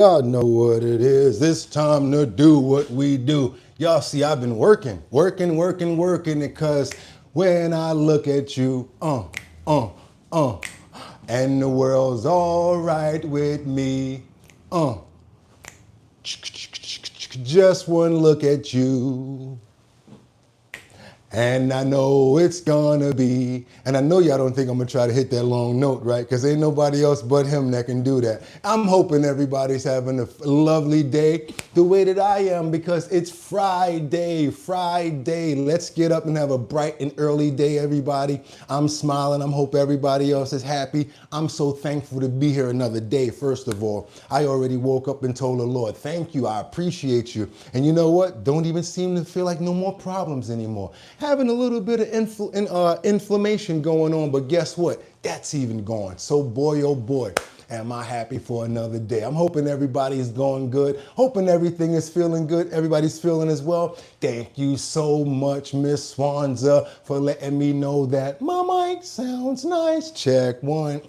Y'all know what it is. It's time to do what we do. Y'all see, I've been working, because when I look at you, uh, and the world's all right with me, uh, just one look at you. And I know it's gonna be, and I know y'all don't think I'm gonna try to hit that long note, right? Because ain't nobody else but him that can do that. I'm hoping everybody's having a lovely day the way that I am, because it's Friday. Let's get up and have a bright and early day, everybody. I'm smiling. I hope everybody else is happy. I'm so thankful to be here another day, first of all. I already woke up and told the Lord, thank you, I appreciate you. And you know what? Don't even seem to feel like no more problems anymore. Having a little bit of inflammation going on, but guess what? That's even gone. So boy, oh boy, am I happy for another day. I'm hoping everybody is going good. Hoping everything is feeling good. Everybody's feeling as well. Thank you so much, Miss Swanza, for letting me know that my mic sounds nice. Check one.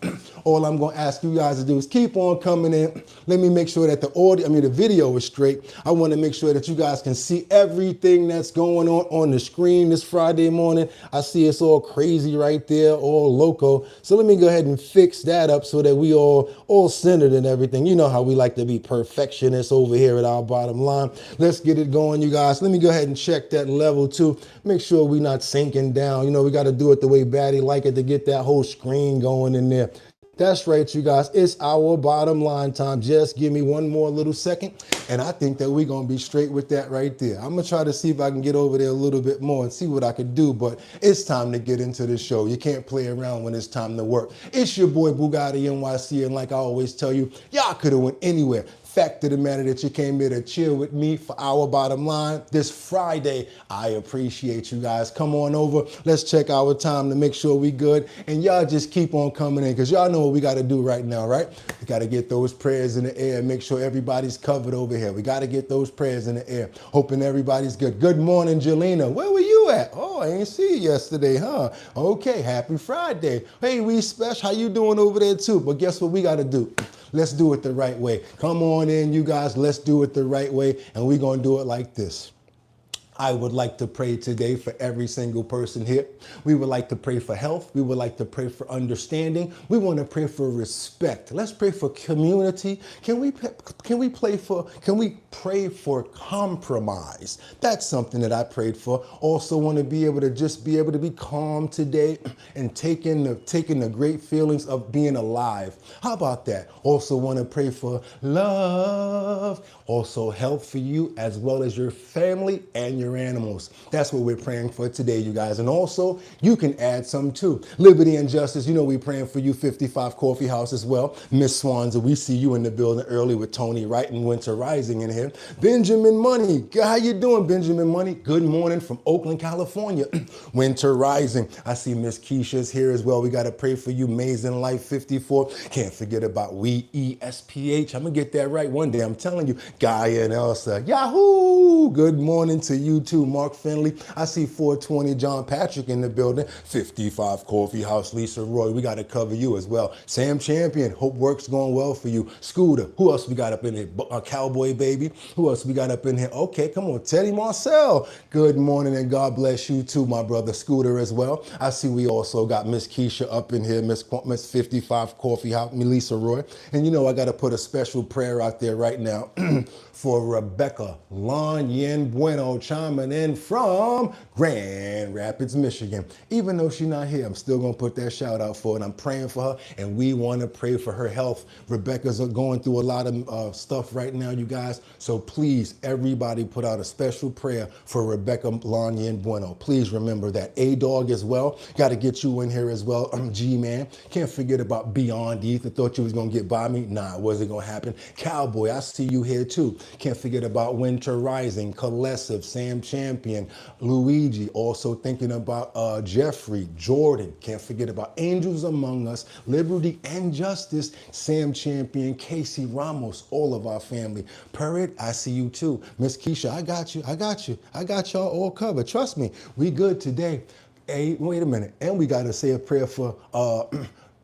All I'm going to ask you guys to do is keep on coming in. Let me make sure that the video is straight. I want to make sure that you guys can see everything that's going on the screen this Friday morning. I see it's all crazy right there, all loco. So let me go ahead and fix that up so that we all centered and everything. You know how we like to be perfectionists over here at our bottom line. Let's get it going, you guys. Let me go ahead and check that level too. Make sure we're not sinking down. You know, we got to do it the way Batty like it to get that whole screen going in there. That's right, you guys. It's our bottom line time. Just give me one more little second, and I think that we're going to be straight with that right there. I'm going to try to see if I can get over there a little bit more and see what I can do, but it's time to get into the show. You can't play around when it's time to work. It's your boy Boogottinyc, and like I always tell you, y'all could have went anywhere. Fact of the matter that you came here to chill with me for our bottom line this Friday. I appreciate you guys. Come on over. Let's check our time to make sure we good. And y'all just keep on coming in, because y'all know what we got to do right now, right? We got to get those prayers in the air and make sure everybody's covered over here. We got to get those prayers in the air. Hoping everybody's good. Good morning, Jelena. Where were you at? Oh, I ain't see you yesterday, huh? Okay, happy Friday. Hey, we special. How you doing over there too? But guess what we got to do? Let's do it the right way. Come on in, you guys. Let's do it the right way. And we're going to do it like this. I would like to pray today for every single person here. We would like to pray for health. We would like to pray for understanding. We want to pray for respect. Let's pray for community. Can we pray for compromise? That's something that I prayed for. Also want to be able to be calm today and taking the great feelings of being alive. How about that? Also want to pray for love. Also health for you as well as your family and your animals. That's what we're praying for today, you guys. And also, you can add some too. Liberty and justice. You know we're praying for you, 55 Coffee House as well. Miss Swanza, we see you in the building early with Tony Wright and Winter Rising in here. Benjamin Money. How you doing, Benjamin Money? Good morning from Oakland, California. Winter Rising. I see Miss Keisha's here as well. We got to pray for you, Amazing Life 54. Can't forget about We ESPH. I'm going to get that right one day. I'm telling you. Gaia and Elsa. Yahoo! Good morning to you too, Mark Finley. I see 420 John Patrick in the building. 55 Coffee House, Lisa Roy. We got to cover you as well. Sam Champion. Hope work's going well for you. Scooter. Who else we got up in here? Cowboy Baby. Who else we got up in here? Okay, come on. Teddy Marcel. Good morning and God bless you too, my brother Scooter as well. I see we also got Miss Keisha up in here. Miss 55 Coffee House, Lisa Roy. And you know I got to put a special prayer out there right now. For Rebecca Lon Yen Bueno chiming in from Grand Rapids, Michigan. Even though she's not here, I'm still going to put that shout out for her, and I'm praying for her, and we want to pray for her health. Rebecca's going through a lot of stuff right now, you guys, so please, everybody put out a special prayer for Rebecca Lon Yen Bueno. Please remember that. A-Dog as well. Got to get you in here as well. G-Man. Can't forget about Beyond Ether. Thought you was going to get by me. Nah, it wasn't going to happen. Cowboy, I see you here too. Can't forget about Winter Rising, Colessive, Sam Champion, Luigi. Also thinking about Jeffrey, Jordan. Can't forget about Angels Among Us, Liberty and Justice, Sam Champion, Casey Ramos, all of our family. Purrit, I see you too. Miss Keisha, I got you. I got y'all all covered. Trust me, we good today. Hey, wait a minute. And we got to say a prayer for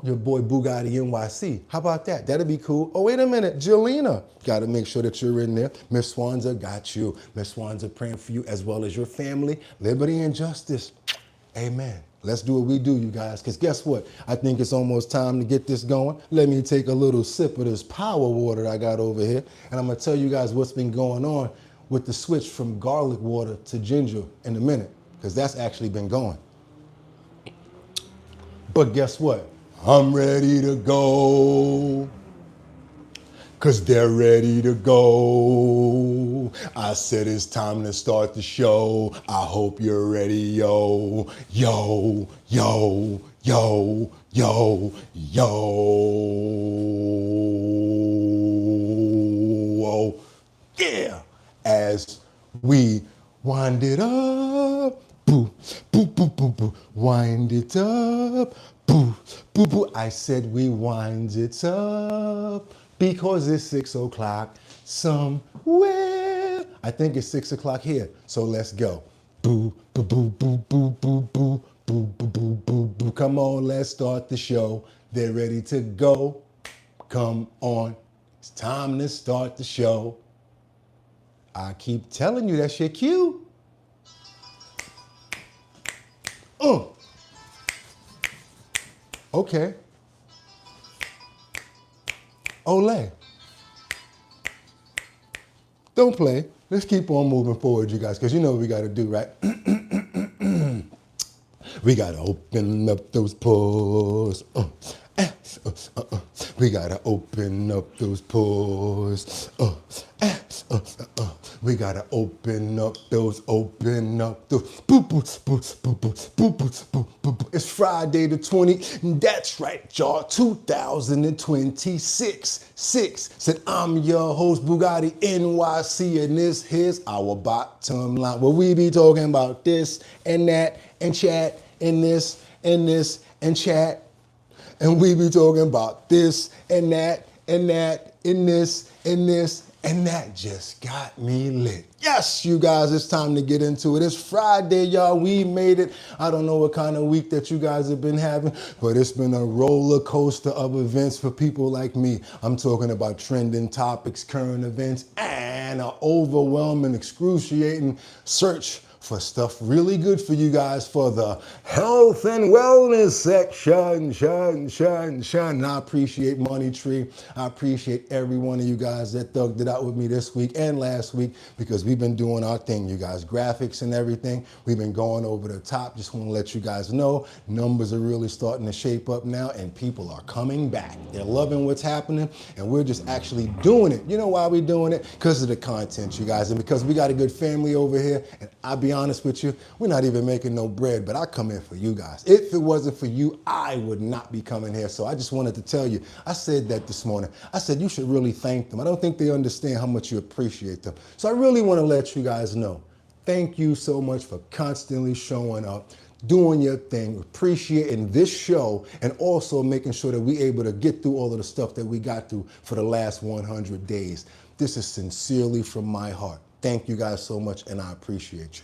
your boy Bugatti NYC. How about that? That'd be cool. Oh, wait a minute. Jelena. Got to make sure that you're in there. Miss Swanza got you. Miss Swanza praying for you as well as your family. Liberty and justice. Amen. Let's do what we do, you guys, because guess what? I think it's almost time to get this going. Let me take a little sip of this power water I got over here, and I'm going to tell you guys what's been going on with the switch from garlic water to ginger in a minute, because that's actually been going. But guess what? I'm ready to go, because they're ready to go. I said it's time to start the show. I hope you're ready, yo. Yo, yo, yo, yo, yo. Oh, yeah. As we wind it up, boo, boo, boo, boo, boo. Wind it up, boo, boo, boo. I said we wind it up. Because it's 6 o'clock somewhere. I think it's 6 o'clock here. So let's go. Boo, boo, boo, boo, boo, boo, boo, boo, boo, boo, boo, boo. Come on, let's start the show. They're ready to go. Come on. It's time to start the show. I keep telling you that's your cue. Okay. Olay. Don't play. Let's keep on moving forward, you guys, because you know what we got to do, right? We got to open up those pores. We got to open up those pores. We got to open up those. Boo, boo, boo, boo, boo, boo, boo, boo, boo. It's Friday the 20th. That's right, y'all. 2026. Said I'm your host, Bugatti NYC, and this here's our bottom line. Where we be talking about this and that and chat and this and this and chat. And we be talking about this and that and that and this and this. And that just got me lit. Yes, you guys, it's time to get into it. It's Friday, y'all. We made it. I don't know what kind of week that you guys have been having, but it's been a roller coaster of events for people like me. I'm talking about trending topics, current events, and an overwhelming, excruciating search for stuff really good for you guys for the health and wellness section. And I appreciate Money Tree. I appreciate every one of you guys that thugged it out with me this week and last week, because we've been doing our thing, you guys. Graphics and everything. We've been going over the top. Just want to let you guys know numbers are really starting to shape up now, and people are coming back. They're loving what's happening, and we're just actually doing it. You know why we're doing it? Because of the content, you guys, and because we got a good family over here. And I'll be honest with you, we're not even making no bread, but I come in for you guys. If it wasn't for you, I would not be coming here. So I just wanted to tell you, I said that this morning. I said you should really thank them. I don't think they understand how much you appreciate them. So I really want to let you guys know, thank you so much for constantly showing up, doing your thing, appreciating this show, and also making sure that we're able to get through all of the stuff that we got through for the last 100 days. This is sincerely from my heart. Thank you guys so much, and I appreciate you.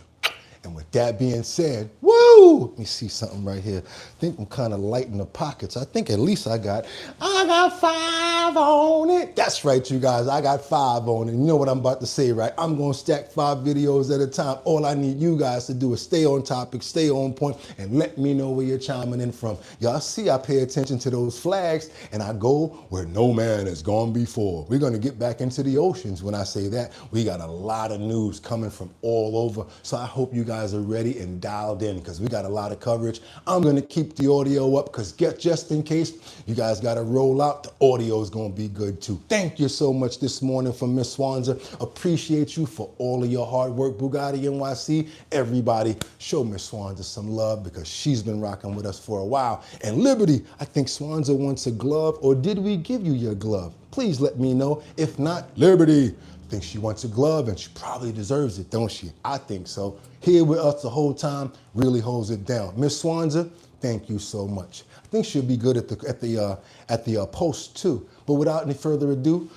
And with that being said, woo! Let me see something right here. I think I'm kind of light in the pockets. I think at least I got 5 on it. That's right, you guys. I got 5 on it. You know what I'm about to say, right? I'm going to stack 5 videos at a time. All I need you guys to do is stay on topic, stay on point, and let me know where you're chiming in from. Y'all see I pay attention to those flags, and I go where no man has gone before. We're going to get back into the oceans when I say that. We got a lot of news coming from all over, so I hope you guys are ready and dialed in, because we got a lot of coverage. I'm going to keep the audio up, because just in case you guys got to roll out, the audio is going to be good too. Thank you so much this morning from Miss Swanza. Appreciate you for all of your hard work, Bugatti NYC. Everybody, show Miss Swanza some love, because she's been rocking with us for a while. And Liberty, I think Swanza wants a glove, or did we give you your glove? Please let me know. If not, Liberty, I think she wants a glove, and she probably deserves it, don't she? I think so. Here with us the whole time really holds it down. Miss Swanza, thank you so much. I think she'll be good at the post too. But without any further ado,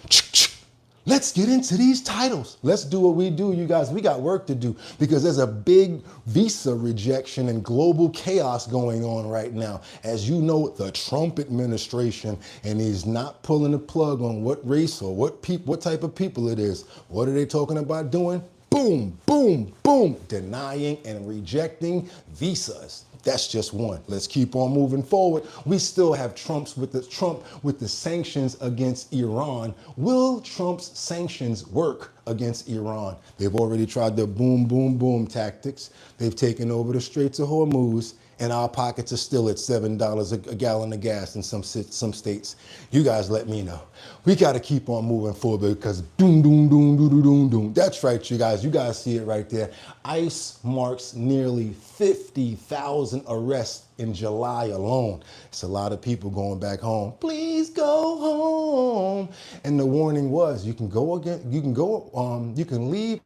Let's get into these titles. Let's do what we do, you guys. We got work to do because there's a big visa rejection and global chaos going on right now. As you know, the Trump administration, and he's not pulling the plug on what race or what type of people it is. What are they talking about doing? Boom, boom, boom, denying and rejecting visas. That's just one. Let's keep on moving forward. We still have Trump with the sanctions against Iran. Will Trump's sanctions work against Iran? They've already tried the boom, boom, boom tactics. They've taken over the Straits of Hormuz, and our pockets are still at $7 a gallon of gas in some states. You guys let me know. We got to keep on moving forward because doom, doom, doom, doom, doom, doom. That's right, you guys. You guys see it right there. ICE marks nearly 50,000 arrests in July alone. It's a lot of people going back home. Please go home. And the warning was, you can leave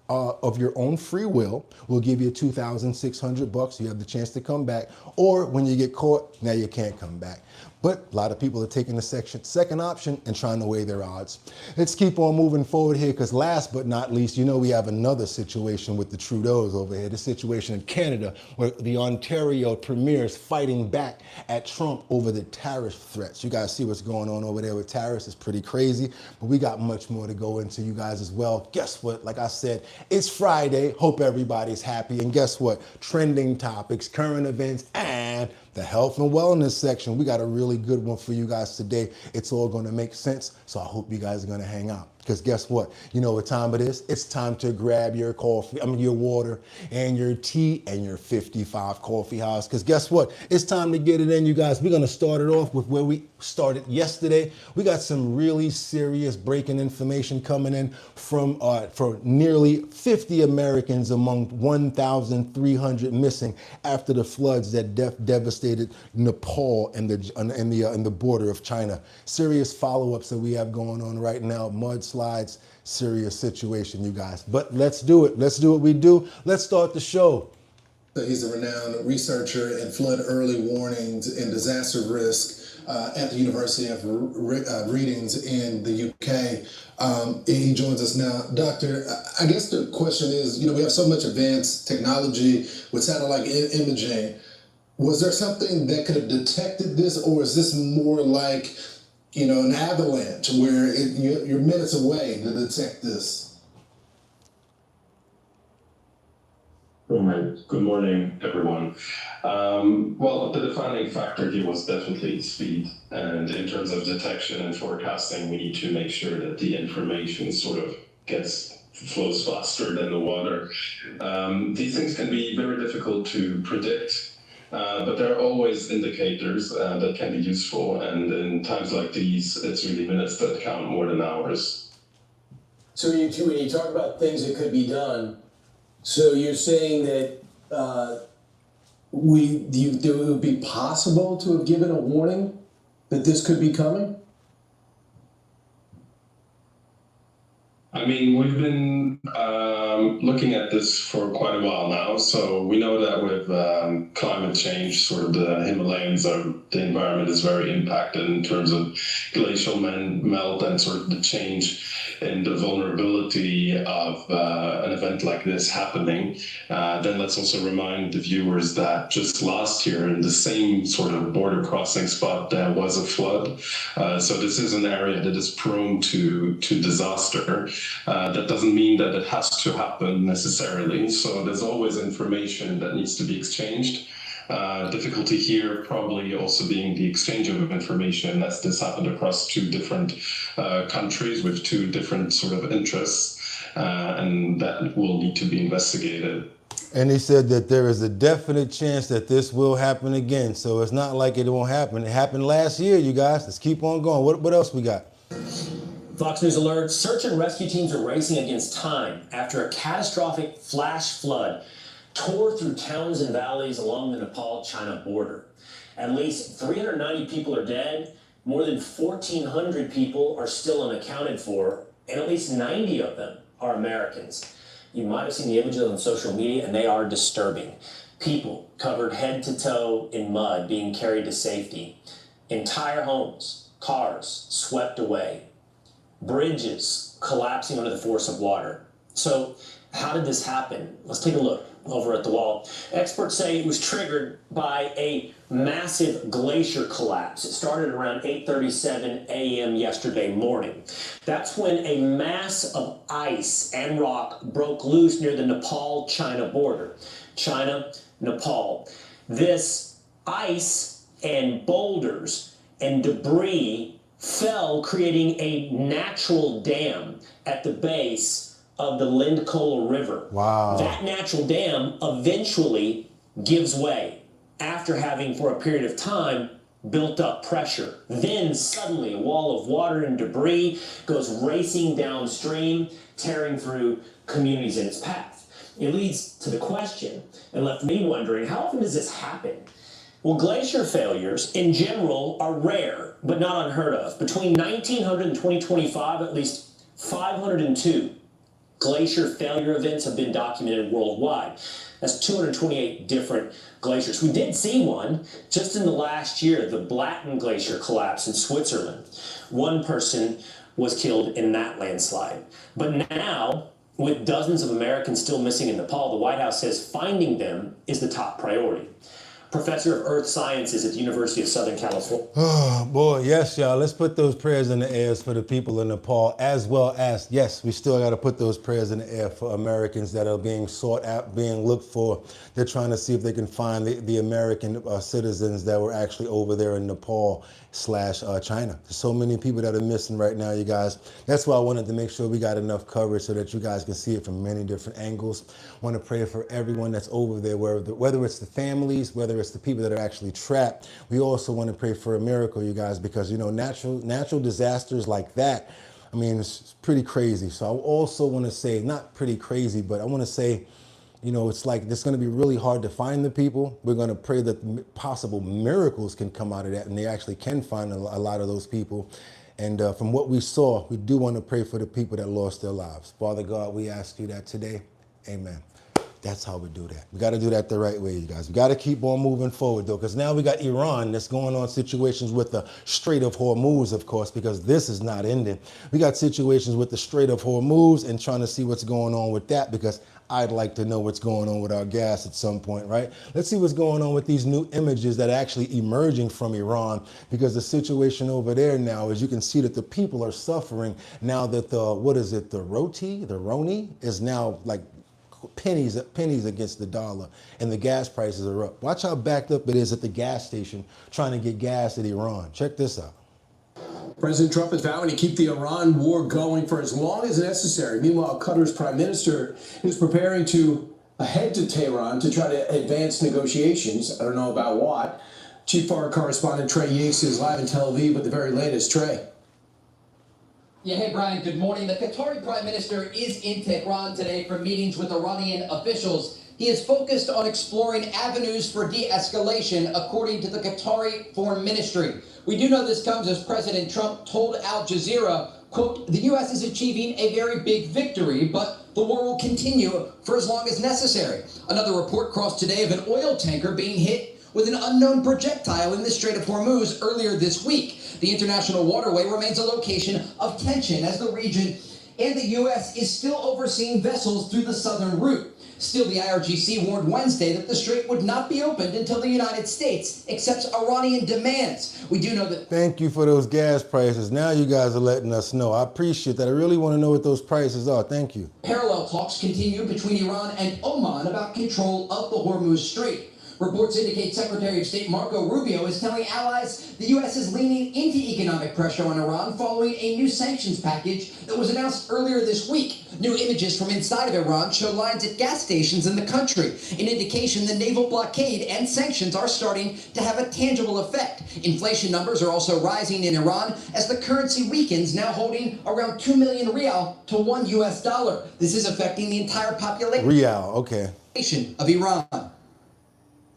of your own free will. We'll give you $2,600. You have the chance to come back. Or when you get caught, now you can't come back. But a lot of people are taking the second option and trying to weigh their odds. Let's keep on moving forward here because last but not least, you know we have another situation with the Trudeaus over here. The situation in Canada where the Ontario premier is fighting back at Trump over the tariff threats. You guys see what's going on over there with tariffs. It's pretty crazy, but we got much more to go into, you guys, as well. Guess what? Like I said, it's Friday. Hope everybody's happy. And guess what? Trending topics, current events, and the health and wellness section. We got a really good one for you guys today. It's all going to make sense. So I hope you guys are going to hang out. Because guess what? You know what time it is? It's time to grab your your water and your tea and your 55 coffee house. Because guess what? It's time to get it in, you guys. We're going to start it off with where we started yesterday. We got some really serious breaking information coming in from for nearly 50 Americans among 1,300 missing after the floods that devastated Nepal and the border of China. Serious follow-ups that we have going on right now. Mudslides, serious situation, you guys. But let's do it. Let's do what we do. Let's start the show. He's a renowned researcher in flood early warnings and disaster risk at the University of Readings in the UK. He joins us now. Doctor, I guess the question is, we have so much advanced technology with satellite imaging. Was there something that could have detected this, or is this more like an avalanche where you're minutes away to detect this? Good morning, everyone. Well, the defining factor here was definitely speed. And in terms of detection and forecasting, we need to make sure that the information sort of flows faster than the water. These things can be very difficult to predict. But there are always indicators that can be useful, and in times like these, it's really minutes that count more than hours. So when you talk about things that could be done, so you're saying that it would be possible to have given a warning that this could be coming? I mean, we've been looking at this for quite a while now. So we know that with climate change, sort of the Himalayas, the environment is very impacted in terms of glacial melt and sort of the change in the vulnerability of an event like this happening. Then let's also remind the viewers that just last year in the same sort of border crossing spot, there was a flood. So this is an area that is prone to disaster. That doesn't mean that it has to happen necessarily. So there's always information that needs to be exchanged. Difficulty here probably also being the exchange of information, as this happened across two different countries with two different sort of interests, and that will need to be investigated. And he said that there is a definite chance that this will happen again. So it's not like it won't happen. It happened last year, you guys. Let's keep on going. What else we got? Fox News alert, search and rescue teams are racing against time after a catastrophic flash flood tore through towns and valleys along the Nepal-China border. At least 390 people are dead, more than 1,400 people are still unaccounted for, and at least 90 of them are Americans. You might have seen the images on social media, and they are disturbing. People covered head to toe in mud being carried to safety. Entire homes, cars swept away. bridges collapsing under the force of water. So how did this happen? Let's take a look over at the wall. Experts say it was triggered by a massive glacier collapse. It started around 8:37 a.m. yesterday morning. That's when a mass of ice and rock broke loose near the Nepal-China border. China, Nepal. This ice and boulders and debris fell, creating a natural dam at the base of the Lindkola River. Wow. That natural dam eventually gives way after having, for a period of time, built up pressure. Then suddenly a wall of water and debris goes racing downstream, tearing through communities in its path. It leads to the question, and left me wondering, how often does this happen? Well, glacier failures in general are rare, but not unheard of. Between 1900 and 2025, at least 502 glacier failure events have been documented worldwide. That's 228 different glaciers. We did see one just in the last year, the Blatten Glacier collapse in Switzerland. One person was killed in that landslide. But now, with dozens of Americans still missing in Nepal, the White House says finding them is the top priority. Professor of Earth Sciences at the University of Southern California. Oh, boy, yes, y'all. Let's put those prayers in the air for the people in Nepal, as well as, yes, we still got to put those prayers in the air for Americans that are being sought out, being looked for. They're trying to see if they can find the American citizens that were actually over there in Nepal / China. There's so many people that are missing right now, you guys. That's why I wanted to make sure we got enough coverage so that you guys can see it from many different angles. I want to pray for everyone that's over there, whether it's the families, whether it's the people that are actually trapped. We also want to pray for a miracle, you guys, because, you know, natural disasters like that, I mean, it's pretty crazy. So I also want to say, not pretty crazy, but I want to say, you know, it's like it's going to be really hard to find the people. We're going to pray that possible miracles can come out of that, and they actually can find a lot of those people. And from what we saw, we do want to pray for the people that lost their lives. Father God, we ask you that today. Amen. That's how we do that. We got to do that the right way, you guys. We got to keep on moving forward, though, because now we got Iran that's going on situations with the Strait of Hormuz, of course, because this is not ending. We got situations with the Strait of Hormuz and trying to see what's going on with that, because I'd like to know what's going on with our gas at some point, right? Let's see what's going on with these new images that are actually emerging from Iran, because the situation over there now, as you can see, that the people are suffering now that the roni is now like pennies against the dollar, and the gas prices are up. Watch how backed up it is at the gas station trying to get gas at Iran. Check this out. President Trump is vowing to keep the Iran war going for as long as necessary. Meanwhile, Qatar's prime minister is preparing to head to Tehran to try to advance negotiations. I don't know about what. Chief Foreign Correspondent Trey Yates is live in Tel Aviv with the very latest. Trey. Yeah, hey, Brian, good morning. The Qatari prime minister is in Tehran today for meetings with Iranian officials. He is focused on exploring avenues for de-escalation, according to the Qatari Foreign Ministry. We do know this comes as President Trump told Al Jazeera, quote, the U.S. is achieving a very big victory, but the war will continue for as long as necessary. Another report crossed today of an oil tanker being hit with an unknown projectile in the Strait of Hormuz earlier this week. The international waterway remains a location of tension as the region and the U.S. is still overseeing vessels through the southern route. Still, the IRGC warned Wednesday that the strait would not be opened until the United States accepts Iranian demands. We do know that... Thank you for those gas prices. Now you guys are letting us know. I appreciate that. I really want to know what those prices are. Thank you. Parallel talks continue between Iran and Oman about control of the Hormuz Strait. Reports indicate Secretary of State Marco Rubio is telling allies the U.S. is leaning into economic pressure on Iran following a new sanctions package that was announced earlier this week. New images from inside of Iran show lines at gas stations in the country, an indication the naval blockade and sanctions are starting to have a tangible effect. Inflation numbers are also rising in Iran as the currency weakens, now holding around 2 million rial to $1 US. This is affecting the entire population of Iran.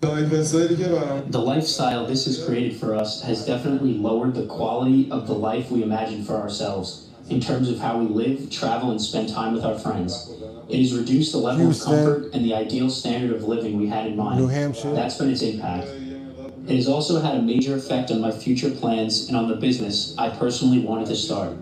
The lifestyle this has created for us has definitely lowered the quality of the life we imagine for ourselves in terms of how we live, travel, and spend time with our friends. It has reduced the level of comfort and the ideal standard of living we had in mind. New Hampshire. That's been its impact. It has also had a major effect on my future plans and on the business I personally wanted to start.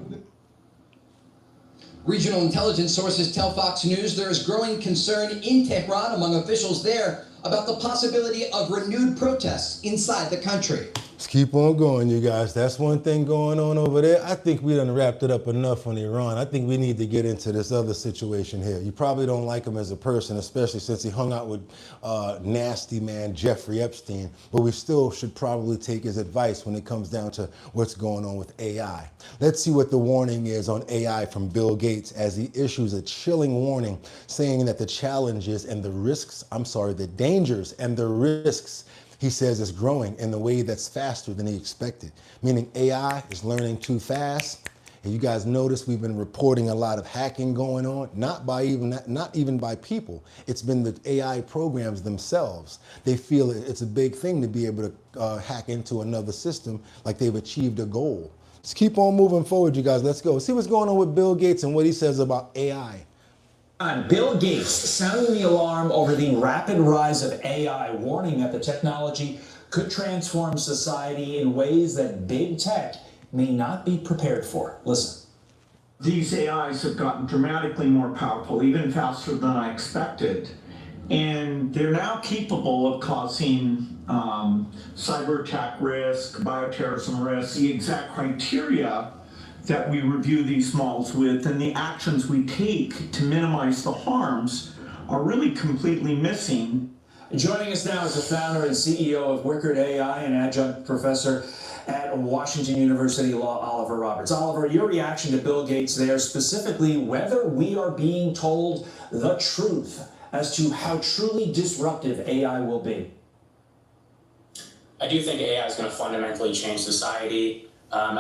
Regional intelligence sources tell Fox News there is growing concern in Tehran among officials there about the possibility of renewed protests inside the country. Let's keep on going, you guys. That's one thing going on over there. I think we done wrapped it up enough on Iran. I think we need to get into this other situation here. You probably don't like him as a person, especially since he hung out with nasty man Jeffrey Epstein, but we still should probably take his advice when it comes down to what's going on with AI. Let's see what the warning is on AI from Bill Gates as he issues a chilling warning saying that the challenges and the risks, the dangers and the risks, he says, is growing in the way that's faster than he expected, meaning AI is learning too fast. And you guys notice we've been reporting a lot of hacking going on, not even by people. It's been the AI programs themselves. They feel it's a big thing to be able to hack into another system like they've achieved a goal. Let's keep on moving forward, you guys. Let's go. See what's going on with Bill Gates and what he says about AI. Bill Gates sounding the alarm over the rapid rise of AI, warning that the technology could transform society in ways that big tech may not be prepared for. Listen. These AIs have gotten dramatically more powerful, even faster than I expected. And they're now capable of causing cyber attack risk, bioterrorism risk, the exact criteria that we review these models with, and the actions we take to minimize the harms are really completely missing. Joining us now is the founder and CEO of Wickard AI and adjunct professor at Washington University Law, Oliver Roberts. Oliver, your reaction to Bill Gates there, specifically whether we are being told the truth as to how truly disruptive AI will be. I do think AI is going to fundamentally change society.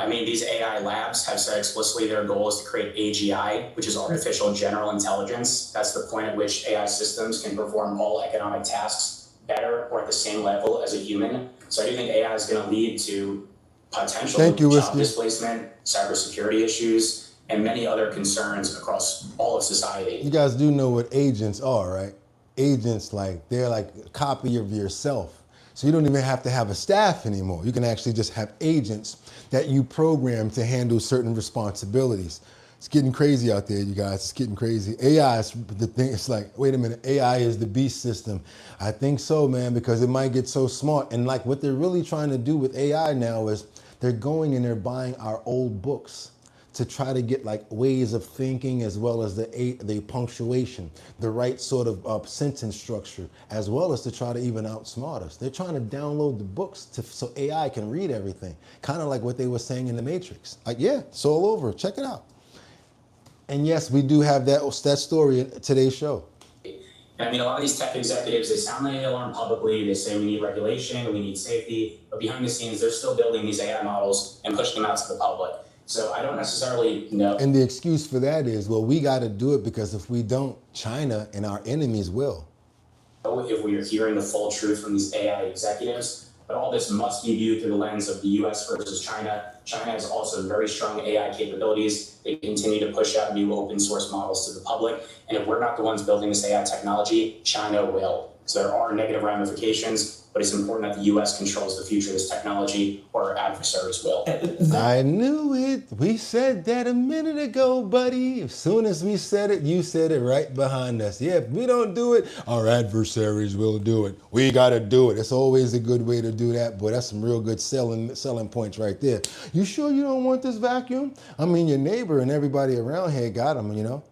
These AI labs have said explicitly their goal is to create AGI, which is artificial general intelligence. That's the point at which AI systems can perform all economic tasks better or at the same level as a human. So I do think AI is going to lead to potential job displacement, cybersecurity issues, and many other concerns across all of society. You guys do know what agents are, right? Agents, they're like a copy of yourself. So you don't even have to have a staff anymore. You can actually just have agents that you program to handle certain responsibilities. It's getting crazy out there, you guys. It's getting crazy. AI is the thing. It's like, wait a minute, AI is the beast system. I think so, man, because it might get so smart. And what they're really trying to do with AI now is they're going and they're buying our old books to try to get ways of thinking, as well as the punctuation, the right sort of sentence structure, as well as to try to even outsmart us. They're trying to download the books so AI can read everything, kind of like what they were saying in the Matrix. Yeah, it's all over. Check it out. And yes, we do have that story in today's show. A lot of these tech executives, they sound like the alarm publicly. They say we need regulation, we need safety, but behind the scenes, they're still building these AI models and pushing them out to the public. So I don't necessarily know. And the excuse for that is, well, we got to do it because if we don't, China and our enemies will. If we are hearing the full truth from these AI executives, but all this must be viewed through the lens of the US versus China. China has also very strong AI capabilities. They continue to push out new open source models to the public. And if we're not the ones building this AI technology, China will. So there are negative ramifications, but it's important that the US controls the future of this technology, or our adversaries will. I knew it. We said that a minute ago, buddy. As soon as we said it, you said it right behind us. Yeah, if we don't do it, our adversaries will do it. We got to do it. It's always a good way to do that. Boy, that's some real good selling points right there. You sure you don't want this vacuum? Your neighbor and everybody around here got them,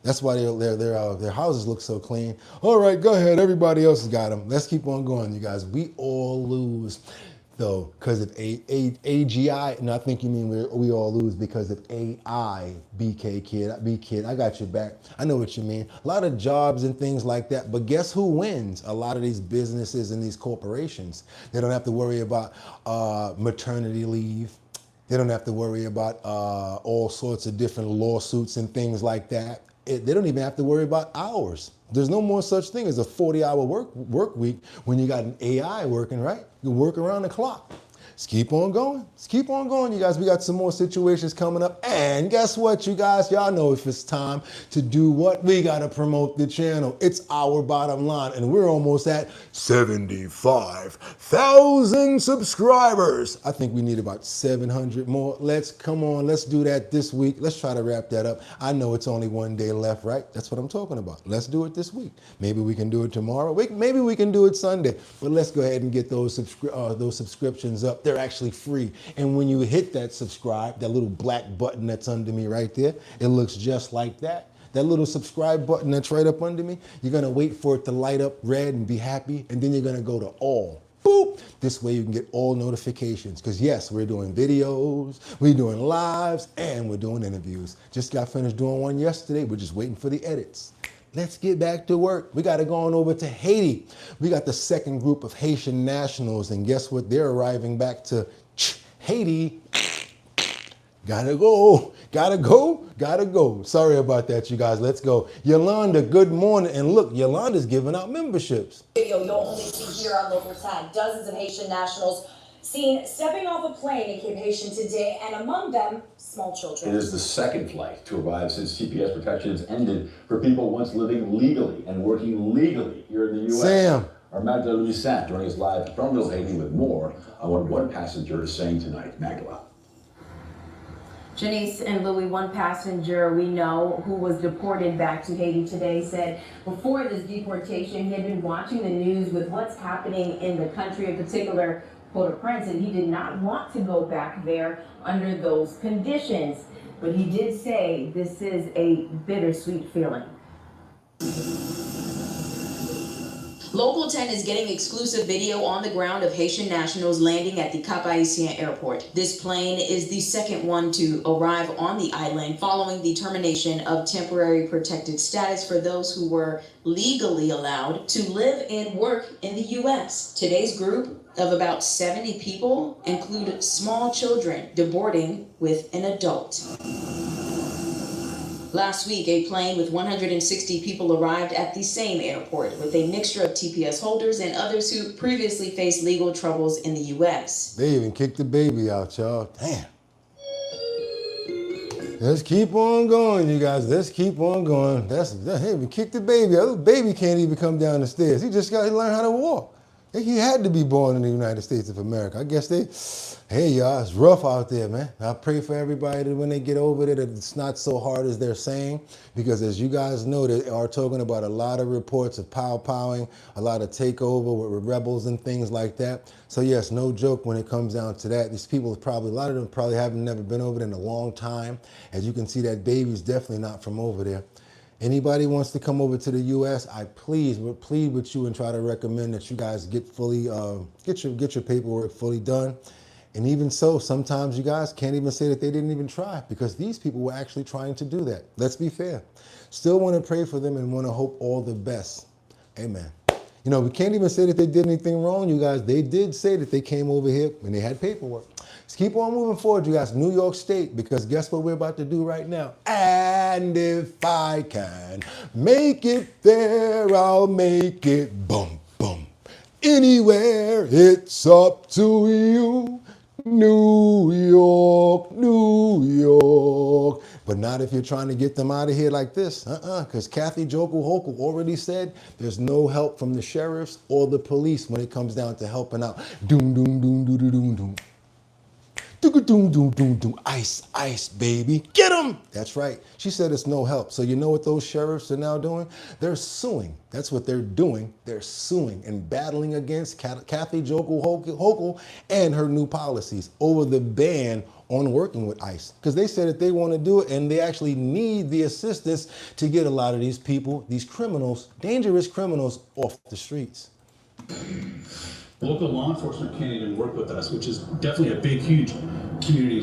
That's why their houses look so clean. All right, go ahead. Everybody else has got them. Let's keep on going, you guys. We all lose, though, because of AGI. No, I think you mean we all lose because of AI. BK kid, I got your back. I know what you mean. A lot of jobs and things like that. But guess who wins? A lot of these businesses and these corporations. They don't have to worry about maternity leave. They don't have to worry about all sorts of different lawsuits and things like that. They don't even have to worry about hours. There's no more such thing as a 40-hour work week when you got an AI working, right? You work around the clock. Let's keep on going. Let's keep on going, you guys. We got some more situations coming up. And guess what, you guys? Y'all know if it's time to do what? We got to promote the channel. It's our bottom line. And we're almost at 75,000 subscribers. I think we need about 700 more. Let's do that this week. Let's try to wrap that up. I know it's only one day left, right? That's what I'm talking about. Let's do it this week. Maybe we can do it tomorrow. Maybe we can do it Sunday. But let's go ahead and get those subscriptions up. They're actually free. And when you hit that subscribe, that little black button that's under me right there, it looks just like that. That little subscribe button that's right up under me, you're gonna wait for it to light up red and be happy, and then you're gonna go to all. Boop! This way you can get all notifications. Because yes, we're doing videos, we're doing lives, and we're doing interviews. Just got finished doing one yesterday. We're just waiting for the edits. Let's get back to work. We got to go on over to Haiti. We got the second group of Haitian nationals, and guess what? They're arriving back to Haiti. Gotta go. Sorry about that, you guys. Let's go. Yolanda, good morning. And look, Yolanda's giving out memberships. Video you'll only see here on Local 10. Dozens of Haitian nationals seen stepping off a plane in Cape Haitian today, and among them, small children. It is the second flight to arrive since CPS protections ended for people once living legally and working legally here in the U.S. Sam. Our Magda Louis-Sant joining us live from Haiti with more on what one passenger is saying tonight. Magda. Janice and Louis, one passenger we know who was deported back to Haiti today, said before this deportation he had been watching the news with what's happening in the country, in particular Port-au-Prince, and he did not want to go back there under those conditions. But he did say this is a bittersweet feeling. Local 10 is getting exclusive video on the ground of Haitian nationals landing at the Cap-Haïtien airport. This plane is the second one to arrive on the island following the termination of temporary protected status for those who were legally allowed to live and work in the U.S. Today's group of about 70 people include small children deboarding with an adult. Last week, a plane with 160 people arrived at the same airport with a mixture of TPS holders and others who previously faced legal troubles in the U.S. They even kicked the baby out, y'all. Damn. Let's keep on going, you guys. Let's keep on going. Hey, we kicked the baby out. The baby can't even come down the stairs. He just got to learn how to walk. He had to be born in the United States of America. I guess hey y'all, it's rough out there, man. I pray for everybody that when they get over it, that it's not so hard as they're saying, because as you guys know, they are talking about a lot of reports of pow-powing, a lot of takeover with rebels and things like that. So yes, no joke when it comes down to that. These people a lot of them probably haven't never been over there in a long time. As you can see, that baby's definitely not from over there. Anybody wants to come over to the U.S., I plead with you and try to recommend that you guys get your paperwork fully done. And even so, sometimes you guys can't even say that they didn't even try, because these people were actually trying to do that. Let's be fair. Still want to pray for them and want to hope all the best. Amen. You know, we can't even say that they did anything wrong, you guys. They did say that they came over here and they had paperwork. Let's keep on moving forward, you guys. New York State, because guess what we're about to do right now? And if I can make it there, I'll make it. Boom, boom. Anywhere, it's up to you. New York, New York. But not if you're trying to get them out of here like this. Because Kathy Hochul already said there's no help from the sheriffs or the police when it comes down to helping out. Doom, doom, doom, doom, doom, doom, doom. Doom, doom, doom, doom, doom. Ice, ice, baby. Get them! That's right. She said it's no help. So you know what those sheriffs are now doing? They're suing. That's what they're doing. They're suing and battling against Kathy Hochul and her new policies over the ban on working with ICE. Because they said that they want to do it and they actually need the assistance to get a lot of these people, these criminals, dangerous criminals, off the streets. Local law enforcement can't even work with us, which is definitely a big, huge community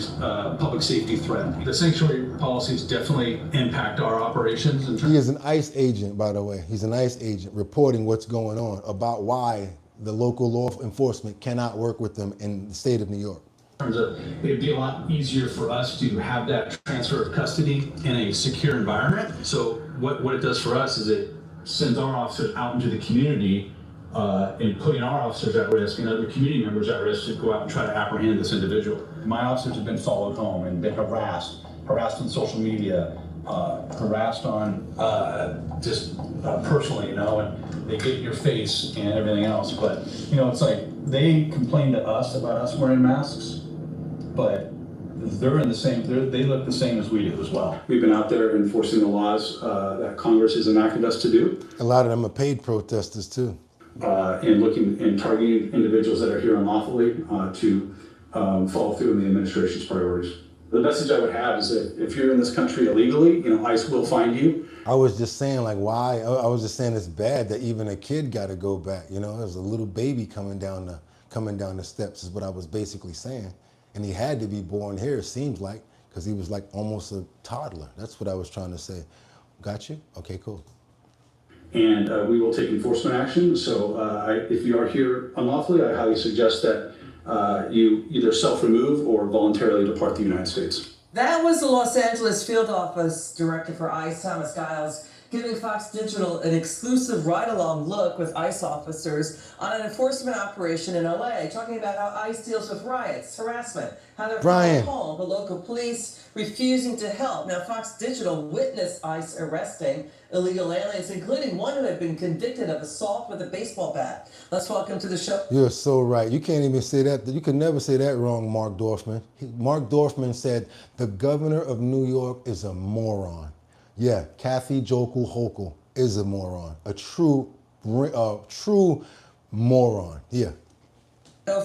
public safety threat. The sanctuary policies definitely impact our operations. He is an ICE agent, by the way. He's an ICE agent reporting what's going on about why the local law enforcement cannot work with them in the state of New York. In terms of, it'd be a lot easier for us to have that transfer of custody in a secure environment. So what it does for us is it sends our officers out into the community in putting our officers at risk and other community members at risk to go out and try to apprehend this individual. My officers have been followed home and been harassed on social media, harassed on personally, and they get in your face and everything else. But, it's like they complain to us about us wearing masks, but they're in the same, they look the same as we do as well. We've been out there enforcing the laws that Congress has enacted us to do. A lot of them are paid protesters too. And looking and targeting individuals that are here unlawfully to follow through on the administration's priorities. The message I would have is that if you're in this country illegally, ICE will find you. I was just saying, like, why? I was just saying it's bad that even a kid got to go back. There's a little baby coming down the steps is what I was basically saying. And he had to be born here, it seems like, because he was like almost a toddler. That's what I was trying to say. Got you? Okay, cool. And we will take enforcement action. So if you are here unlawfully, I highly suggest that you either self-remove or voluntarily depart the United States. That was the Los Angeles Field Office Director for ICE, Thomas Giles, giving Fox Digital an exclusive ride-along look with ICE officers on an enforcement operation in LA, talking about how ICE deals with riots, harassment, how they're following home, the local police refusing to help. Now, Fox Digital witnessed ICE arresting illegal aliens, including one who had been convicted of assault with a baseball bat. Let's welcome to the show. You're so right. You can't even say that. You can never say that wrong, Mark Dorfman. Mark Dorfman said the governor of New York is a moron. Yeah, Kathy Jokel Hochul is a moron. A true moron. Yeah.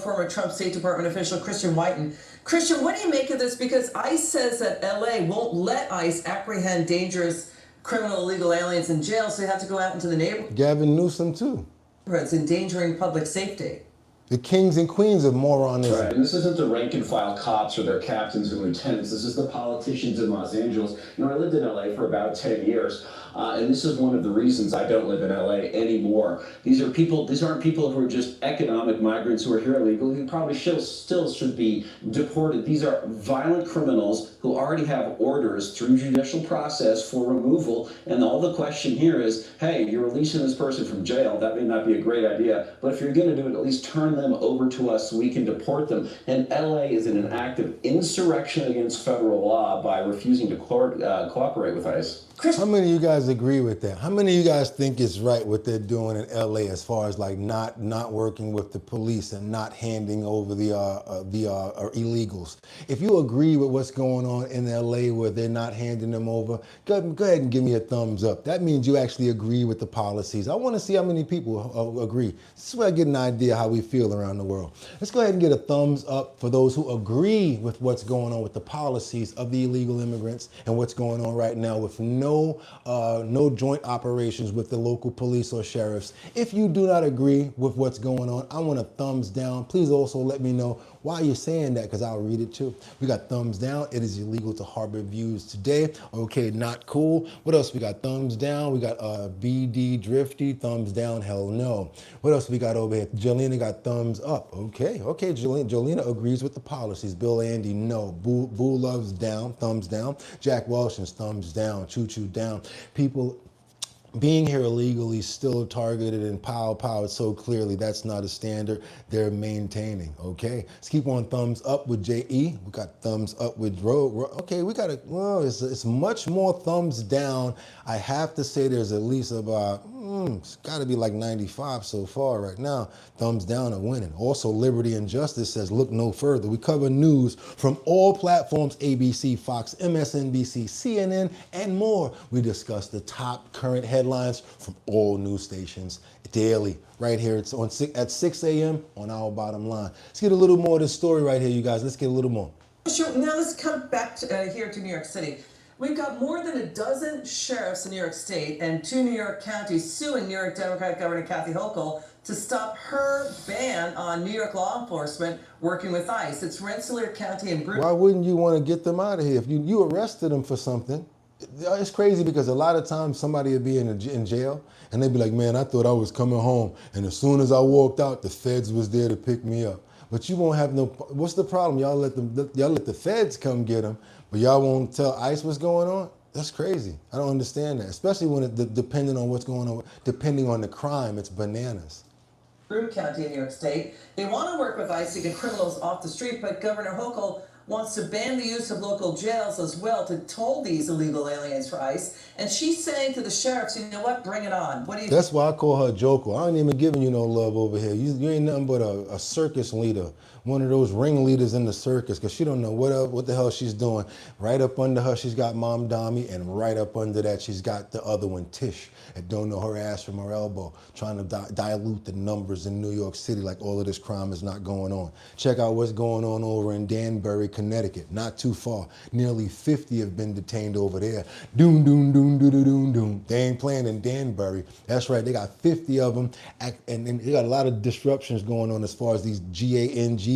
Former Trump State Department official Christian Whiten. Christian, what do you make of this? Because ICE says that LA won't let ICE apprehend dangerous criminal illegal aliens in jail, so they have to go out into the neighborhoods. Gavin Newsom too. Endangering public safety. The kings and queens of moronism. Right, and this isn't the rank and file cops or their captains and lieutenants. This is the politicians in Los Angeles. I lived in LA for about 10 years, and this is one of the reasons I don't live in LA anymore. These aren't people who are just economic migrants who are here illegally, who probably still should be deported. These are violent criminals who already have orders through judicial process for removal, and all the question here is, hey, you're releasing this person from jail. That may not be a great idea, but if you're going to do it, at least turn them over to us so we can deport them. And LA is in an act of insurrection against federal law by refusing to cooperate with ICE. How many of you guys agree with that? How many of you guys think it's right what they're doing in LA as far as like not working with the police and not handing over the illegals? If you agree with what's going on in LA where they're not handing them over, go ahead and give me a thumbs up. That means you actually agree with the policies. I want to see how many people agree. This is where I get an idea how we feel around the world. Let's go ahead and get a thumbs up for those who agree with what's going on with the policies of the illegal immigrants and what's going on right now with no joint operations with the local police or sheriffs. If you do not agree with what's going on, I want a thumbs down. Please also let me know why you're saying that, because I'll read it too. We got thumbs down. It is illegal to harbor views today. Okay, not cool. What else we got? Thumbs down. We got BD Drifty. Thumbs down. Hell no. What else we got over here? Jolena got thumbs up. Okay, Jolena agrees with the policies. Bill Andy, no. Boo Loves down. Thumbs down. Jack Walsh's thumbs down. Choo Choo down. People being here illegally is still targeted and pow so clearly. That's not a standard they're maintaining. Okay, let's keep on thumbs up with JE. We got thumbs up with Ro. Okay, we got it's much more thumbs down. I have to say there's at least about it's got to be like 95 so far right now. Thumbs down are winning. Also, Liberty and Justice says look no further. We cover news from all platforms: ABC, Fox, MSNBC, CNN, and more. We discuss the top current headlines from all news stations daily. Right here, it's on at 6 a.m. on Our Bottom Line. Let's get a little more of this story right here, you guys. Let's get a little more. Sure. Now let's come back here to New York City. We've got more than a dozen sheriffs in New York State and 2 New York counties suing New York Democrat Governor Kathy Hochul to stop her ban on New York law enforcement working with ICE. It's Rensselaer County and Brooklyn. Why wouldn't you want to get them out of here? If you arrested them for something, it's crazy because a lot of times somebody would be in jail and they'd be like, man, I thought I was coming home. And as soon as I walked out, the feds was there to pick me up. But you won't have no, what's the problem? Y'all let the feds come get them, but y'all won't tell ICE what's going on? That's crazy. I don't understand that, especially when depending on what's going on, depending on the crime, it's bananas. Broome County in New York State. They want to work with ICE to get criminals off the street, but Governor Hochul wants to ban the use of local jails as well to toll these illegal aliens for ICE. And she's saying to the sheriffs, you know what, bring it on. What do you That's why I call her Joker. I ain't even giving you no love over here. You ain't nothing but a circus leader, one of those ringleaders in the circus, because she don't know what the hell she's doing. Right up under her, she's got Mom Dami, and right up under that, she's got the other one, Tish, that don't know her ass from her elbow, trying to dilute the numbers in New York City like all of this crime is not going on. Check out what's going on over in Danbury, Connecticut, not too far. Nearly 50 have been detained over there. Doom, doom, doom, doom, doom, doom, doom. They ain't playing in Danbury. That's right, they got 50 of them, and they got a lot of disruptions going on as far as these GANGs.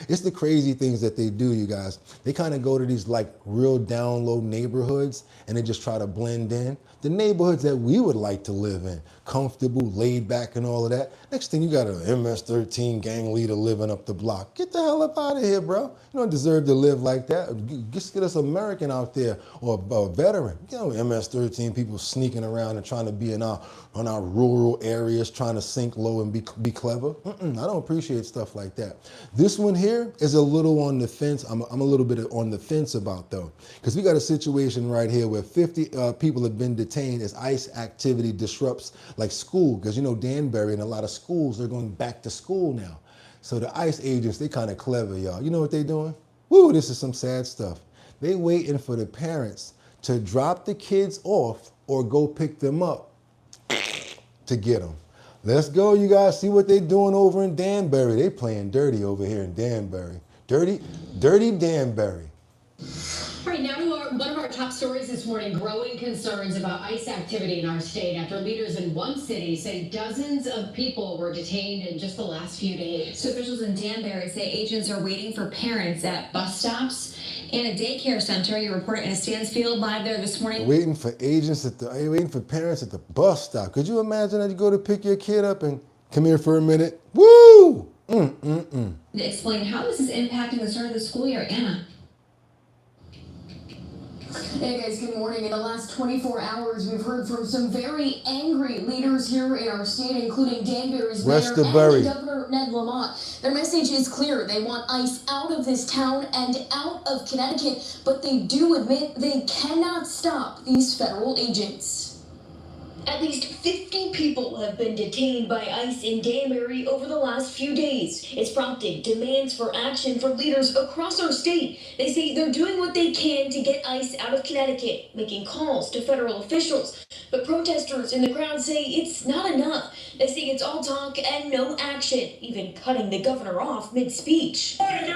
It's the crazy things that they do, you guys. They kind of go to these like real down low neighborhoods and they just try to blend in. The neighborhoods that we would like to live in, comfortable, laid back and all of that. Next thing you got an MS-13 gang leader living up the block. Get the hell up out of here, bro. You don't deserve to live like that. Just get us American out there or a veteran. You know, MS-13 people sneaking around and trying to be in our rural areas, trying to sink low and be clever. I don't appreciate stuff like that. This one here is a little on the fence. I'm a little bit on the fence about though, because we got a situation right here where 50 people have been detained as ICE activity disrupts like school, because you know Danbury and a lot of schools, they're going back to school now. So the ICE agents, they kind of clever, y'all. You know what they doing? Woo, this is some sad stuff. They waiting for the parents to drop the kids off or go pick them up to get them. Let's go, you guys. See what they doing over in Danbury. They playing dirty over here in Danbury. Dirty Danbury. All right, now to one of our top stories this morning, growing concerns about ICE activity in our state after leaders in one city say dozens of people were detained in just the last few days. So officials in Danbury say agents are waiting for parents at bus stops and a daycare center. You report in a Stansfield live there this morning. Waiting for parents at the bus stop. Could you imagine that you go to pick your kid up and come here for a minute? Woo! To explain how this is impacting the start of the school year, Anna. Hey guys, good morning. In the last 24 hours, we've heard from some very angry leaders here in our state, including Danbury's mayor and Governor Ned Lamont. Their message is clear. They want ICE out of this town and out of Connecticut, but they do admit they cannot stop these federal agents. At least 50 people have been detained by ICE in Danbury over the last few days. It's prompted demands for action from leaders across our state. They say they're doing what they can to get ICE out of Connecticut, making calls to federal officials. But protesters in the crowd say it's not enough. They say it's all talk and no action, even cutting the governor off mid-speech. Hey,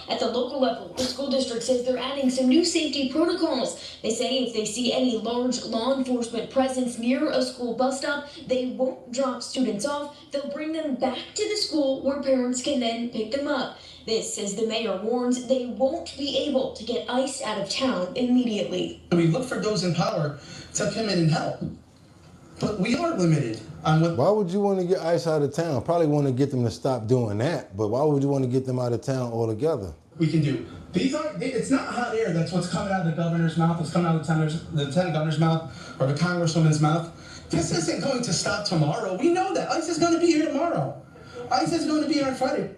At the local level, the school district says they're adding some new safety protocols. They say if they see any large law enforcement presence near a school bus stop, they won't drop students off. They'll bring them back to the school where parents can then pick them up. This, as the mayor warns, they won't be able to get ICE out of town immediately. We look for those in power to come in and help. But we are limited on what... Why would you want to get ICE out of town? Probably want to get them to stop doing that, but why would you want to get them out of town altogether? We can do. It's not hot air. That's what's coming out of the governor's mouth. It's coming out of the lieutenant governor's mouth or the congresswoman's mouth. This isn't going to stop tomorrow. We know that. ICE is going to be here tomorrow. ICE is going to be here on Friday.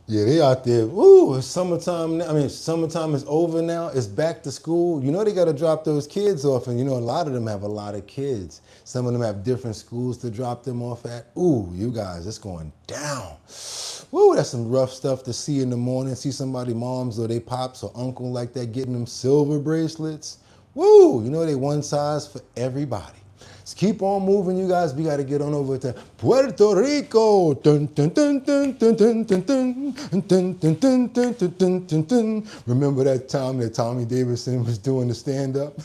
Yeah, they out there. Woo, it's summertime now. I mean, summertime is over now. It's back to school. You know they got to drop those kids off, and you know a lot of them have a lot of kids. Some of them have different schools to drop them off at. Ooh, you guys, it's going down. Woo, that's some rough stuff to see in the morning. See somebody, moms or they pops or uncle like that getting them silver bracelets. Woo, you know they one size for everybody. Let's keep on moving, you guys. We got to get on over to Puerto Rico. Dun, dun, dun, dun, dun, dun, dun, dun, dun, dun, dun, dun, dun, dun, dun, dun. Remember that time that Tommy Davidson was doing the stand-up?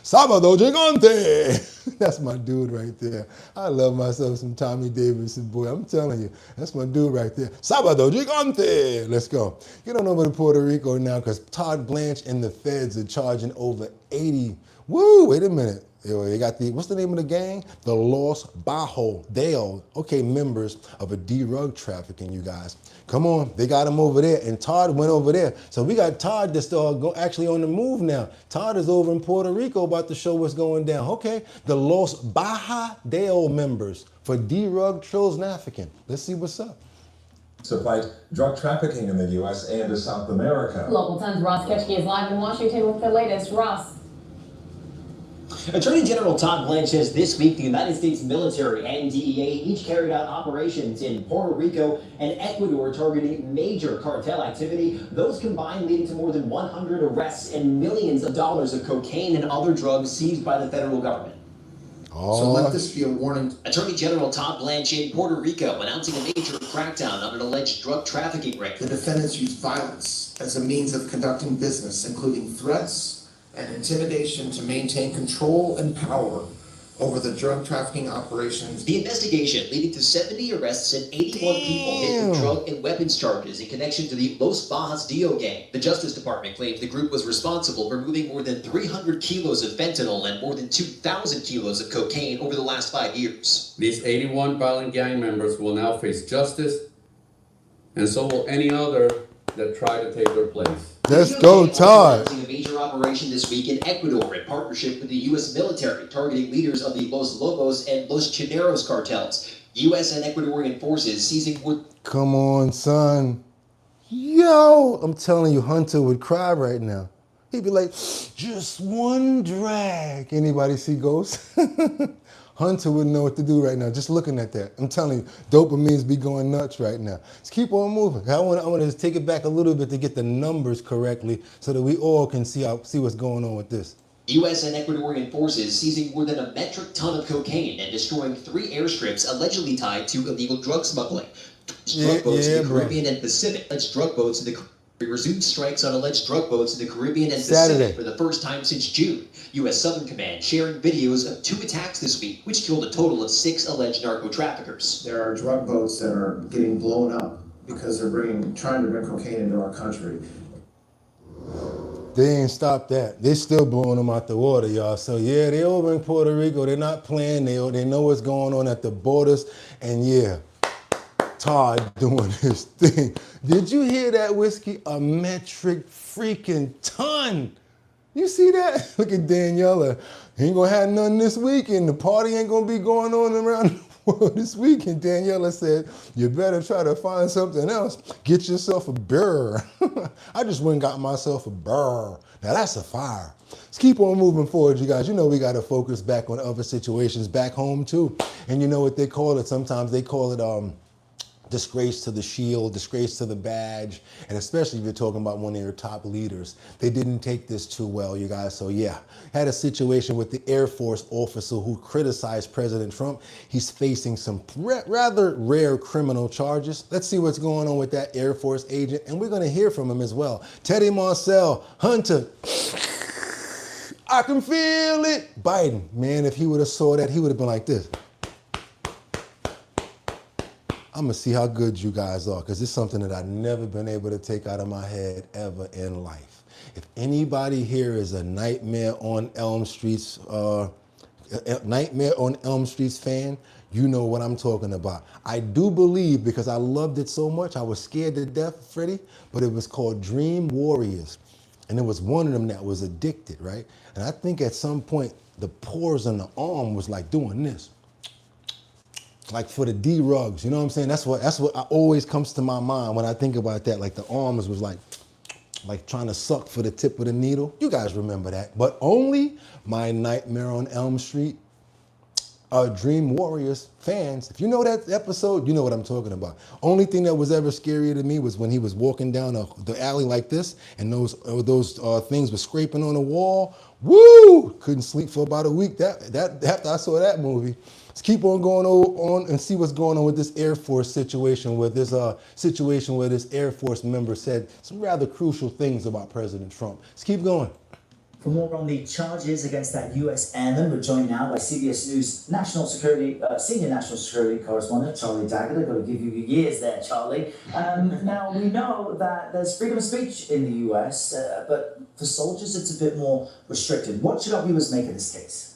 Sábado Gigante. That's my dude right there. I love myself some Tommy Davidson, boy. I'm telling you, that's my dude right there. Sábado Gigante. Let's go. Get on over to Puerto Rico now because Todd Blanche and the feds are charging over 80. Woo, wait a minute. They got what's the name of the gang? The Los Bajos. They are, okay, members of a drug trafficking, you guys. Come on, they got him over there, and Todd went over there. So we got Todd that's actually on the move now. Todd is over in Puerto Rico about to show what's going down. Okay, the Los Bajos members for drug trafficking. Let's see what's up. To fight drug trafficking in the U.S. and to South America. Local 10's Ross Ketchke is live in Washington with the latest. Ross. Attorney General Todd Blanche says this week the United States military and DEA each carried out operations in Puerto Rico and Ecuador targeting major cartel activity. Those combined leading to more than 100 arrests and millions of dollars of cocaine and other drugs seized by the federal government. So let this be a warning. Attorney General Todd Blanche in Puerto Rico announcing a major crackdown on an alleged drug trafficking ring. The defendants used violence as a means of conducting business, including threats and intimidation to maintain control and power over the drug trafficking operations. The investigation leading to 70 arrests and 81 people hit with drug and weapons charges in connection to the Los Bajos Dio gang. The Justice Department claims the group was responsible for moving more than 300 kilos of fentanyl and more than 2,000 kilos of cocaine over the last 5 years. These 81 violent gang members will now face justice, and so will any other that try to take their place. Let's go, Todd. A major operation this week in Ecuador in partnership with the U.S. military, targeting leaders of the Los Lobos and Los Chineros cartels. U.S. and Ecuadorian forces seizing wood. Come on, son. Yo, I'm telling you, Hunter would cry right now. He'd be like, just one drag. Anybody see Ghost? Hunter wouldn't know what to do right now, just looking at that. I'm telling you, dopamines be going nuts right now. Let's keep on moving. I want to take it back a little bit to get the numbers correctly so that we all can see what's going on with this. U.S. and Ecuadorian forces seizing more than a metric ton of cocaine and destroying 3 airstrips allegedly tied to illegal drug smuggling. Drug boats in the Caribbean and Pacific. Alleged drug boats in the resumed strikes on alleged drug boats in the Caribbean and Pacific for the first time since June. U.S. Southern Command sharing videos of 2 attacks this week, which killed a total of 6 alleged narco traffickers. There are drug boats that are getting blown up because they're trying to bring cocaine into our country. They ain't stopped that. They still blowing them out the water, y'all. So yeah, they over in Puerto Rico. They're not playing. They know what's going on at the borders. And yeah, Todd doing his thing. Did you hear that, Whiskey? A metric freaking ton. You see that? Look at Daniela. He ain't gonna have none this weekend. The party ain't gonna be going on around the world this weekend. Daniela said, you better try to find something else. Get yourself a burr. I just went and got myself a burr. Now that's a fire. Let's keep on moving forward, you guys. You know we gotta focus back on other situations back home too. And you know what they call it? Sometimes they call it disgrace to the shield, disgrace to the badge, and especially if you're talking about one of your top leaders. They didn't take this too well, you guys. So yeah, had a situation with the Air Force officer who criticized President Trump. He's facing some rather rare criminal charges. Let's see what's going on with that Air Force agent, and we're gonna hear from him as well. Teddy Marcel, Hunter, I can feel it. Biden, man, if he would have saw that, he would have been like this. I'm gonna see how good you guys are, because it's something that I've never been able to take out of my head ever in life. If anybody here is a Nightmare on Elm Street's fan, you know what I'm talking about. I do believe, because I loved it so much, I was scared to death, Freddie, but it was called Dream Warriors. And there was one of them that was addicted, right? And I think at some point, the pores on the arm was like doing this. Like for the D-rugs, you know what I'm saying? That's what always comes to my mind when I think about that. Like the arms was like trying to suck for the tip of the needle. You guys remember that. But only my Nightmare on Elm Street Dream Warriors fans, if you know that episode, you know what I'm talking about. Only thing that was ever scarier to me was when he was walking down the alley like this, and those things were scraping on the wall. Woo! Couldn't sleep for about a week. That after I saw that movie. Let's keep on going on and see what's going on with this Air Force situation, where this Air Force member said some rather crucial things about President Trump. Let's keep going. For more on the charges against that U.S. airman, we're joined now by CBS News senior national security correspondent Charlie Daggett. I've got to give you your years there, Charlie. Now, we know that there's freedom of speech in the U.S., but for soldiers it's a bit more restricted. What should our viewers make of this case?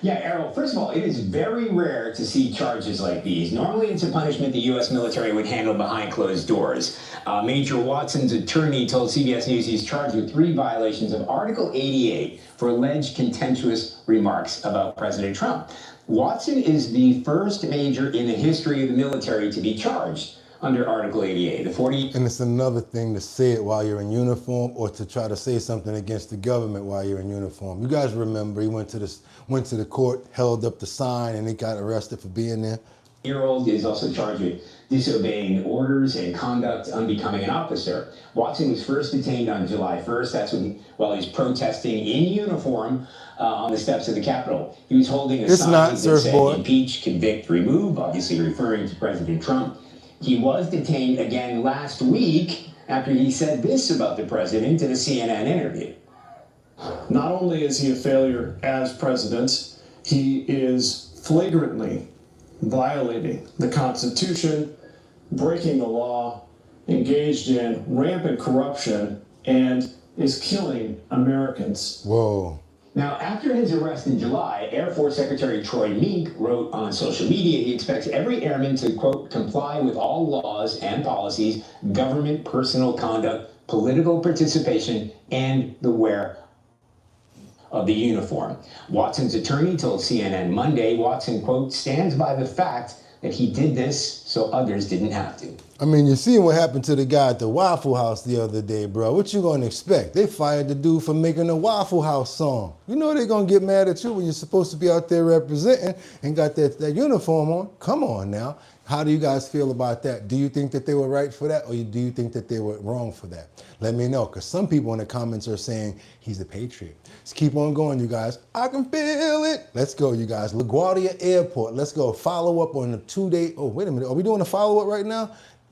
Yeah, Errol, first of all, it is very rare to see charges like these. Normally, it's a punishment the U.S. military would handle behind closed doors. Major Watson's attorney told CBS News he's charged with 3 violations of Article 88 for alleged contemptuous remarks about President Trump. Watson is the first major in the history of the military to be charged under Article 88. And it's another thing to say it while you're in uniform or to try to say something against the government while you're in uniform. You guys remember he went to the court, held up the sign, and he got arrested for being there. Year-old is also charged with disobeying orders and conduct unbecoming an officer. Watson was first detained on July 1st. That's while he was protesting in uniform on the steps of the Capitol. He was holding a sign that said impeach, convict, remove, obviously referring to President Trump. He was detained again last week after he said this about the president in a CNN interview. Not only is he a failure as president, he is flagrantly violating the Constitution, breaking the law, engaged in rampant corruption, and is killing Americans. Whoa. Now, after his arrest in July, Air Force Secretary Troy Meek wrote on social media he expects every airman to, quote, comply with all laws and policies, government personal conduct, political participation, and the wear of the uniform. Watson's attorney told CNN Monday Watson, quote, stands by the fact that he did this so others didn't have to. I mean, you seen what happened to the guy at the Waffle House the other day, bro. What you gonna expect? They fired the dude for making a Waffle House song. You know they're gonna get mad at you when you're supposed to be out there representing and got that uniform on. Come on now. How do you guys feel about that? Do you think that they were right for that, or do you think that they were wrong for that? Let me know, because some people in the comments are saying he's a patriot. Let's keep on going, you guys. I can feel it. Let's go, you guys. LaGuardia Airport. Let's go. Follow up on the 2-day. Oh, wait a minute. Are we doing a follow up right now?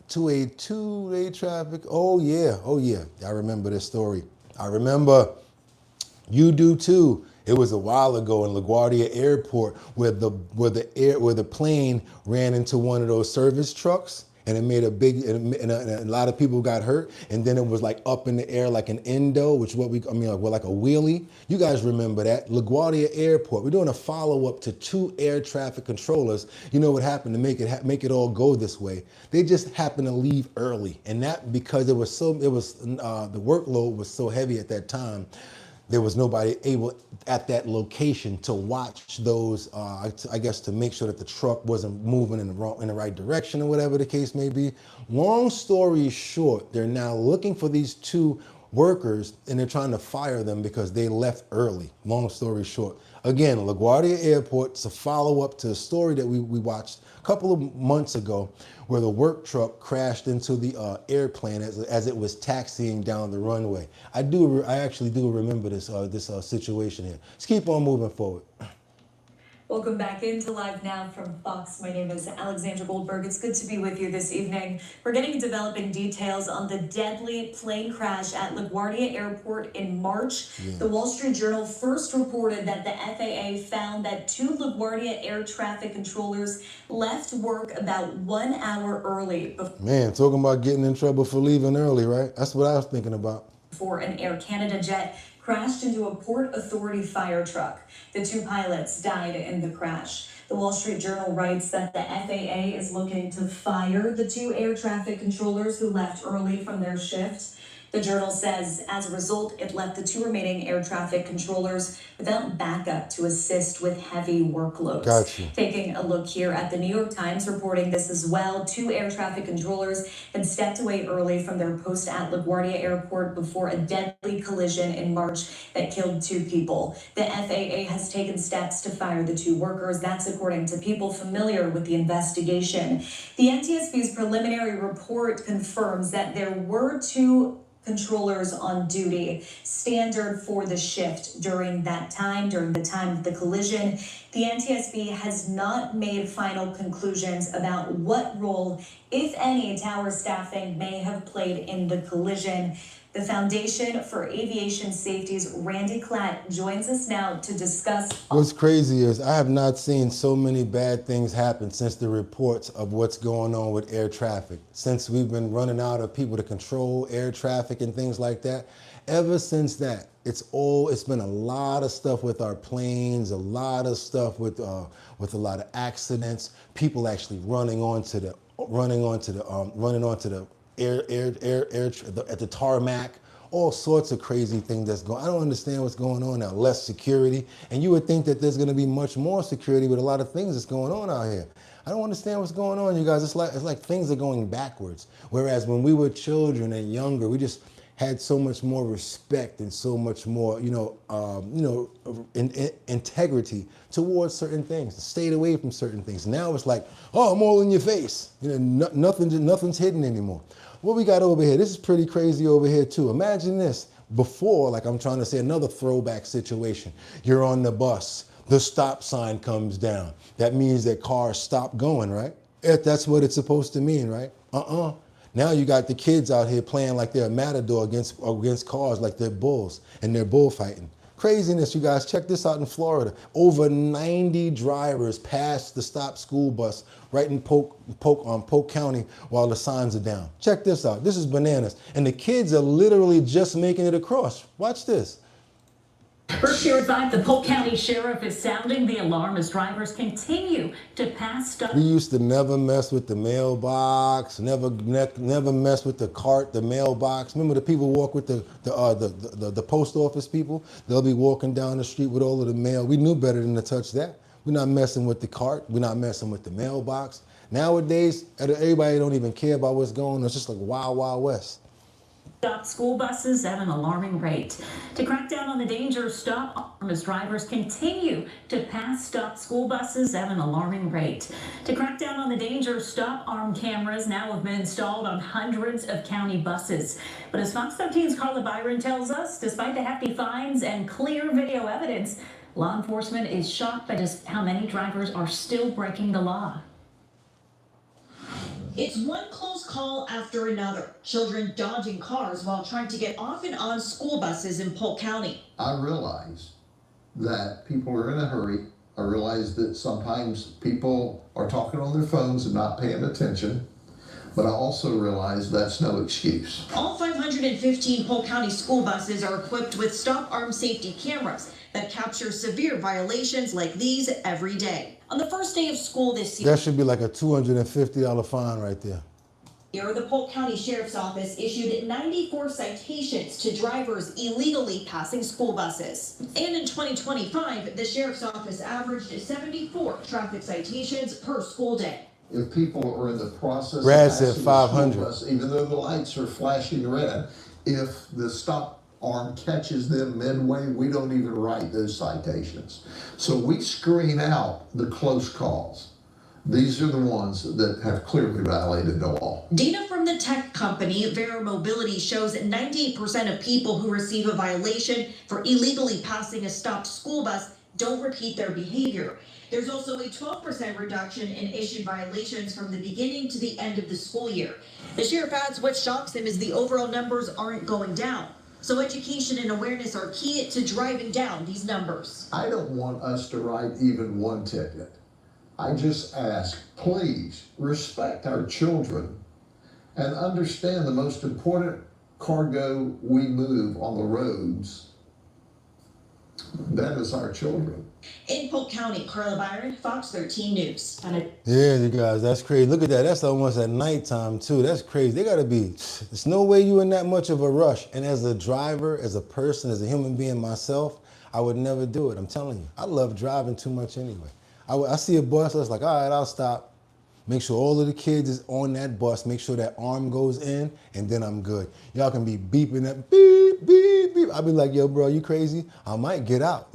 To a 2-day traffic. Oh, yeah. Oh, yeah. I remember this story. I remember. You do too. It was a while ago in LaGuardia Airport where the plane ran into one of those service trucks, and it made a big, and a lot of people got hurt. And then it was like up in the air like an endo, which is like a wheelie. You guys remember that? LaGuardia Airport. We're doing a follow up to 2 air traffic controllers. You know what happened to make it all go this way? They just happened to leave early, and that because the workload was so heavy at that time. There was nobody able at that location to watch those, I guess, to make sure that the truck wasn't moving in the right direction or whatever the case may be. Long story short, they're now looking for these 2 workers and they're trying to fire them because they left early. Long story short. Again, LaGuardia Airport, it's a follow-up to a story that we watched a couple of months ago where the work truck crashed into the airplane as it was taxiing down the runway. I actually do remember this situation here. Let's keep on moving forward. Welcome back into Live Now from Fox. My name is Alexandra Goldberg. It's good to be with you this evening. We're getting developing details on the deadly plane crash at LaGuardia Airport in March. Yeah. The Wall Street Journal first reported that the FAA found that 2 LaGuardia air traffic controllers left work about 1 hour early. Man, talking about getting in trouble for leaving early, right? That's what I was thinking about. Before an Air Canada jet crashed into a Port Authority fire truck. The 2 pilots died in the crash. The Wall Street Journal writes that the FAA is looking to fire the 2 air traffic controllers who left early from their shift. The Journal says, as a result, it left the 2 remaining air traffic controllers without backup to assist with heavy workloads. Gotcha. Taking a look here at the New York Times reporting this as well, 2 air traffic controllers had stepped away early from their post at LaGuardia Airport before a deadly collision in March that killed 2 people. The FAA has taken steps to fire the 2 workers. That's according to people familiar with the investigation. The NTSB's preliminary report confirms that there were 2 controllers on duty, standard for the shift during the time of the collision. The NTSB has not made final conclusions about what role, if any, tower staffing may have played in the collision. The Foundation for Aviation Safety's Randy Klatt joins us now to discuss. What's crazy is I have not seen so many bad things happen since the reports of what's going on with air traffic. Since we've been running out of people to control air traffic and things like that. Ever since that, it's been a lot of stuff with our planes, a lot of stuff with a lot of accidents, people actually running onto the at the tarmac, all sorts of crazy things that's going. I don't understand what's going on now. Less security, and you would think that there's going to be much more security with a lot of things that's going on out here. I don't understand what's going on, you guys. It's like things are going backwards. Whereas when we were children and younger, we just had so much more respect and so much more, integrity towards certain things. Stayed away from certain things. Now it's like, oh, I'm all in your face. Nothing's hidden anymore. What we got over here? This is pretty crazy over here too. Imagine this. Before, like I'm trying to say, another throwback situation. You're on the bus. The stop sign comes down. That means that cars stop going, right? If that's what it's supposed to mean, right? Now you got the kids out here playing like they're a matador against cars, like they're bulls, and they're bullfighting. Craziness, you guys. Check this out in Florida. Over 90 drivers passed the stop school bus right in Polk County while the signs are down. Check this out. This is bananas. And the kids are literally just making it across. Watch this. Berkshire 5, the Polk County Sheriff is sounding the alarm as drivers continue to pass stop. We used to never mess with the mailbox, never mess with the cart, the mailbox. Remember the people walk with the post office people? They'll be walking down the street with all of the mail. We knew better than to touch that. We're not messing with the cart. We're not messing with the mailbox. Nowadays, everybody don't even care about what's going on. It's just like Wild Wild West. Stop school buses at an alarming rate. To crack down on the danger, stop arm as drivers continue to pass stop school buses at an alarming rate. To crack down on the danger, stop arm cameras now have been installed on hundreds of county buses. But as Fox 13's Carla Byron tells us, despite the hefty fines and clear video evidence, law enforcement is shocked by just how many drivers are still breaking the law. It's one close call after another. Children dodging cars while trying to get off and on school buses in Polk County. I realize that people are in a hurry. I realize that sometimes people are talking on their phones and not paying attention. But I also realize that's no excuse. All 515 Polk County school buses are equipped with stop arm safety cameras that capture severe violations like these every day. On the first day of school this year, That should be like a $250 fine right there. the Polk County Sheriff's Office issued 94 citations to drivers illegally passing school buses. And in 2025, the Sheriff's Office averaged 74 traffic citations per school day. If people are in the process Brad of said passing 500. the school bus, even though the lights are flashing red, if the stop arm catches them midway, we don't even write those citations. So we screen out the close calls. These are the ones that have clearly violated the law. Data from the tech company Vera Mobility shows that 98% of people who receive a violation for illegally passing a stopped school bus don't repeat their behavior. There's also a 12% reduction in issued violations from the beginning to the end of the school year. The sheriff adds what shocks him is the overall numbers aren't going down. So education and awareness are key to driving down these numbers. I don't want us to write even one ticket. I just ask, please respect our children and understand the most important cargo we move on the roads. That is our children. In Polk County, Carla Byron, Fox 13 News. Yeah, you guys, that's crazy. Look at that. That's almost at nighttime, too. That's crazy. They got to be, there's no way you in that much of a rush. And as a driver, as a person, as a human being myself, I would never do it. I'm telling you. I love driving too much anyway. I see a bus, I was like, all right, I'll stop. Make sure all of the kids is on that bus. Make sure that arm goes in, and then I'm good. Y'all can be beeping that beep, beep, beep. I'll be like, yo, bro, you crazy? I might get out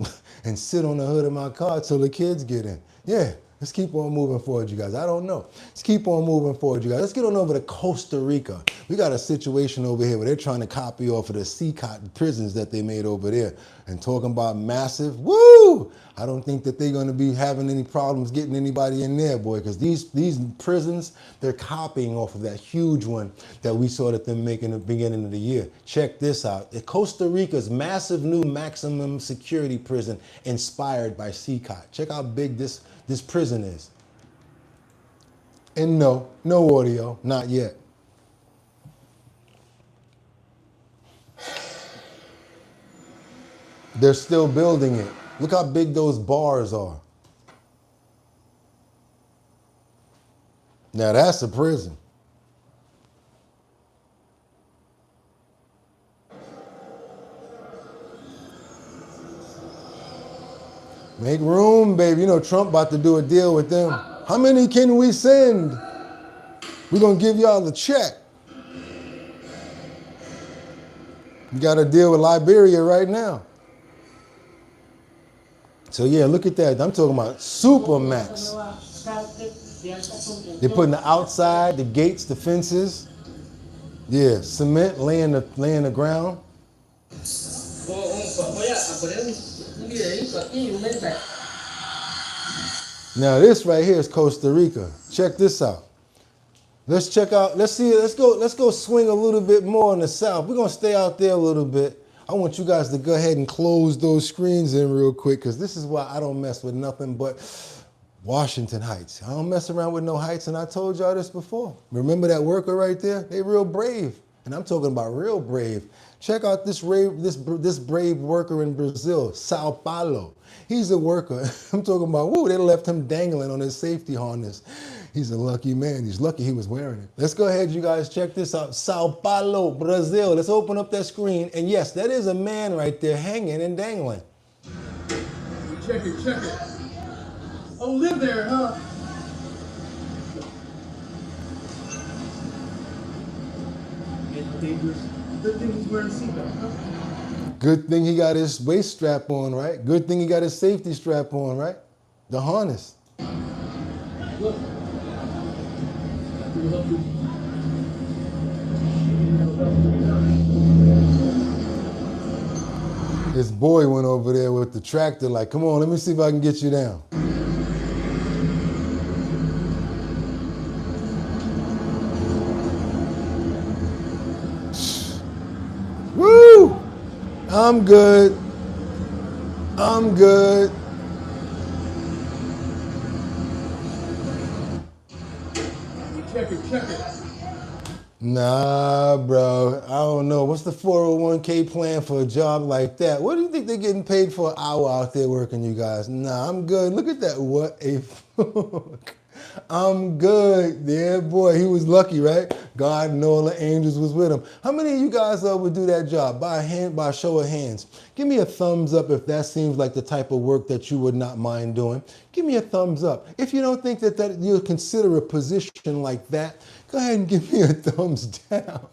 and sit on the hood of my car till the kids get in. Yeah, let's keep on moving forward, you guys. I don't know. Let's keep on moving forward, you guys. Let's get on over to Costa Rica. We got a situation over here where they're trying to copy off of the CCOT prisons that they made over there and talking about massive, woo! I don't think that they're going to be having any problems getting anybody in there, boy, because these prisons, they're copying off of that huge one that we saw that them making at the beginning of the year. Check this out. Costa Rica's massive new maximum security prison inspired by CCOT. Check how big this prison is. And no audio, not yet. They're still building it. Look how big those bars are. Now that's a prison. Make room, baby. You know Trump about to do a deal with them. How many can we send? We're going to give y'all the check. You got to deal with Liberia right now. So yeah, look at that. I'm talking about Supermax. They're putting the outside, the gates, the fences. Yeah, cement laying the ground. Now this right here is Costa Rica. Check this out. Let's check out, let's go swing a little bit more in the south. We're gonna stay out there a little bit. I want you guys to go ahead and close those screens in real quick, because this is why I don't mess with nothing but Washington Heights. I don't mess around with no heights, and I told y'all this before. Remember that worker right there? They real brave, and I'm talking about real brave. Check out this brave worker in Brazil, Sao Paulo. He's a worker. I'm talking about, whoa, they left him dangling on his safety harness. He's a lucky man. He's lucky he was wearing it. Let's go ahead, you guys, check this out. Sao Paulo, Brazil. Let's open up that screen. And yes, that is a man right there hanging and dangling. Check it, check it. Oh, live there, huh? Good thing he's wearing a seatbelt, huh? Good thing he got his waist strap on, right? Good thing he got his safety strap on, right? The harness. Look. His boy went over there with the tractor like, come on, let me see if I can get you down. Woo! I'm good. I'm good. Check it, check it. Nah, bro. I don't know. What's the 401k plan for a job like that? What do you think they're getting paid for an hour out there working, you guys? Nah, I'm good. Look at that. What a fuck. I'm good. Yeah, boy. He was lucky, right? God and all the angels was with him. How many of you guys would do that job? By a show of hands. Give me a thumbs up if that seems like the type of work that you would not mind doing. Give me a thumbs up. If you don't think that you'll consider a position like that, go ahead and give me a thumbs down.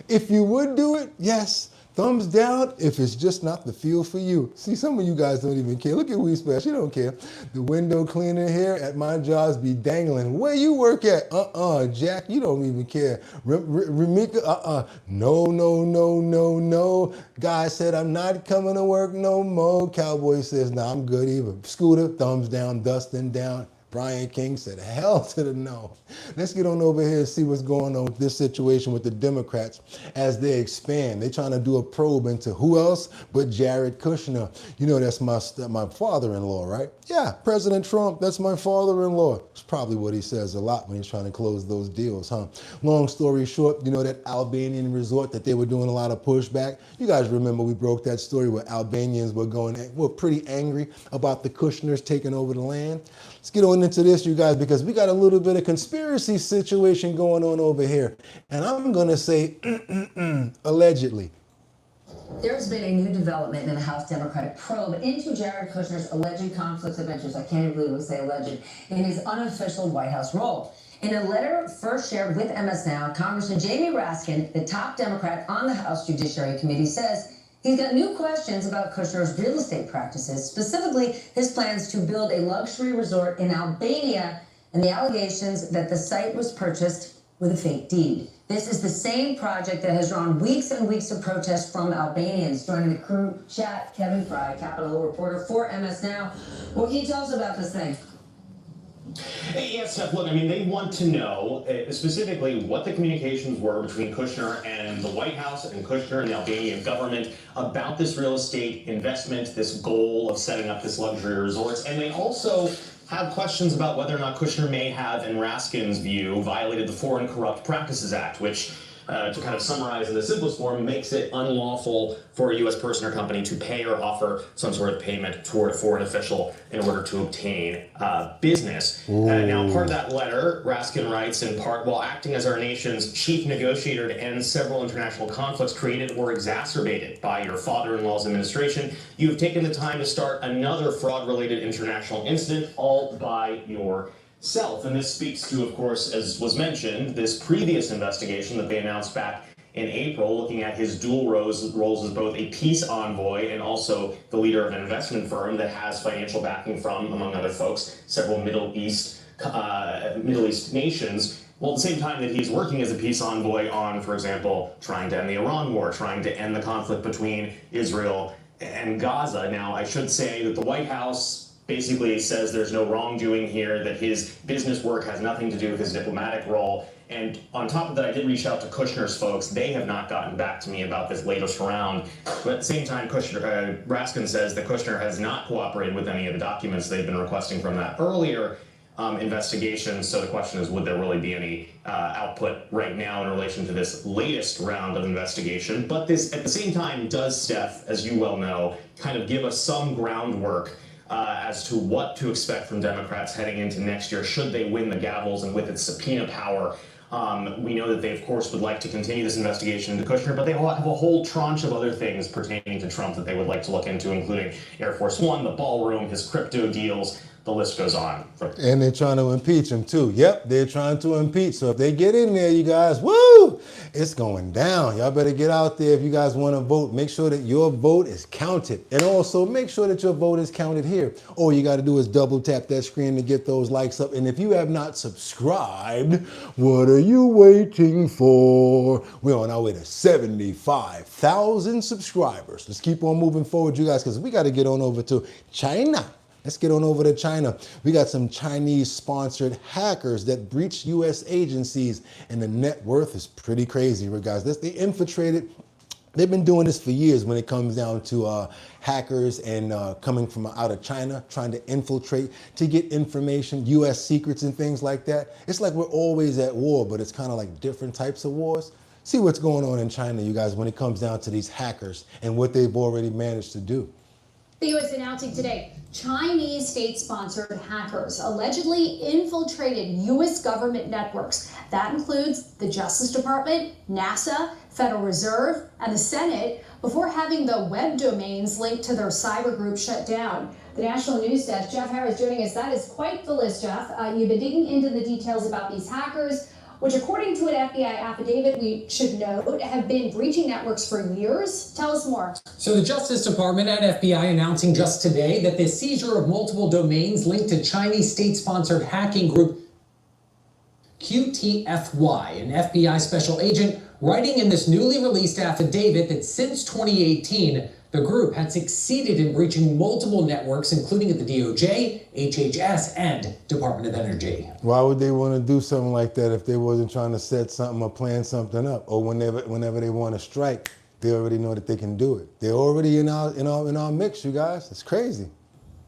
If you would do it, yes. Thumbs down if it's just not the field for you. See, some of you guys don't even care. Look at We Splash, she don't care. The window cleaner here at my jobs be dangling. Where you work at? Jack, you don't even care. Ramika, no, no, no, no, no. Guy said, I'm not coming to work no more. Cowboy says, nah, I'm good either. Scooter, thumbs down. Dustin, down. Brian King said, hell to the no. Let's get on over here and see what's going on with this situation with the Democrats as they expand. They're trying to do a probe into who else but Jared Kushner. You know, that's my father-in-law, right? Yeah, President Trump, that's my father-in-law. It's probably what he says a lot when he's trying to close those deals, huh? Long story short, you know that Albanian resort that they were doing a lot of pushback? You guys remember we broke that story where Albanians were pretty angry about the Kushners taking over the land. Let's get on into this, you guys, because we got a little bit of conspiracy situation going on over here. And I'm going to say, allegedly. There's been a new development in the House Democratic probe into Jared Kushner's alleged conflicts of interest, I can't even believe we say alleged, in his unofficial White House role. In a letter first shared with MS Now, Congressman Jamie Raskin, the top Democrat on the House Judiciary Committee, says he's got new questions about Kushner's real estate practices, specifically his plans to build a luxury resort in Albania and the allegations that the site was purchased with a fake deed. This is the same project that has drawn weeks and weeks of protests from Albanians. Joining the crew chat, Kevin Fry, Capitol Hill reporter for MS Now. What can you tell us about this thing? Yeah, Steph, look, I mean, they want to know specifically what the communications were between Kushner and the White House and Kushner and the Albanian government about this real estate investment, this goal of setting up this luxury resort. And they also have questions about whether or not Kushner may have, in Raskin's view, violated the Foreign Corrupt Practices Act, which to kind of summarize in the simplest form, makes it unlawful for a U.S. person or company to pay or offer some sort of payment toward a foreign official in order to obtain business. Now, part of that letter, Raskin writes, in part, while acting as our nation's chief negotiator to end several international conflicts created or exacerbated by your father-in-law's administration, you have taken the time to start another fraud-related international incident all by yourself. And this speaks to, of course, as was mentioned, this previous investigation that they announced back in April, looking at his dual roles as both a peace envoy and also the leader of an investment firm that has financial backing from, among other folks, several Middle East nations. Well, at the same time that he's working as a peace envoy on, for example, trying to end the Iran war, trying to end the conflict between Israel and Gaza. Now, I should say that the White House basically says there's no wrongdoing here, that his business work has nothing to do with his diplomatic role. And on top of that, I did reach out to Kushner's folks. They have not gotten back to me about this latest round. But at the same time, Raskin says that Kushner has not cooperated with any of the documents they've been requesting from that earlier investigation. So the question is, would there really be any output right now in relation to this latest round of investigation? But this, at the same time, does, Steph, as you well know, kind of give us some groundwork as to what to expect from Democrats heading into next year, should they win the gavels and with its subpoena power. We know that they, of course, would like to continue this investigation into Kushner, but they have a whole tranche of other things pertaining to Trump that they would like to look into, including Air Force One, the ballroom, his crypto deals. The list goes on. And they're trying to impeach him too. Yep, they're trying to impeach. So if they get in there, you guys, woo, it's going down. Y'all better get out there if you guys want to vote. Make sure that your vote is counted. And also make sure that your vote is counted here. All you got to do is double tap that screen to get those likes up. And if you have not subscribed, what are you waiting for? We're on our way to 75,000 subscribers. Let's keep on moving forward, you guys, because we got to get on over to China. Let's get on over to China. We got some Chinese-sponsored hackers that breach U.S. agencies, and the net worth is pretty crazy, guys. They infiltrated. They've been doing this for years when it comes down to hackers and coming from out of China, trying to infiltrate to get information, U.S. secrets and things like that. It's like we're always at war, but it's kind of like different types of wars. See what's going on in China, you guys, when it comes down to these hackers and what they've already managed to do. The U.S. announcing today Chinese state-sponsored hackers allegedly infiltrated U.S. government networks. That includes the Justice Department, NASA, Federal Reserve, and the Senate before having the web domains linked to their cyber group shut down. The National News Desk, Jeff Harris joining us. That is quite the list, Jeff. You've been digging into the details about these hackers, which according to an FBI affidavit, we should note, have been breaching networks for years. Tell us more. So the Justice Department and FBI announcing just today that the seizure of multiple domains linked to Chinese state-sponsored hacking group QTFY, an FBI special agent writing in this newly released affidavit that since 2018, the group had succeeded in breaching multiple networks, including at the DOJ, HHS, and Department of Energy. Why would they want to do something like that if they wasn't trying to set something or plan something up? Or whenever they want to strike, they already know that they can do it. They're already in our mix, you guys. It's crazy.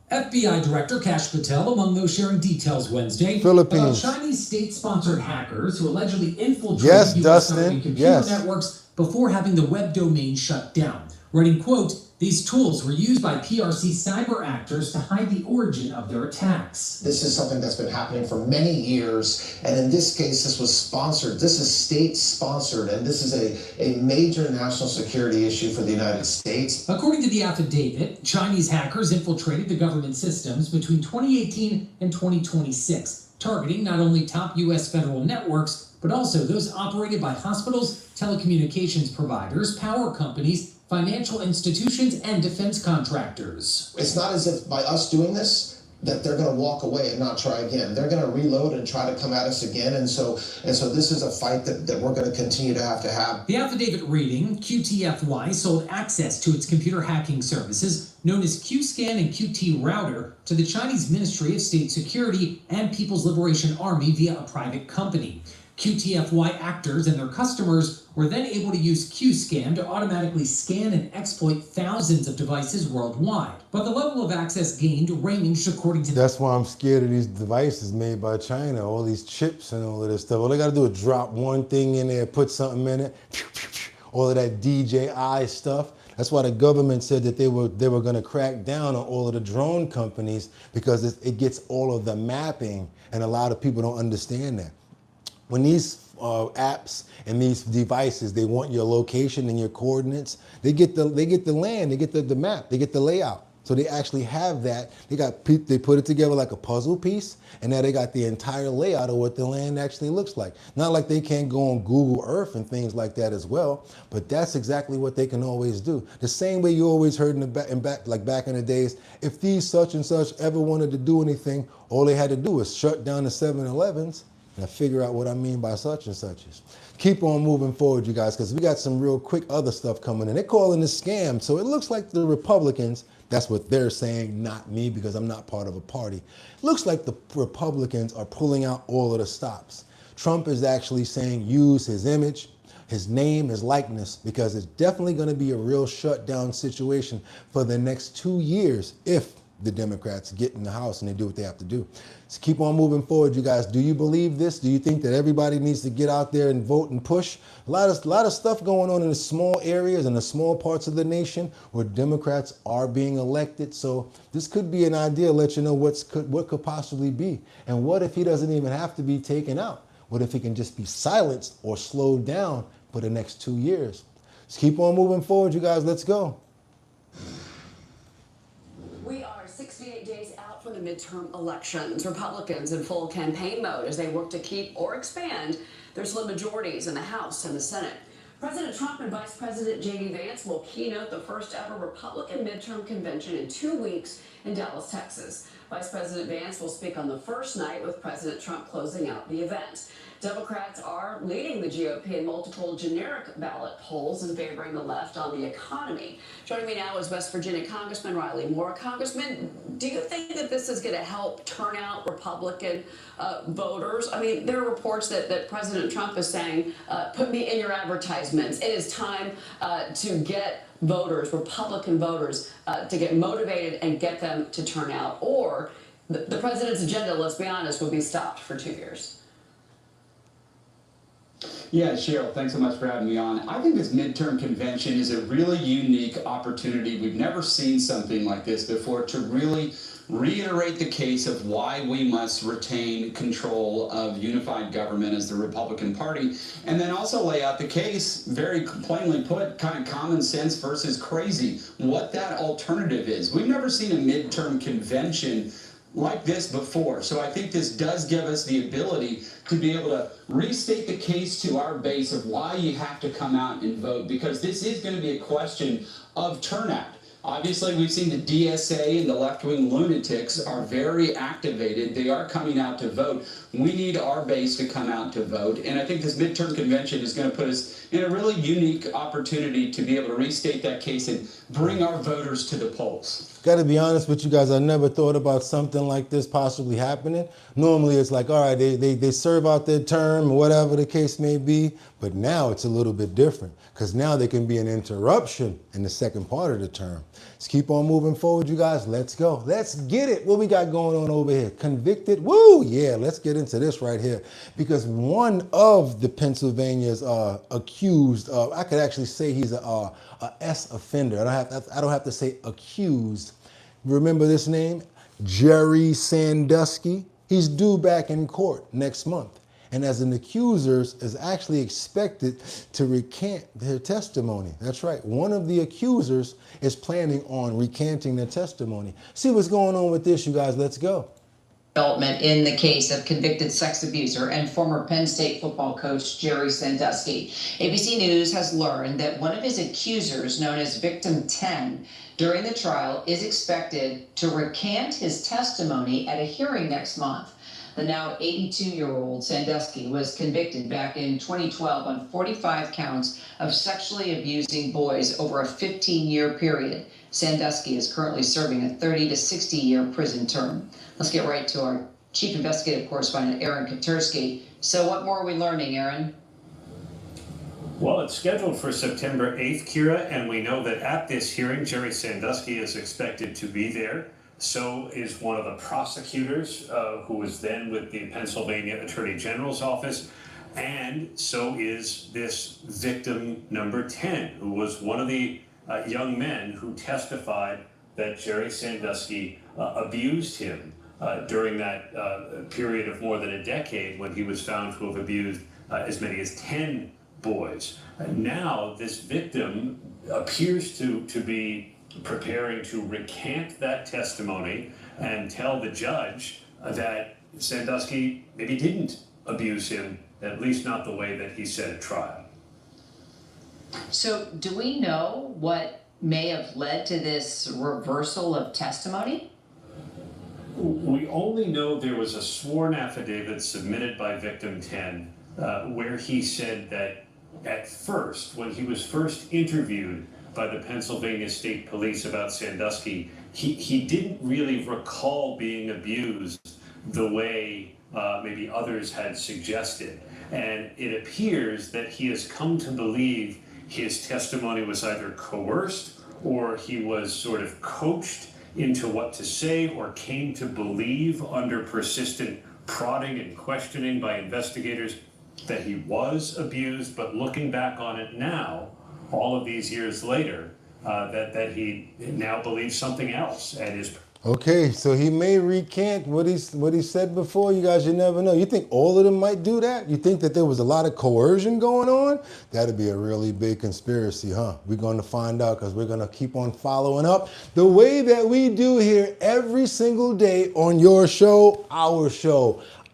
FBI Director Kash Patel among those sharing details Wednesday Philippines. about Chinese state-sponsored hackers who allegedly infiltrated U.S. government computer networks before having the web domain shut down. Writing, quote, these tools were used by PRC cyber actors to hide the origin of their attacks. This is something that's been happening for many years, and in this case, this was sponsored. This is state-sponsored, and this is a major national security issue for the United States. According to the affidavit, Chinese hackers infiltrated the government systems between 2018 and 2026, targeting not only top U.S. federal networks, but also those operated by hospitals, telecommunications providers, power companies, financial institutions, and defense contractors. It's not as if by us doing this that they're going to walk away and not try again. They're going to reload and try to come at us again, and so this is a fight that we're going to continue to have. The affidavit reading, QTFY sold access to its computer hacking services, known as QScan and QT Router, to the Chinese Ministry of State Security and People's Liberation Army via a private company. QTFY actors and their customers were then able to use QScam to automatically scan and exploit thousands of devices worldwide. But the level of access gained ranged according to... That's why I'm scared of these devices made by China, all these chips and all of this stuff. All they gotta do is drop one thing in there, put something in it, all of that DJI stuff. That's why the government said that they were gonna crack down on all of the drone companies because it gets all of the mapping, and a lot of people don't understand that. When these apps and these devices, they want your location and your coordinates, they get the land, they get the map, they get the layout. So they actually have that. They put it together like a puzzle piece, and now they got the entire layout of what the land actually looks like. Not like they can't go on Google Earth and things like that as well, but that's exactly what they can always do. The same way you always heard back in the days, if these such and such ever wanted to do anything, all they had to do was shut down the 7-Elevens. Now figure out what I mean by such and suches. Keep on moving forward, you guys, because we got some real quick other stuff coming in. They're calling this scam, so it looks like the Republicans, that's what they're saying, not me, because I'm not part of a party. It looks like the Republicans are pulling out all of the stops. Trump is actually saying use his image, his name, his likeness, because it's definitely going to be a real shutdown situation for the next 2 years if the Democrats get in the House and they do what they have to do. So keep on moving forward, you guys. Do you believe this? Do you think that everybody needs to get out there and vote and push? A lot of stuff going on in the small areas and the small parts of the nation where Democrats are being elected. So this could be an idea to let you know what could possibly be. And what if he doesn't even have to be taken out? What if he can just be silenced or slowed down for the next 2 years? Just keep on moving forward, you guys. Let's go. We are 68 days out from the midterm elections. Republicans in full campaign mode as they work to keep or expand their slim majorities in the House and the Senate. President Trump and Vice President J.D. Vance will keynote the first ever Republican midterm convention in 2 weeks in Dallas, Texas. Vice President Vance will speak on the first night with President Trump closing out the event. Democrats are leading the GOP in multiple generic ballot polls and favoring the left on the economy. Joining me now is West Virginia Congressman Riley Moore. Congressman, do you think that this is going to help turn out Republican voters? I mean, there are reports that President Trump is saying, put me in your advertisements. It is time to get voters, Republican voters, to get motivated and get them to turn out. Or the president's agenda, let's be honest, would be stopped for 2 years. Yeah, Cheryl, thanks so much for having me on. I think this midterm convention is a really unique opportunity. We've never seen something like this before to really reiterate the case of why we must retain control of unified government as the Republican Party, and then also lay out the case, very plainly put, kind of common sense versus crazy, what that alternative is. We've never seen a midterm convention like this before. So I think this does give us the ability to be able to restate the case to our base of why you have to come out and vote, because this is going to be a question of turnout. Obviously, we've seen the DSA and the left-wing lunatics are very activated. They are coming out to vote. We need our base to come out to vote. And I think this midterm convention is going to put us in a really unique opportunity to be able to restate that case and bring our voters to the polls. Got to be honest with you guys, I never thought about something like this possibly happening. Normally it's like, all right, they serve out their term, whatever the case may be, but now it's a little bit different because now there can be an interruption in the second part of the term. Let's keep on moving forward, you guys. Let's go. Let's get it. What we got going on over here? Convicted? Woo! Yeah, let's get into this right here because one of the Pennsylvania's accused, I could actually say he's a S offender. I don't have to say accused. Remember this name? Jerry Sandusky. He's due back in court next month. And as an accuser is actually expected to recant their testimony. That's right. One of the accusers is planning on recanting their testimony. See what's going on with this, you guys. Let's go. Development in the case of convicted sex abuser and former Penn State football coach Jerry Sandusky. ABC News has learned that one of his accusers, known as Victim 10, during the trial is expected to recant his testimony at a hearing next month. The now 82-year-old Sandusky was convicted back in 2012 on 45 counts of sexually abusing boys over a 15-year period. Sandusky is currently serving a 30 to 60-year prison term. Let's get right to our chief investigative correspondent, Aaron Katursky. So what more are we learning, Aaron? Well, it's scheduled for September 8th, Kira, and we know that at this hearing, Jerry Sandusky is expected to be there. So is one of the prosecutors who was then with the Pennsylvania Attorney General's office. And so is this victim number 10, who was one of the young men who testified that Jerry Sandusky abused him during that period of more than a decade when he was found to have abused as many as 10 boys. Now this victim appears to be preparing to recant that testimony and tell the judge that Sandusky maybe didn't abuse him, at least not the way that he said at trial. So do we know what may have led to this reversal of testimony? We only know there was a sworn affidavit submitted by victim 10 where he said that at first, when he was first interviewed by the Pennsylvania State Police about Sandusky, he didn't really recall being abused the way maybe others had suggested. And it appears that he has come to believe his testimony was either coerced or he was sort of coached into what to say, or came to believe under persistent prodding and questioning by investigators that he was abused. But looking back on it now, all of these years later, that he now believes something else and is. Okay, so he may recant what he said before. You guys, you never know. You think all of them might do that? You think that there was a lot of coercion going on? That'd be a really big conspiracy, huh? We're going to find out, because we're going to keep on following up the way that we do here every single day on your show,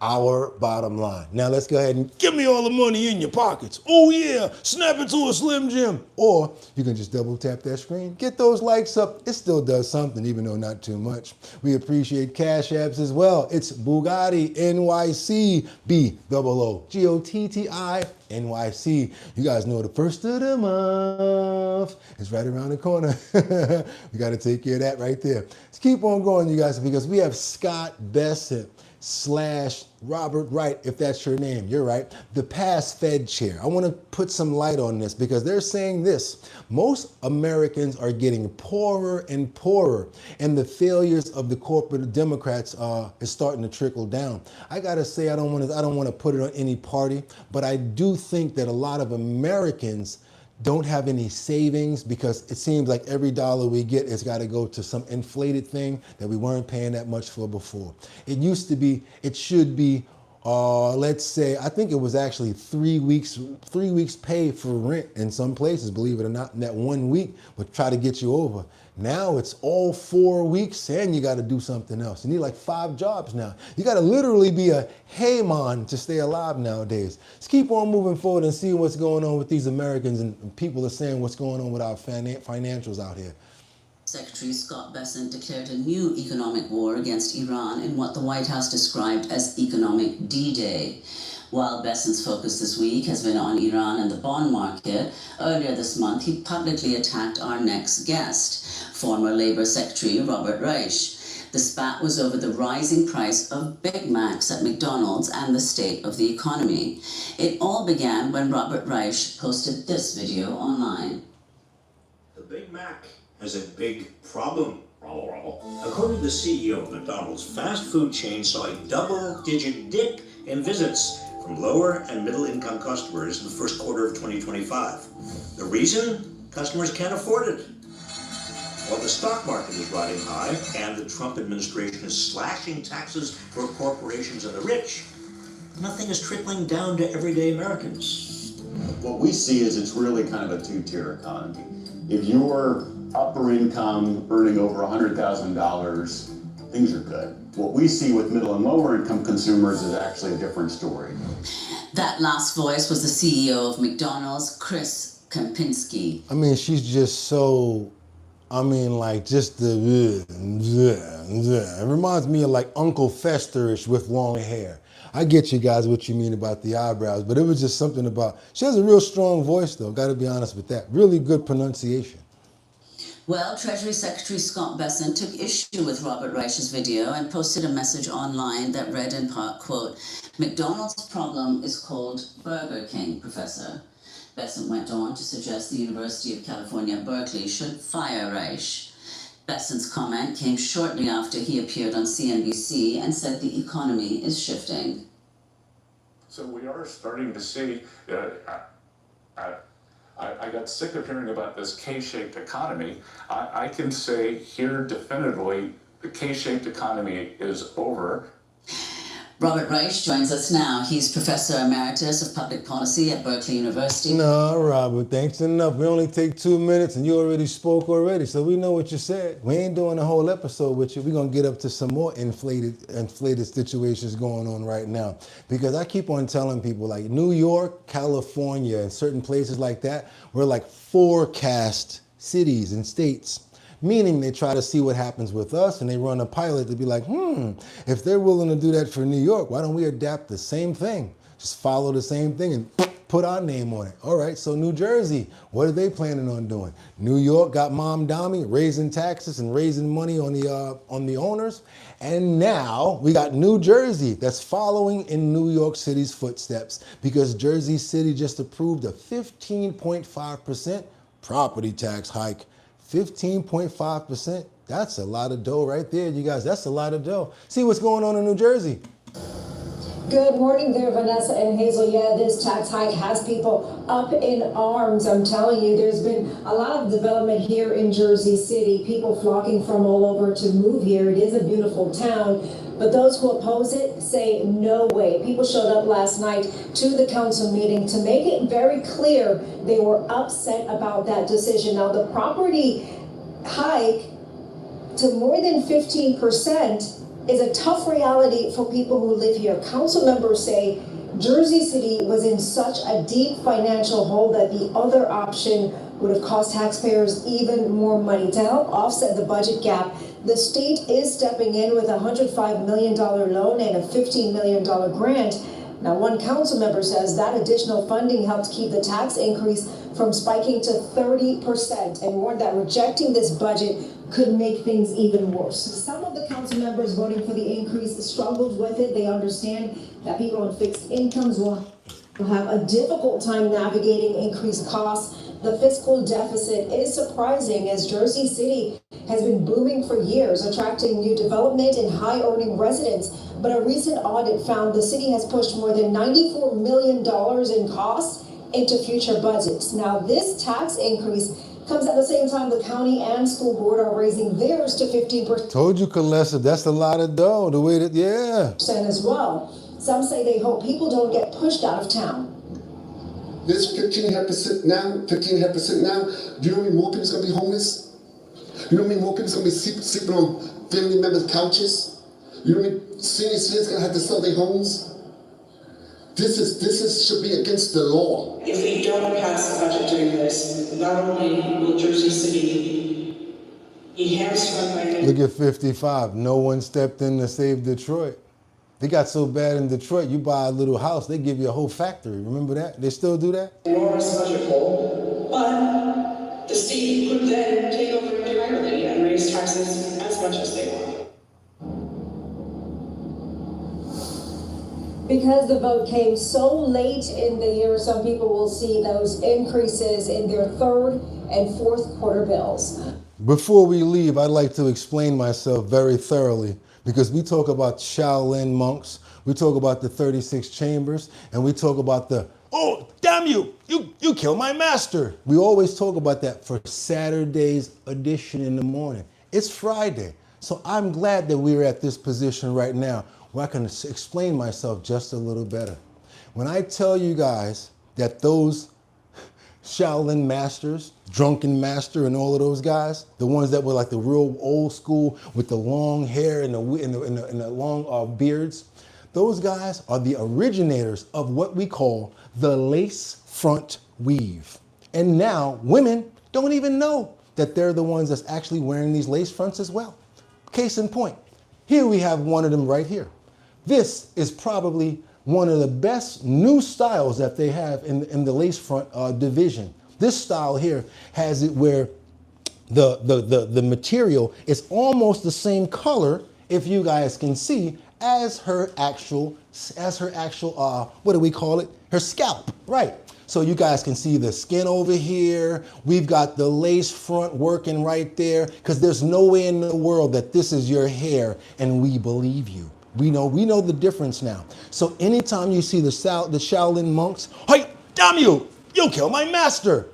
Our Bottom Line. Now let's go ahead and give me all the money in your pockets. Oh yeah, snap it to a Slim Jim. Or you can just double tap that screen, get those likes up. It still does something, even though not too much. We appreciate Cash Apps as well. It's Boogottinyc, BOOGOTTI-NYC. You guys know the first of the month is right around the corner. We got to take care of that right there. Let's keep on going, you guys, because we have Scott Bessent / Robert Wright, if that's your name, you're right, the past Fed chair. I want to put some light on this, because they're saying this: most Americans are getting poorer and poorer, and the failures of the corporate Democrats is starting to trickle down. I gotta say, I don't want to put it on any party, but I do think that a lot of Americans don't have any savings, because it seems like every dollar we get has got to go to some inflated thing that we weren't paying that much for before. It should be, let's say, I think it was actually 3 weeks pay for rent in some places, believe it or not, in that 1 week would try to get you over. Now it's all 4 weeks, and you got to do something else. You need like 5 jobs now. You got to literally be a hayman to stay alive nowadays. Let's keep on moving forward and see what's going on with these Americans, and people are saying what's going on with our financials out here. Secretary Scott Bessent declared a new economic war against Iran in what the White House described as economic D-Day. While Bessent's focus this week has been on Iran and the bond market, earlier this month he publicly attacked our next guest, former Labor Secretary Robert Reich. The spat was over the rising price of Big Macs at McDonald's and the state of the economy. It all began when Robert Reich posted this video online. The Big Mac has a big problem. According to the CEO of McDonald's, fast food chain saw a double-digit dip in visits from lower and middle-income customers in the first quarter of 2025. The reason? Customers can't afford it. While the stock market is riding high and the Trump administration is slashing taxes for corporations and the rich, nothing is trickling down to everyday Americans. What we see is it's really kind of a two-tier economy. If you're upper income, earning over $100,000, things are good. What we see with middle and lower income consumers is actually a different story. That last voice was the CEO of McDonald's, Chris Kempinski. I mean, she's just so, just the, it reminds me of like Uncle Festerish with long hair. I get you guys what you mean about the eyebrows, but it was just something about, she has a real strong voice though, gotta be honest with that. Really good pronunciation. Well, Treasury Secretary Scott Bessent took issue with Robert Reich's video and posted a message online that read in part, quote, "McDonald's problem is called Burger King, Professor. Besant went on to suggest the University of California, Berkeley should fire Reich. Besant's comment came shortly after he appeared on CNBC and said the economy is shifting. So we are starting to see, I got sick of hearing about this K-shaped economy. I can say here definitively, the K-shaped economy is over. Robert Reich joins us now. He's Professor Emeritus of Public Policy at Berkeley University. No, Robert, thanks enough. We only take 2 minutes and you already spoke already, so we know what you said. We ain't doing a whole episode with you. We're going to get up to some more inflated situations going on right now. Because I keep on telling people like New York, California, and certain places like that, we're like forecast cities and states. Meaning they try to see what happens with us and they run a pilot to be like, if they're willing to do that for New York, why don't we adapt the same thing? Just follow the same thing and put our name on it. All right, so New Jersey, what are they planning on doing? New York got Mom Dommy raising taxes and raising money on the owners. And now we got New Jersey that's following in New York City's footsteps because Jersey City just approved a 15.5% property tax hike. 15.5%, that's a lot of dough right there, you guys. That's a lot of dough. See what's going on in New Jersey. Good morning there, Vanessa and Hazel. Yeah, this tax hike has people up in arms. I'm telling you, there's been a lot of development here in Jersey City. People flocking from all over to move here. It is a beautiful town. But those who oppose it say no way. People showed up last night to the council meeting to make it very clear they were upset about that decision. Now, the property hike to more than 15% is a tough reality for people who live here. Council members say Jersey City was in such a deep financial hole that the other option would have cost taxpayers even more money. To help offset the budget gap, the state is stepping in with a $105 million loan and a $15 million grant. Now, one council member says that additional funding helped keep the tax increase from spiking to 30% and warned that rejecting this budget could make things even worse. Some of the council members voting for the increase struggled with it. They understand that people on fixed incomes will have a difficult time navigating increased costs. The fiscal deficit is surprising as Jersey City has been booming for years, attracting new development and high-earning residents. But a recent audit found the city has pushed more than $94 million in costs into future budgets. Now, this tax increase comes at the same time the county and school board are raising theirs to 15%. Told you, Kalesa, that's a lot of dough. The way that, yeah. As well. Some say they hope people don't get pushed out of town. This 15.5% now, 15.5% now, do you know how many more people's gonna be homeless? You know how many more people's gonna be sleeping on family members' couches? You know how many senior citizens gonna have to sell their homes? This should be against the law. If we don't pass the budget during this, not only will Jersey City be hamstrung by Look at 55. No one stepped in to save Detroit. They got so bad in Detroit, you buy a little house, they give you a whole factory. Remember that? They still do that? enormous budget hole, but the state could then take over entirely and raise taxes as much as they want. Because the vote came so late in the year, some people will see those increases in their third and fourth quarter bills. Before we leave, I'd like to explain myself very thoroughly because we talk about Shaolin monks, we talk about the 36 chambers, and we talk about the, oh, damn you killed my master. We always talk about that for Saturday's edition in the morning. It's Friday, so I'm glad that we're at this position right now where I can explain myself just a little better. When I tell you guys that those Shaolin masters, Drunken Master and all of those guys, the ones that were like the real old school with the long hair and the long beards, those guys are the originators of what we call the lace front weave. And now women don't even know that they're the ones that's actually wearing these lace fronts as well. Case in point, here we have one of them right here. This is probably one of the best new styles that they have in the lace front division. This style here has it where the material is almost the same color, if you guys can see, as her actual what do we call it? Her scalp, right? So you guys can see the skin over here. We've got the lace front working right there, because there's no way in the world that this is your hair, and we believe you. We know the difference now. So anytime you see the Shaolin monks, hey, damn you, you killed my master.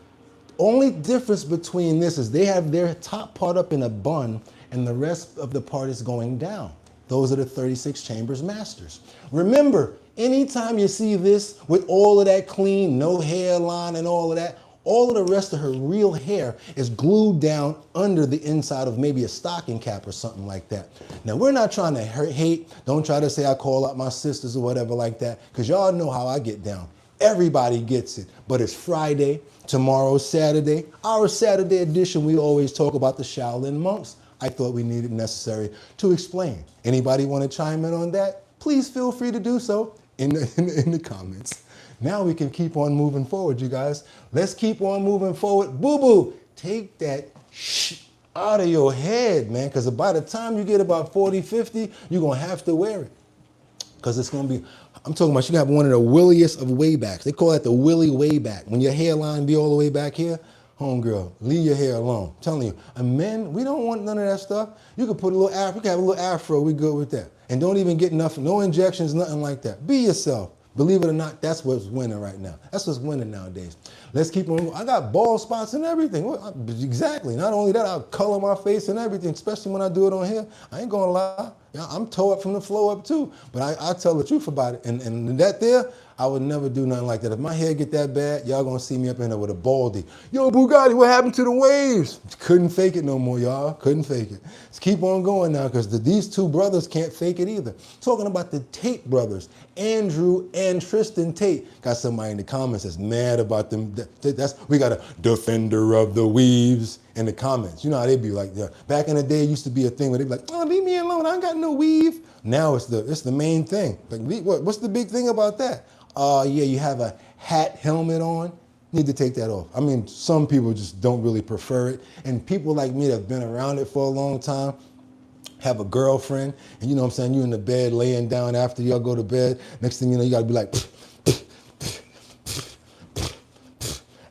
Only difference between this is they have their top part up in a bun and the rest of the part is going down. Those are the 36 Chambers Masters. Remember, anytime you see this with all of that clean, no hairline and all of that, all of the rest of her real hair is glued down under the inside of maybe a stocking cap or something like that. Now, we're not trying to hate. Don't try to say I call out my sisters or whatever like that, because y'all know how I get down. Everybody gets it, but it's Friday. Tomorrow's Saturday. Our Saturday edition, we always talk about the Shaolin monks. I thought we needed necessary to explain. Anybody want to chime in on that? Please feel free to do so in the comments. Now we can keep on moving forward, you guys. Let's keep on moving forward. Boo-boo, take that out of your head, man, because by the time you get about 40, 50, you're going to have to wear it. Because it's going to be, I'm talking about, you have one of the williest of waybacks. They call that the willy wayback. When your hairline be all the way back here, homegirl, leave your hair alone. I'm telling you, and men, we don't want none of that stuff. You can put a little afro, you can have a little afro, we good with that. And don't even get nothing, no injections, nothing like that. Be yourself. Believe it or not, that's what's winning right now. That's what's winning nowadays. Let's keep on. I got bald spots and everything. Exactly. Not only that, I'll color my face and everything, especially when I do it on here. I ain't gonna lie. I'm toe up from the floor up too. But I tell the truth about it. And that there, I would never do nothing like that. If my hair get that bad, y'all gonna see me up in there with a baldy. Yo, Bugatti, what happened to the waves? Couldn't fake it no more, y'all. Couldn't fake it. Let's keep on going now, because these two brothers can't fake it either. Talking about the Tate brothers, Andrew and Tristan Tate. Got somebody in the comments that's mad about them. We got a defender of the weaves in the comments. You know how they be like, back in the day, it used to be a thing where they be like, oh, leave me alone, I ain't got no weave. Now it's the main thing. Like, what's the big thing about that? Yeah, you have a hat helmet on. Need to take that off. I mean, some people just don't really prefer it. And people like me that have been around it for a long time, have a girlfriend, and you know what I'm saying, you in the bed laying down after y'all go to bed. Next thing you know, you gotta be like,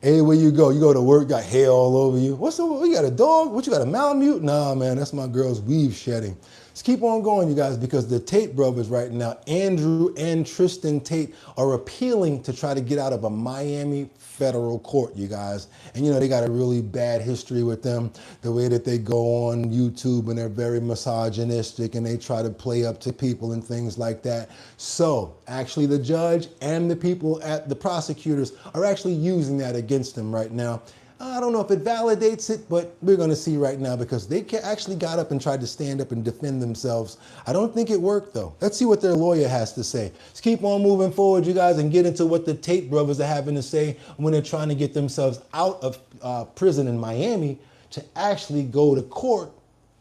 anywhere you go to work, got hair all over you. You got a dog? What, you got a Malamute? Nah, man, that's my girl's weave shedding. Let's keep on going, you guys, because the Tate brothers right now, Andrew and Tristan Tate, are appealing to try to get out of a Miami federal court, you guys. And you know, they got a really bad history with them, the way that they go on YouTube and they're very misogynistic and they try to play up to people and things like that. So actually the judge and the people at the prosecutors are actually using that against them right now. I don't know if it validates it, but we're going to see right now, because they actually got up and tried to stand up and defend themselves. I don't think it worked, though. Let's see what their lawyer has to say. Let's keep on moving forward, you guys, and get into what the Tate brothers are having to say when they're trying to get themselves out of prison in Miami to actually go to court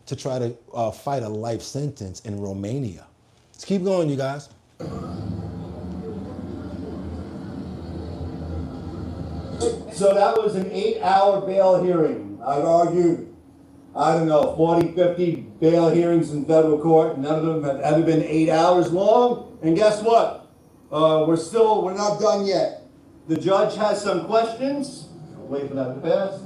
to try to fight a life sentence in Romania. Let's keep going, you guys. So that was an 8-hour bail hearing. I've argued, 40, 50 bail hearings in federal court. None of them have ever been 8 hours long. And guess what? We're not done yet. The judge has some questions. Wait for that to pass.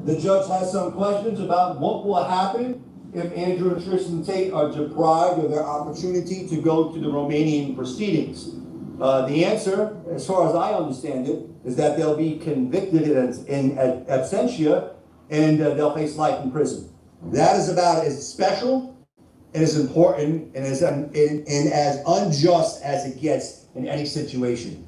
The judge has some questions about what will happen if Andrew and Tristan Tate are deprived of their opportunity to go to the Romanian proceedings. The answer, as far as I understand it, is that they'll be convicted in absentia and they'll face life in prison. That is about as special and as important and as unjust as it gets in any situation.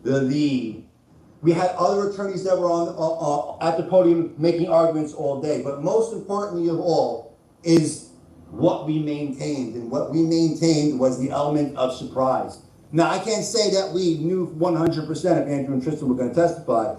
We had other attorneys that were on at the podium making arguments all day, but most importantly of all is what we maintained, and what we maintained was the element of surprise. Now, I can't say that we knew 100% if Andrew and Tristan were going to testify,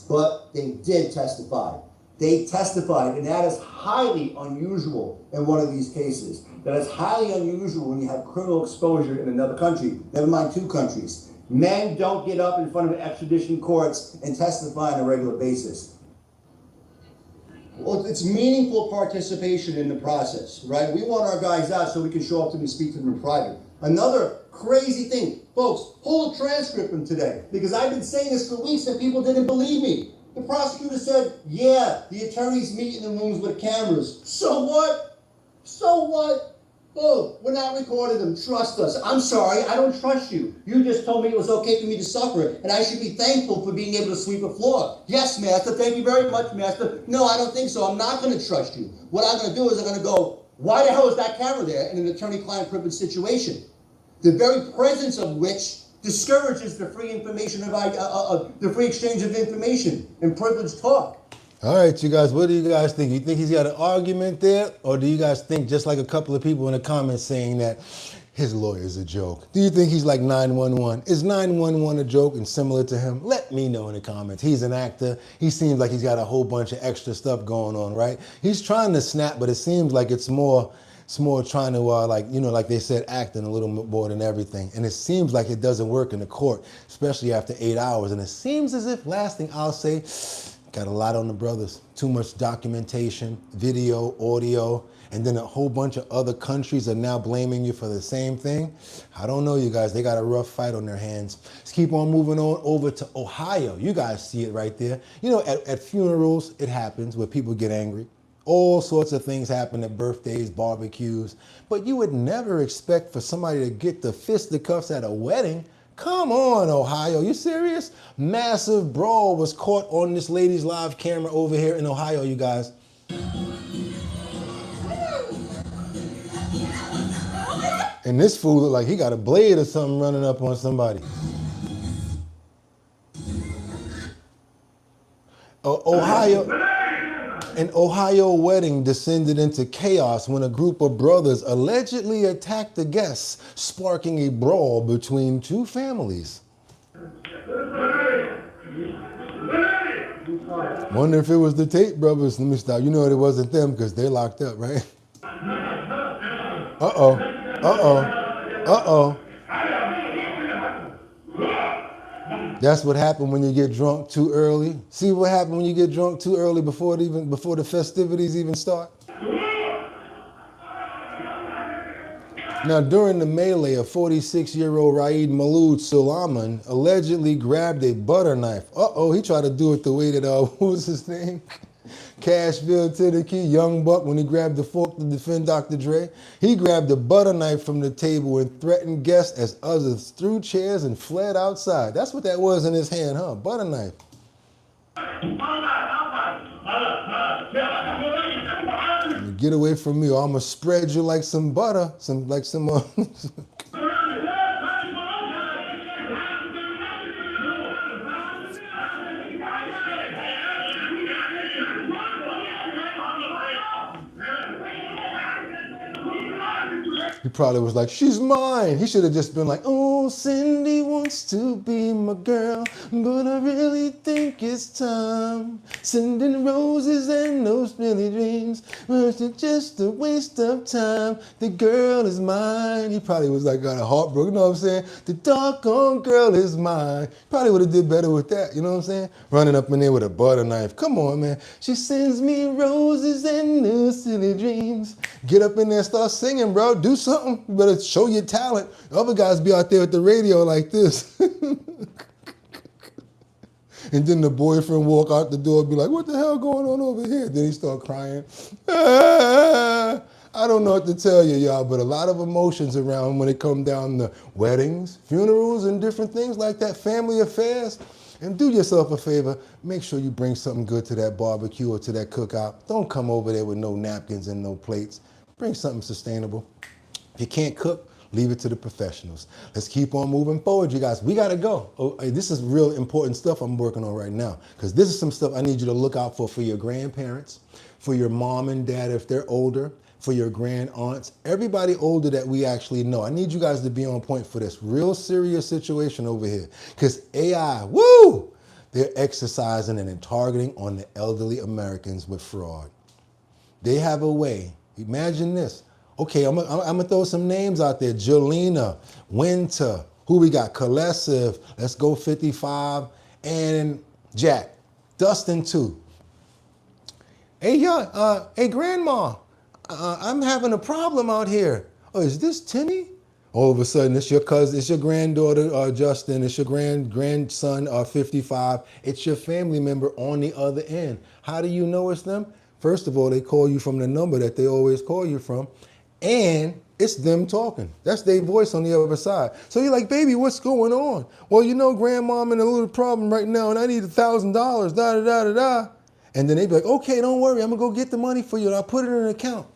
but they did testify. They testified, and that is highly unusual in one of these cases. That is highly unusual when you have criminal exposure in another country, never mind two countries. Men don't get up in front of extradition courts and testify on a regular basis. Well, it's meaningful participation in the process, right? We want our guys out so we can show up to them and speak to them in private. Another crazy thing. Folks, pull a transcript from today, because I've been saying this for weeks and people didn't believe me. The prosecutor said, yeah, the attorneys meet in the rooms with cameras. So what? So what? Oh, we're not recording them. Trust us. I'm sorry, I don't trust you. You just told me it was okay for me to suffer, and I should be thankful for being able to sweep a floor. Yes, Master, thank you very much, Master. No, I don't think so. I'm not going to trust you. What I'm going to do is I'm going to go, why the hell is that camera there in an attorney-client privilege situation? The very presence of which discourages the free information of the free exchange of information and privileged talk. All right, you guys, what do you guys think? You think he's got an argument there? Or do you guys think, just like a couple of people in the comments saying that his lawyer's a joke? Do you think he's like 911? Is 911 a joke and similar to him? Let me know in the comments. He's an actor. He seems like he's got a whole bunch of extra stuff going on, right? He's trying to snap, but it seems like it's more trying to, like they said, acting a little more than everything. And it seems like it doesn't work in the court, especially after 8 hours. And it seems as if, last thing I'll say, got a lot on the brothers. Too much documentation, video, audio, and then a whole bunch of other countries are now blaming you for the same thing. I don't know, you guys. They got a rough fight on their hands. Let's keep on moving on over to Ohio. You guys see it right there. You know, at funerals, it happens where people get angry. All sorts of things happen at birthdays, barbecues, but you would never expect for somebody to get the fisticuffs at a wedding. Come on, Ohio, you serious? Massive brawl was caught on this lady's live camera over here in Ohio, you guys. And this fool looked like he got a blade or something running up on somebody. An Ohio wedding descended into chaos when a group of brothers allegedly attacked the guests, sparking a brawl between two families. Wonder if it was the Tate brothers. Let me stop. You know it wasn't them because they're locked up, right? Uh-oh. Uh-oh. Uh-oh. That's what happened when you get drunk too early. See what happened when you get drunk too early before the festivities even start? Now, during the melee, a 46-year-old Raed Malud Suleiman allegedly grabbed a butter knife. Uh-oh, he tried to do it the way that, what was his name? Cashville Tennessee, young buck, when he grabbed the fork to defend Dr. Dre. He grabbed the butter knife from the table and threatened guests as others threw chairs and fled outside. That's what that was in his hand, huh? Butter knife. Get away from me or I'm going to spread you like some butter, He probably was like, she's mine. He should have just been like, oh, Cindy wants to be my girl, but I really think it's time. Sending roses and those silly dreams, but it's just a waste of time. The girl is mine. He probably was like, got a heartbroken, you know what I'm saying? The doggone girl is mine. Probably would have did better with that, you know what I'm saying? Running up in there with a butter knife. Come on, man. She sends me roses and those silly dreams. Get up in there and start singing, bro. Do something. You better show your talent. Other guys be out there at the radio like this. And then the boyfriend walk out the door and be like, what the hell going on over here? Then he start crying. I don't know what to tell you, y'all, but a lot of emotions around when it comes down to weddings, funerals, and different things like that, family affairs. And do yourself a favor, make sure you bring something good to that barbecue or to that cookout. Don't come over there with no napkins and no plates. Bring something sustainable. If you can't cook, leave it to the professionals. Let's keep on moving forward, you guys. We got to go. Oh, this is real important stuff I'm working on right now, because this is some stuff I need you to look out for your grandparents, for your mom and dad if they're older, for your grand aunts, everybody older that we actually know. I need you guys to be on point for this real serious situation over here, because AI, woo, they're exercising and targeting on the elderly Americans with fraud. They have a way. Imagine this. Okay, I'm gonna throw some names out there. Jelena, Winter, who we got? Colessive, let's go 55, and Jack. Dustin too. Hey, hey grandma, I'm having a problem out here. Oh, is this Tinny? All of a sudden, it's your cousin, it's your granddaughter, Justin, it's your grandson, 55. It's your family member on the other end. How do you know it's them? First of all, they call you from the number that they always call you from, and it's them talking. That's their voice on the other side. So you're like, baby, what's going on? Well, you know, grandmom in a little problem right now, and I need $1,000, da-da-da-da-da. And then they be like, okay, don't worry, I'm gonna go get the money for you, and I'll put it in an account.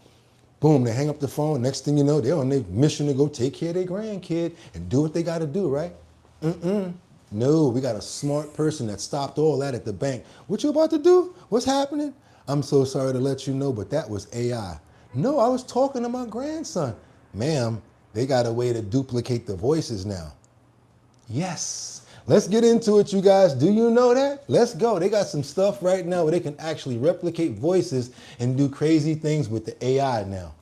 Boom, they hang up the phone. Next thing you know, they're on their mission to go take care of their grandkid and do what they got to do, right? No, we got a smart person that stopped all that at the bank. What you about to do? What's happening? I'm so sorry to let you know, but that was AI. No, I was talking to my grandson. Ma'am, they got a way to duplicate the voices now. Yes. Let's get into it, you guys. Do you know that? Let's go. They got some stuff right now where they can actually replicate voices and do crazy things with the AI now.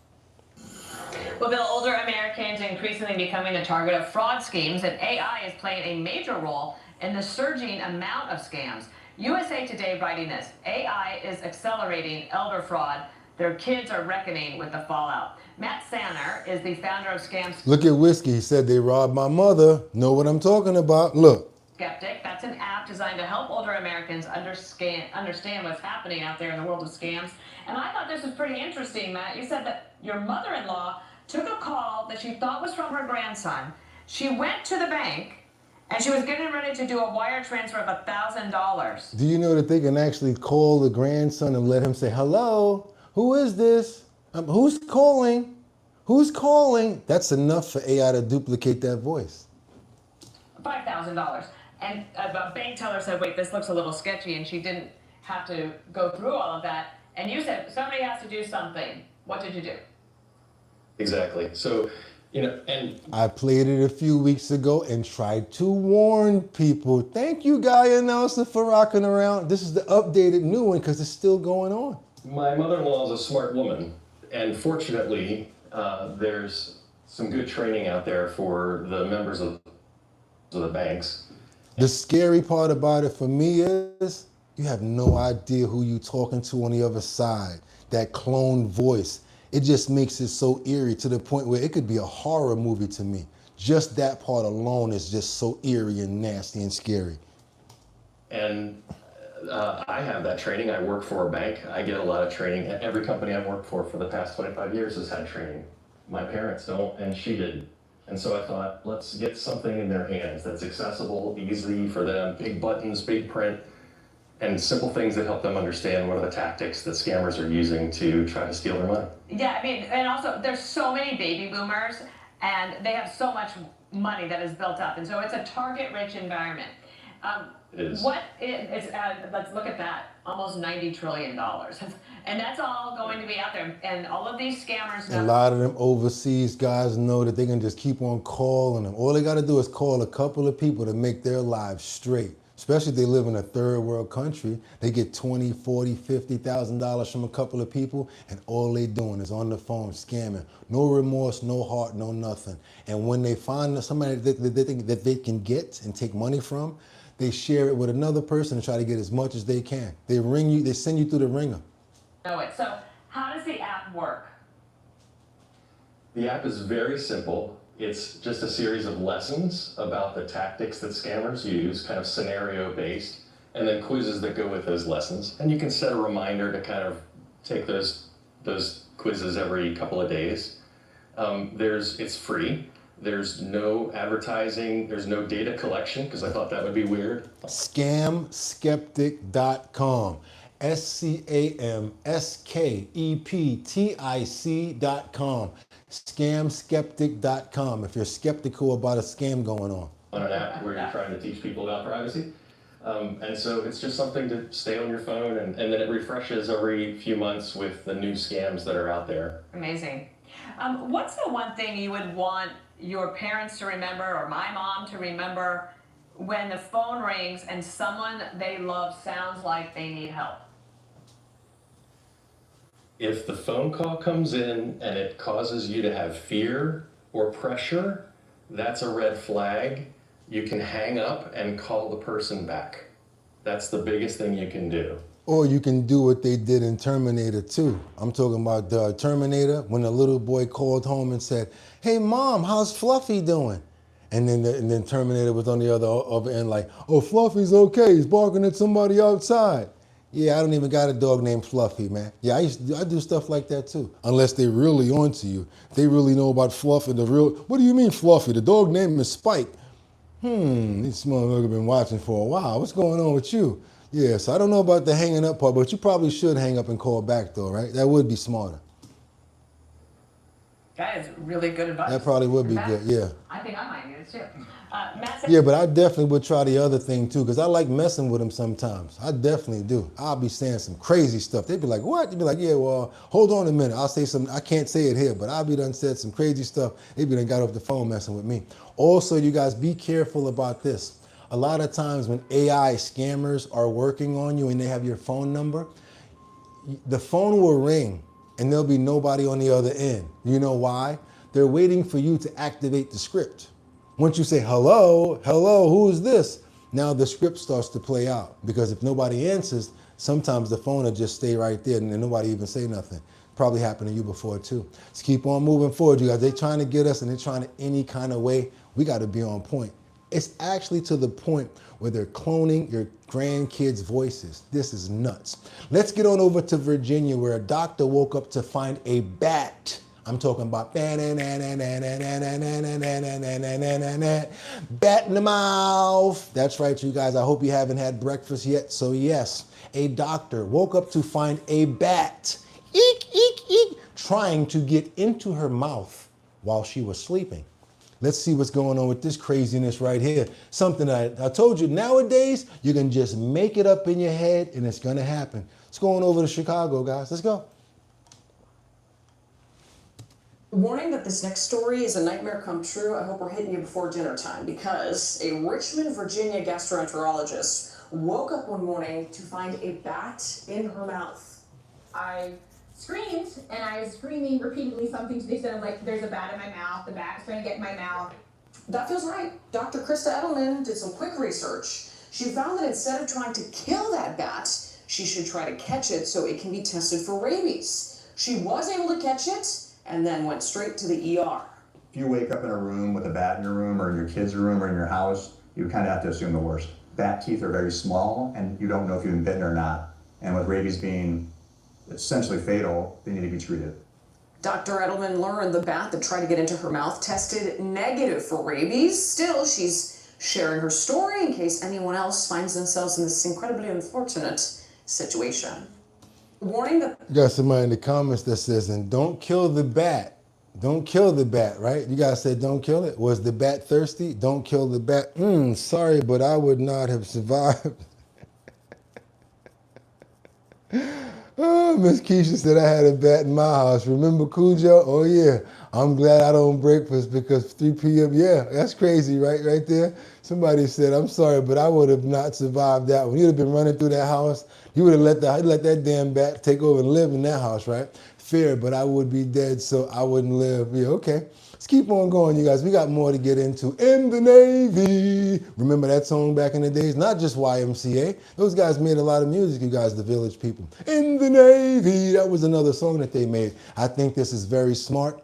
Well, Bill, older Americans are increasingly becoming the target of fraud schemes, and AI is playing a major role in the surging amount of scams. USA Today writing this: AI is accelerating elder fraud. Their kids are reckoning with the fallout. Matt Sanner is the founder of Scam Look at Whiskey. He said they robbed my mother. Know what I'm talking about? Look. Skeptic. That's an app designed to help older Americans understand what's happening out there in the world of scams. And I thought this was pretty interesting, Matt. You said that your mother-in-law took a call that she thought was from her grandson. She went to the bank, and she was getting ready to do a wire transfer of $1,000. Do you know that they can actually call the grandson and let him say, hello, who is this? Who's calling? Who's calling? That's enough for AI to duplicate that voice. $5,000. And a bank teller said, wait, this looks a little sketchy, and she didn't have to go through all of that. And you said, somebody has to do something. What did you do? Exactly. So, you know, and I played it a few weeks ago and tried to warn people. Thank you, Guy Announcer, for rocking around. This is the updated new one because it's still going on. my mother-in-law is a smart woman, and fortunately, there's some good training out there for the members of the banks. The scary part about it for me is you have no idea who you're talking to on the other side. That cloned voice. It just makes it so eerie to the point where it could be a horror movie to me. Just that part alone is just so eerie and nasty and scary. And I have that training. I work for a bank. I get a lot of training. Every company I've worked for the past 25 years has had training. My parents don't, and she did. And so I thought, let's get something in their hands that's accessible, easy for them, big buttons, big print, and simple things that help them understand what are the tactics that scammers are using to try to steal their money. Yeah, I mean, and also there's so many baby boomers, and they have so much money that is built up, and so it's a target-rich environment. It is. Let's look at that, almost $90 trillion. And that's all going to be out there. And all of these scammers know. A lot of them overseas guys know that they can just keep on calling them. All they got to do is call a couple of people to make their lives straight. Especially if they live in a third world country. They get $20,000, $40,000, $50,000 from a couple of people, and all they doing is on the phone scamming. No remorse, no heart, no nothing. And when they find somebody that they think that they can get and take money from, they share it with another person and try to get as much as they can. They ring you, they send you through the ringer. Know it. So how does the app work? The app is very simple. It's just a series of lessons about the tactics that scammers use, kind of scenario-based, and then quizzes that go with those lessons. And you can set a reminder to kind of take those quizzes every couple of days. It's free. There's no advertising. There's no data collection, because I thought that would be weird. Scamskeptic.com. SCAMSKEPTIC.com. Scamskeptic.com if you're skeptical about a scam going on. On an app where you're trying to teach people about privacy. And so it's just something to stay on your phone, and then it refreshes every few months with the new scams that are out there. Amazing. What's the one thing you would want your parents to remember, or my mom to remember, when the phone rings and someone they love sounds like they need help? If the phone call comes in and it causes you to have fear or pressure, that's a red flag. You can hang up and call the person back. That's the biggest thing you can do. Or you can do what they did in Terminator 2. I'm talking about the Terminator, when the little boy called home and said, "Hey mom, how's Fluffy doing?" And then Terminator was on the other end like, "Oh, Fluffy's okay, he's barking at somebody outside." Yeah, I don't even got a dog named Fluffy, man. Yeah, I do stuff like that too. Unless they really onto you. They really know about Fluffy, what do you mean Fluffy? The dog name is Spike. This motherfucker been watching for a while. What's going on with you? Yeah, so I don't know about the hanging up part, but you probably should hang up and call back though, right? That would be smarter. That is really good advice. That probably would be good, yeah. I think I might need it too. Matt said, Yeah, but I definitely would try the other thing too, because I like messing with them sometimes. I definitely do. I'll be saying some crazy stuff. They'd be like, "What?" You'd be like, "Yeah, well, hold on a minute. I'll say something. I can't say it here, but I'll be done said some crazy stuff." They'd be done got off the phone messing with me. Also, you guys be careful about this. A lot of times when AI scammers are working on you and they have your phone number, the phone will ring and there'll be nobody on the other end. You know why? They're waiting for you to activate the script. Once you say, hello, who is this? Now the script starts to play out, because if nobody answers, sometimes the phone will just stay right there and then nobody even say nothing. Probably happened to you before too. Let's keep on moving forward, you guys. They're trying to get us and they're trying to any kind of way. We got to be on point. It's actually to the point where they're cloning your grandkids' voices. This is nuts. Let's get on over to Virginia, where a doctor woke up to find a bat. I'm talking about bat in the mouth. That's right, you guys. I hope you haven't had breakfast yet. So yes, a doctor woke up to find a bat, eek, eek, eek, trying to get into her mouth while she was sleeping. Let's see what's going on with this craziness right here. Something that I told you, nowadays, you can just make it up in your head and it's gonna happen. Let's go on over to Chicago, guys. Let's go. Warning that this next story is a nightmare come true. I hope we're hitting you before dinner time, because a Richmond, Virginia gastroenterologist woke up one morning to find a bat in her mouth. I screamed, and I was screaming repeatedly something to the extent of like, "There's a bat in my mouth, the bat's trying to get in my mouth." That feels right. Dr. Krista Edelman did some quick research. She found that instead of trying to kill that bat, she should try to catch it so it can be tested for rabies. She was able to catch it and then went straight to the ER. If you wake up in a room with a bat in your room or in your kid's room or in your house, you kind of have to assume the worst. Bat teeth are very small and you don't know if you've been bitten or not. And with rabies being essentially fatal, they need to be treated. Dr. Edelman learned the bat that tried to get into her mouth tested negative for rabies. Still, she's sharing her story in case anyone else finds themselves in this incredibly unfortunate situation. Warning that... You got somebody in the comments that says, "And don't kill the bat. Don't kill the bat," right? You guys said don't kill it. Was the bat thirsty? Don't kill the bat. Sorry, but I would not have survived. Oh, Miss Keisha said I had a bat in my house. Remember Cujo? Oh yeah. I'm glad I don't breakfast because 3 p.m. Yeah, that's crazy, right? Right there. Somebody said, "I'm sorry, but I would have not survived that one." You'd have been running through that house. You would have let that damn bat take over and live in that house, right? Fair, but I would be dead, so I wouldn't live. Yeah, okay. Let's keep on going, you guys. We got more to get into. In the Navy. Remember that song back in the days? Not just YMCA. Those guys made a lot of music, you guys, the Village People. In the Navy. That was another song that they made. I think this is very smart,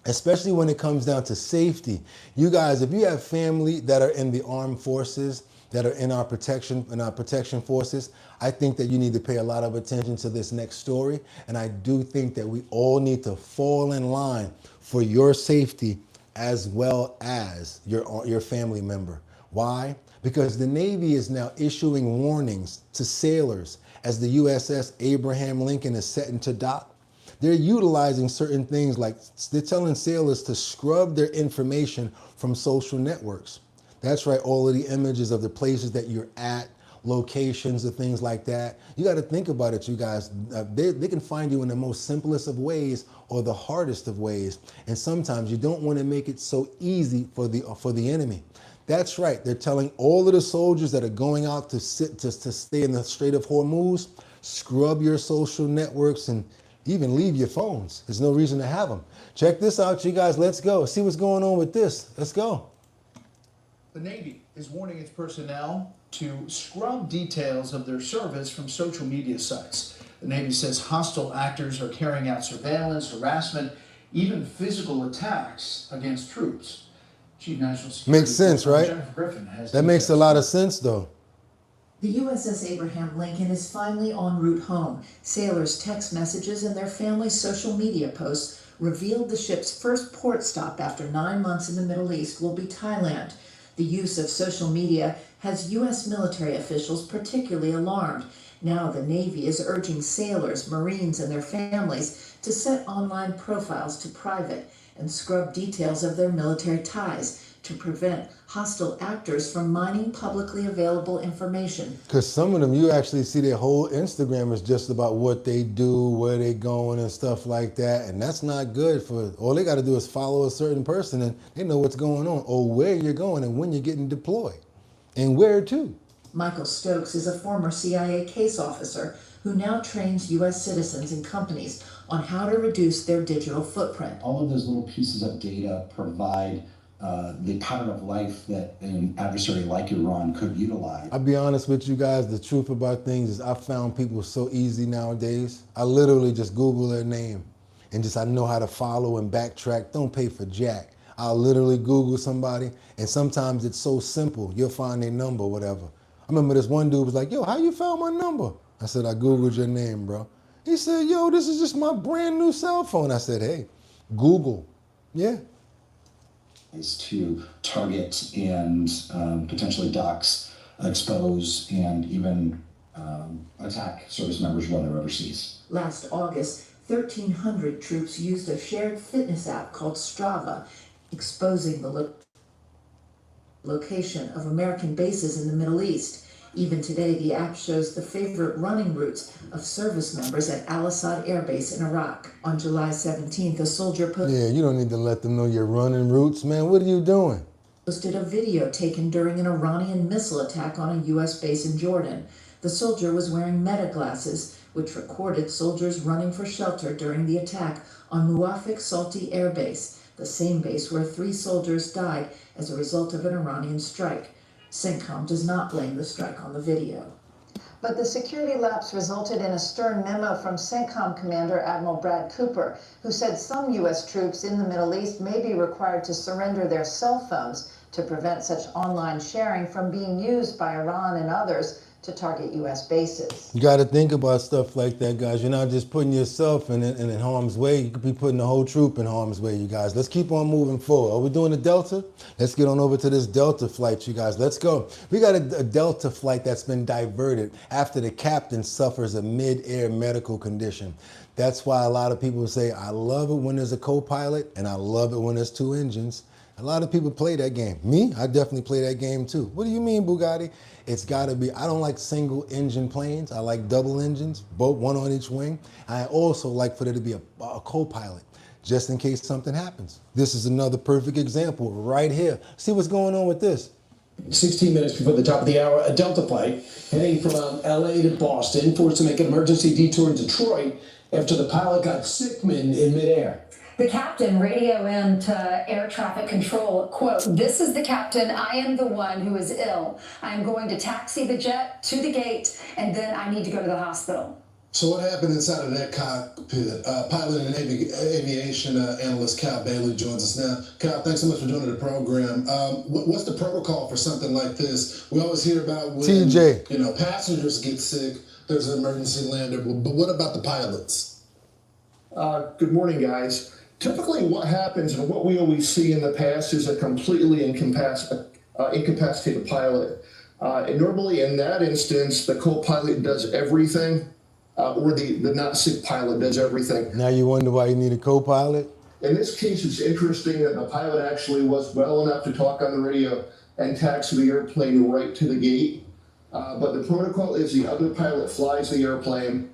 especially when it comes down to safety. You guys, if you have family that are in the armed forces, that are in our protection forces, I think that you need to pay a lot of attention to this next story. And I do think that we all need to fall in line for your safety as well as your family member. Why? Because the Navy is now issuing warnings to sailors as the USS Abraham Lincoln is set into dock. They're utilizing certain things, like they're telling sailors to scrub their information from social networks. That's right, all of the images of the places that you're at, locations and things like that. You got to think about it, you guys. They can find you in the most simplest of ways or the hardest of ways. And sometimes you don't want to make it so easy for the enemy. That's right. They're telling all of the soldiers that are going out to stay in the Strait of Hormuz, scrub your social networks and even leave your phones. There's no reason to have them. Check this out, you guys. Let's go. See what's going on with this. Let's go. The Navy is warning its personnel to scrub details of their service from social media sites. The Navy says hostile actors are carrying out surveillance, harassment, even physical attacks against troops. Chief National Security Makes sense, right? Jennifer Griffin has That makes a lot of sense, though. The USS Abraham Lincoln is finally en route home. Sailors' text messages and their families' social media posts revealed the ship's first port stop after 9 months in the Middle East will be Thailand. The use of social media has U.S. military officials particularly alarmed. Now the Navy is urging sailors, Marines, and their families to set online profiles to private and scrub details of their military ties to prevent hostile actors from mining publicly available information. Because some of them, you actually see their whole Instagram is just about what they do, where they going and stuff like that. And that's not good for, all they got to do is follow a certain person and they know what's going on or where you're going and when you're getting deployed and where to. Michael Stokes is a former CIA case officer who now trains U.S. citizens and companies on how to reduce their digital footprint. All of those little pieces of data provide the pattern of life that an adversary like Iran could utilize. I'll be honest with you guys, the truth about things is I found people so easy nowadays. I literally just Google their name and I know how to follow and backtrack. Don't pay for jack. I'll literally Google somebody and sometimes it's so simple. You'll find their number, whatever. I remember this one dude was like, yo, how you found my number? I said, I Googled your name, bro. He said, yo, this is just my brand new cell phone. I said, hey, Google. Yeah. Is to target and potentially dox, expose, and even attack service members while they're overseas. Last August, 1,300 troops used a shared fitness app called Strava, exposing the location of American bases in the Middle East. Even today, the app shows the favorite running routes of service members at Al-Assad Air Base in Iraq. On July 17th, a soldier Yeah, you don't need to let them know your running routes, man. What are you doing? Posted a video taken during an Iranian missile attack on a U.S. base in Jordan. The soldier was wearing meta glasses, which recorded soldiers running for shelter during the attack on Muwafaq Salti Air Base, the same base where 3 soldiers died as a result of an Iranian strike. CENTCOM does not blame the strike on the video. But the security lapse resulted in a stern memo from CENTCOM Commander Admiral Brad Cooper, who said some U.S. troops in the Middle East may be required to surrender their cell phones to prevent such online sharing from being used by Iran and others to target U.S. bases. You got to think about stuff like that, guys. You're not just putting yourself in harm's way. You could be putting the whole troop in harm's way, you guys. Let's keep on moving forward. Are we doing the Delta? Let's get on over to this Delta flight, you guys. Let's go. We got a Delta flight that's been diverted after the captain suffers a mid-air medical condition. That's why a lot of people say, I love it when there's a co-pilot, and I love it when there's 2 engines. A lot of people play that game. Me, I definitely play that game too. What do you mean, Bugatti? It's gotta be, I don't like single engine planes. I like double engines, both one on each wing. I also like for there to be a co-pilot, just in case something happens. This is another perfect example right here. See what's going on with this. 16 minutes before the top of the hour, a Delta flight heading from LA to Boston, forced to make an emergency detour in Detroit after the pilot got sick in midair. The captain radio in to air traffic control, quote, "This is the captain. I am the one who is ill. I am going to taxi the jet to the gate, and then I need to go to the hospital." So what happened inside of that cockpit? Pilot and aviation analyst Cal Bailey joins us now. Cal, thanks so much for joining the program. What's the protocol for something like this? We always hear about when TJ. Passengers get sick, there's an emergency lander, but what about the pilots? Good morning, guys. Typically what happens and what we always see in the past is a completely incapacitated pilot. And normally in that instance, the co-pilot does everything, or the not sick pilot does everything. Now you wonder why you need a co-pilot? In this case, it's interesting that the pilot actually was well enough to talk on the radio and taxi the airplane right to the gate. But the protocol is the other pilot flies the airplane.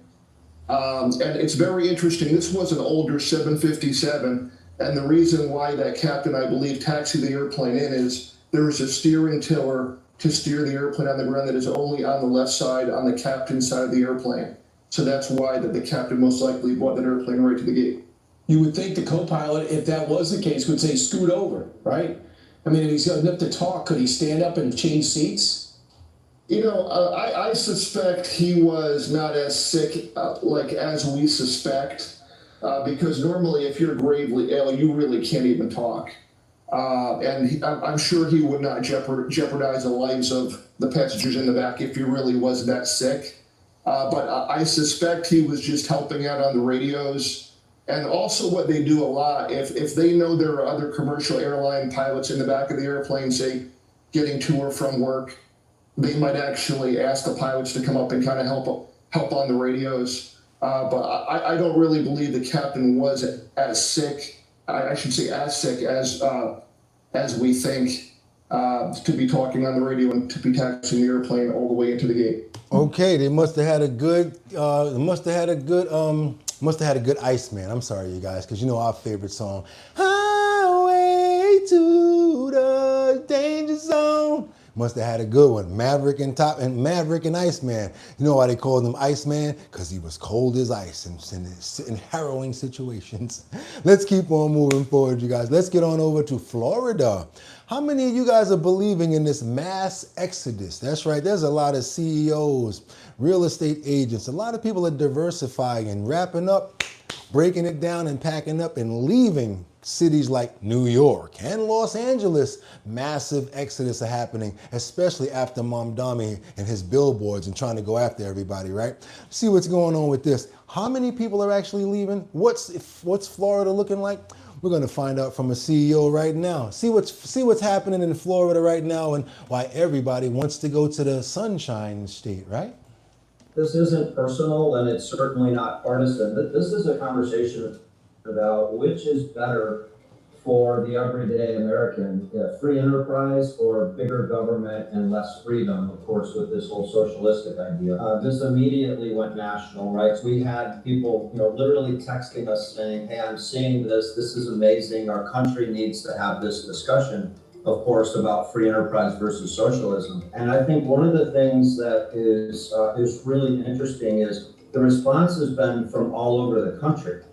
And it's very interesting. This was an older 757, and the reason why that captain, I believe, taxied the airplane in is there is a steering tiller to steer the airplane on the ground that is only on the left side, on the captain's side of the airplane. So that's why that the captain most likely brought that airplane right to the gate. You would think the co-pilot, if that was the case, would say scoot over, right? I mean, if he's got enough to talk, could he stand up and change seats? I suspect he was not as sick as we suspect, because normally if you're gravely ill, you really can't even talk. I'm sure he would not jeopardize the lives of the passengers in the back if he really was that sick. But I suspect he was just helping out on the radios. And also what they do a lot, if they know there are other commercial airline pilots in the back of the airplane, say, getting to or from work, they might actually ask the pilots to come up and kind of help on the radios. But I don't really believe the captain was as sick, I should say as sick as we think, to be talking on the radio and to be taxiing the airplane all the way into the gate. Okay, they must have had a good, must have had a good Iceman. I'm sorry, you guys, because you know our favorite song, Highway to the Danger Zone. Must have had a good one. Maverick and Iceman. You know why they called him Iceman? Because he was cold as ice in harrowing situations. Let's keep on moving forward, you guys. Let's get on over to Florida. How many of you guys are believing in this mass exodus? That's right. There's a lot of CEOs, real estate agents. A lot of people are diversifying and wrapping up, breaking it down and packing up and leaving cities like New York and Los Angeles. Massive exodus are happening, especially after Mamdani and his billboards and trying to go after everybody, right? See what's going on with this. How many people are actually leaving? What's Florida looking like? We're going to find out from a CEO right now. See what's happening in Florida right now and why everybody wants to go to the Sunshine State, right? This isn't personal and it's certainly not partisan. This is a conversation about which is better for the everyday American, free enterprise or bigger government and less freedom, of course, with this whole socialistic idea. This immediately went national, right? So we had people, literally texting us saying, hey, I'm seeing this. This is amazing. Our country needs to have this discussion, of course, about free enterprise versus socialism. And I think one of the things that is really interesting is the response has been from all over the country.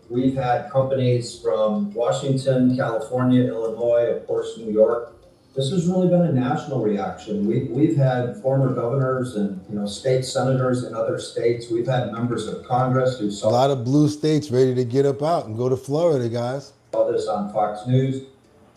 We've had companies from Washington, California, Illinois, of course, New York. This has really been a national reaction. We've had former governors and state senators in other states. We've had members of Congress who saw a lot of blue states ready to get up out and go to Florida, guys. Saw this on Fox News.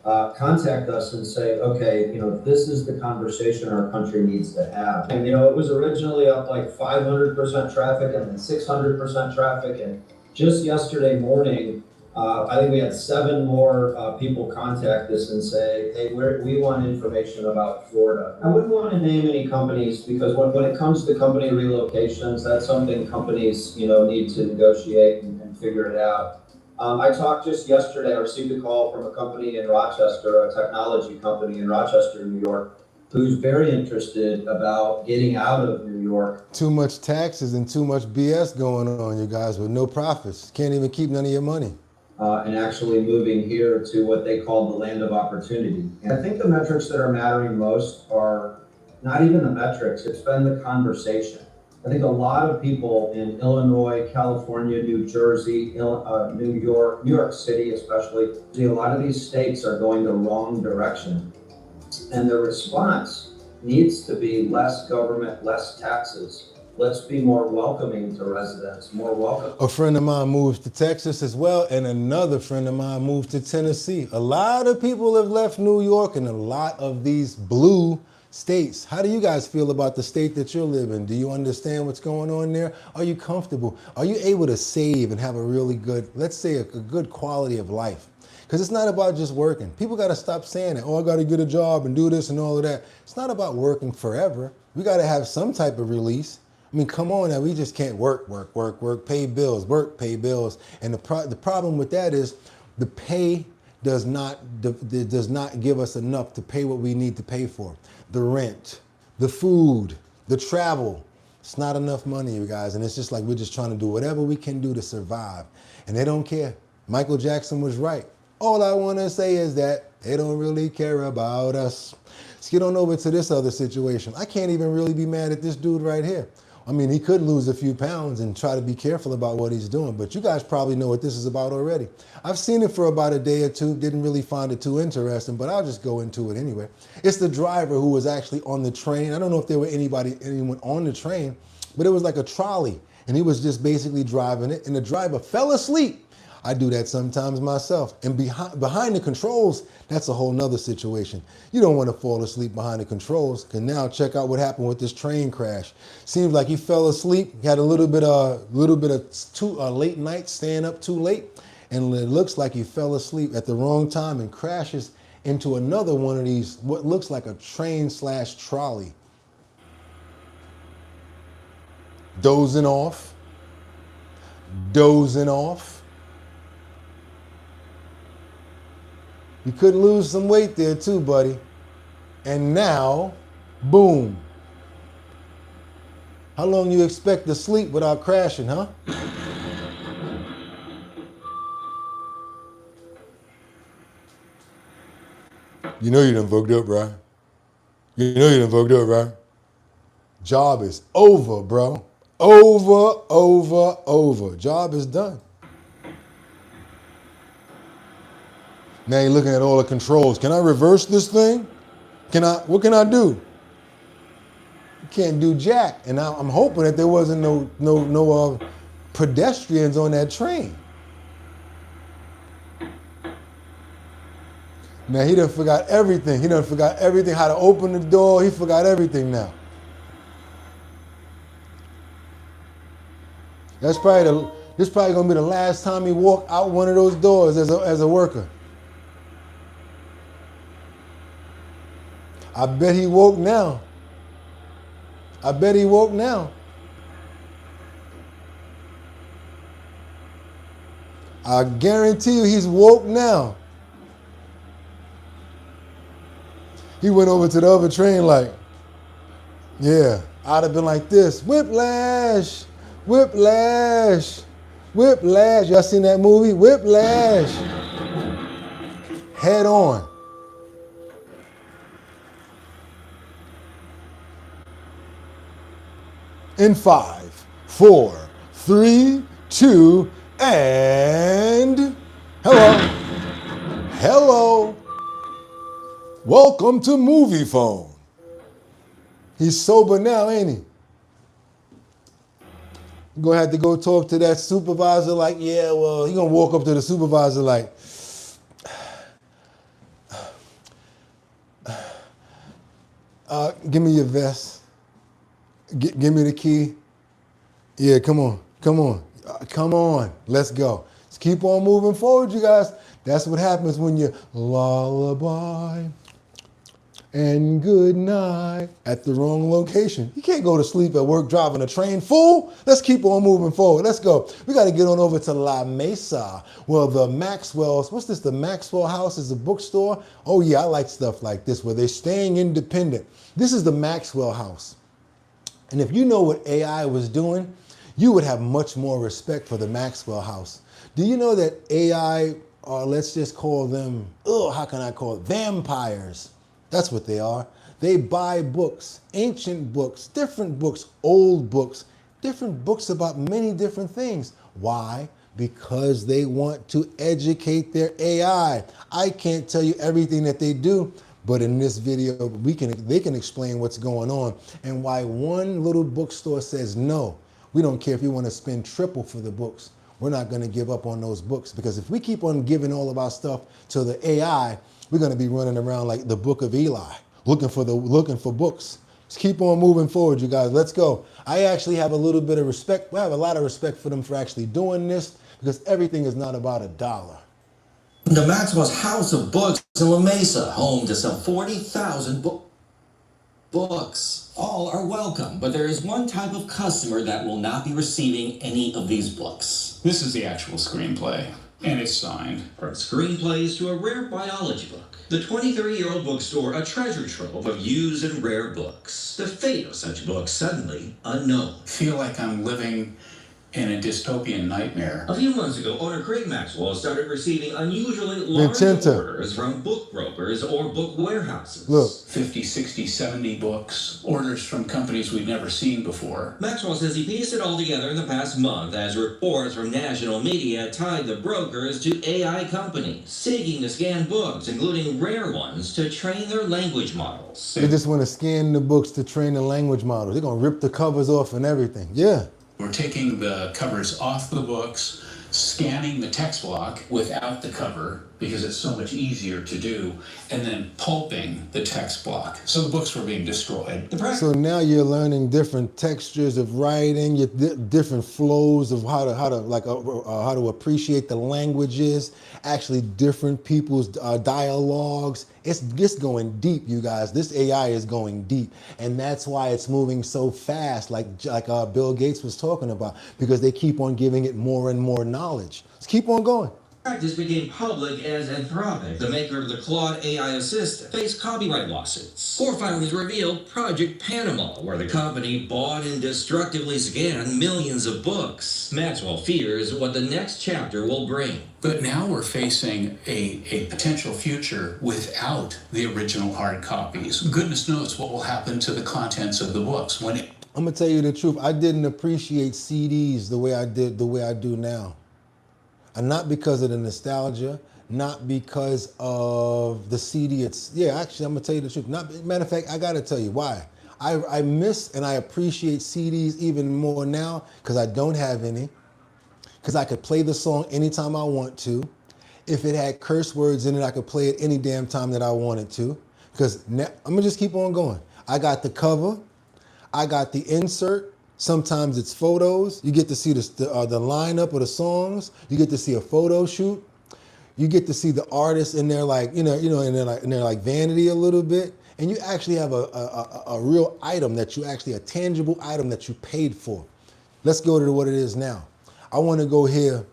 Contact us and say, okay, this is the conversation our country needs to have. And it was originally up like 500% traffic and then 600% traffic, and just yesterday morning, I think we had 7 more people contact us and say, hey, we want information about Florida. I wouldn't want to name any companies because when it comes to company relocations, that's something companies need to negotiate and figure it out. I talked just yesterday, I received a call from a company in Rochester, a technology company in Rochester, New York, who's very interested about getting out of New York. Too much taxes and too much BS going on, you guys, with no profits. Can't even keep none of your money. And actually moving here to what they call the land of opportunity. And I think the metrics that are mattering most are not even the metrics, it's been the conversation. I think a lot of people in Illinois, California, New Jersey, New York City especially, see a lot of these states are going the wrong direction. And the response needs to be less government, less taxes. Let's be more welcoming to residents, more welcome. A friend of mine moved to Texas as well, and another friend of mine moved to Tennessee. A lot of people have left New York and a lot of these blue states. How do you guys feel about the state that you're living in? Do you understand what's going on there? Are you comfortable? Are you able to save and have a really good, let's say a good quality of life? Because it's not about just working. People got to stop saying it. Oh, I got to get a job and do this and all of that. It's not about working forever. We got to have some type of release. I mean, come on now. We just can't work, pay bills, pay bills. And the problem with that is the pay does not give us enough to pay what we need to pay for. The rent, the food, the travel. It's not enough money, you guys. And it's just like we're just trying to do whatever we can do to survive. And they don't care. Michael Jackson was right. All I want to say is that they don't really care about us. Let's get on over to this other situation. I can't even really be mad at this dude right here. I mean, he could lose a few pounds and try to be careful about what he's doing, but you guys probably know what this is about already. I've seen it for about a day or two, didn't really find it too interesting, but I'll just go into it anyway. It's the driver who was actually on the train. I don't know if there were anyone on the train, but it was like a trolley, and he was just basically driving it, and the driver fell asleep. I do that sometimes myself. And behind the controls, that's a whole nother situation. You don't want to fall asleep behind the controls, because now check out what happened with this train crash. Seems like he fell asleep, had a little bit of late night, staying up too late, and it looks like he fell asleep at the wrong time and crashes into another one of these, what looks like a train/trolley. Dozing off. You could lose some weight there too, buddy. And now, boom. How long you expect to sleep without crashing, huh? You know you done fucked up, right? You know you done fucked up, right? Job is over, bro. Over. Job is done. Now you're looking at all the controls. Can I reverse this thing? What can I do? You can't do jack. And I'm hoping that there wasn't no pedestrians on that train. Now he done forgot everything. How to open the door. He forgot everything now. This is probably gonna be the last time he walked out one of those doors as a worker. I bet he woke now. I guarantee you he's woke now. He went over to the other train like, yeah, I'd have been like this. Whiplash. Y'all seen that movie? Whiplash. Head on. In 5, 4, 3, 2, and hello. Welcome to Movie Phone. He's sober now, ain't he? You're gonna have to go talk to that supervisor like, yeah, well, you're gonna walk up to the supervisor like, give me your vest. Give me the key. Yeah, come on. Let's go. Let's keep on moving forward, you guys. That's what happens when you lullaby and good night at the wrong location. You can't go to sleep at work driving a train, fool. Let's keep on moving forward. Let's go. We got to get on over to La Mesa. Well, the Maxwell's, what's this? The Maxwell House is a bookstore. Oh yeah, I like stuff like this where they're staying independent. This is the Maxwell House. And if you know what AI was doing, you would have much more respect for the Maxwell House. Do you know that AI, or let's just call them, vampires? That's what they are. They buy books, ancient books, different books, old books, different books about many different things. Why? Because they want to educate their AI. I can't tell you everything that they do, but in this video, they can explain what's going on and why one little bookstore says, no, we don't care if you want to spend triple for the books. We're not going to give up on those books, because if we keep on giving all of our stuff to the AI, we're going to be running around like the Book of Eli, looking for books. Let's keep on moving forward, you guys. Let's go. I actually have a little bit of respect. I have a lot of respect for them for actually doing this, because everything is not about $1. The Maxwell's House of Books in La Mesa, home to some 40,000 books. All are welcome, but there is one type of customer that will not be receiving any of these books. This is the actual screenplay, and it's signed. From screenplays to a rare biology book. The 23-year-old bookstore, a treasure trove of used and rare books. The fate of such books suddenly unknown. I feel like I'm living and a dystopian nightmare. A few months ago, owner Craig Maxwell started receiving unusually large Vincenta. orders from book brokers or book warehouses. Look. 50, 60, 70 books, orders from companies we've never seen before. Maxwell says he pieced it all together in the past month as reports from national media tied the brokers to AI companies seeking to scan books, including rare ones, to train their language models. They just want to scan the books to train the language models. They're going to rip the covers off and everything. Yeah. We're taking the covers off the books, scanning the text block without the cover because it's so much easier to do, and then pulping the text block. So the books were being destroyed. So now you're learning different textures of writing, different flows of how to appreciate the languages, actually different people's dialogues. It's going deep, you guys. This AI is going deep, and that's why it's moving so fast, like Bill Gates was talking about, because they keep on giving it more and more knowledge. Let's keep on going. Practice became public as Anthropic, the maker of the Claude AI assistant, faced copyright lawsuits. Court filings revealed Project Panama, where the company bought and destructively scanned millions of books. Maxwell fears what the next chapter will bring. But now we're facing a potential future without the original hard copies. Goodness knows what will happen to the contents of the books when it... I'm gonna tell you the truth. I didn't appreciate CDs the way I do now. And not because of the nostalgia, not because of the CD. Actually, I'm gonna tell you the truth. Matter of fact, I gotta tell you why. I miss and I appreciate CDs even more now because I don't have any. Because I could play the song anytime I want to. If it had curse words in it, I could play it any damn time that I wanted to. Because now, I'm gonna just keep on going. I got the cover, I got the insert. Sometimes it's photos. You get to see the lineup of the songs. You get to see a photo shoot. You get to see the artists in their in their vanity a little bit. And you actually have a real item a tangible item that you paid for. Let's go to what it is now. I want to go here.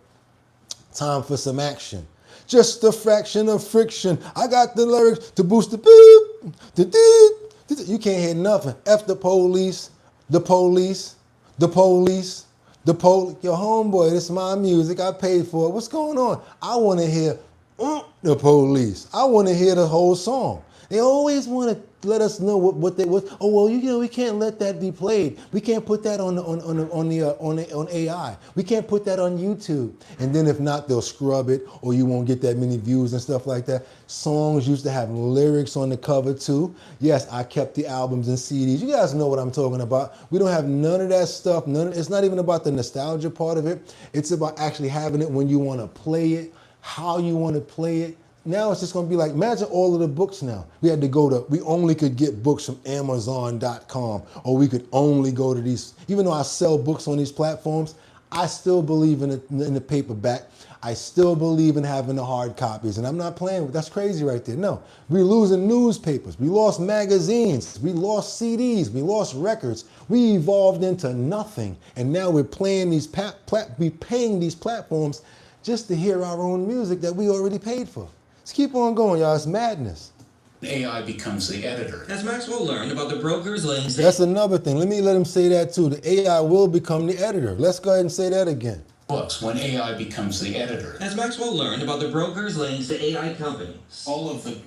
Time for some action. Just a fraction of friction. I got the lyrics to boost the beep. You can't hear nothing. F the police. The police. Your homeboy, this is my music, I paid for it. What's going on? I want to hear the police. I want to hear the whole song. They always want to let us know what. Oh well, we can't let that be played. We can't put that on AI. We can't put that on YouTube. And then if not, they'll scrub it, or you won't get that many views and stuff like that. Songs used to have lyrics on the cover too. Yes, I kept the albums and CDs. You guys know what I'm talking about. We don't have none of that stuff. It's not even about the nostalgia part of it. It's about actually having it when you want to play it, how you want to play it. Now it's just going to be like, imagine all of the books now. We only could get books from Amazon.com, or we could only go to these. Even though I sell books on these platforms, I still believe in the paperback. I still believe in having the hard copies, and I'm not playing with that's crazy right there. No, we're losing newspapers. We lost magazines. We lost CDs. We lost records. We evolved into nothing, and now we're playing these paying these platforms just to hear our own music that we already paid for. Let's keep on going, y'all. It's madness. AI becomes the editor. As Maxwell learned about the broker's links... That's another thing. Let me let him say that too. The AI will become the editor. Let's go ahead and say that again. Books, when AI becomes the editor. As Maxwell learned about the broker's links to AI companies. All of the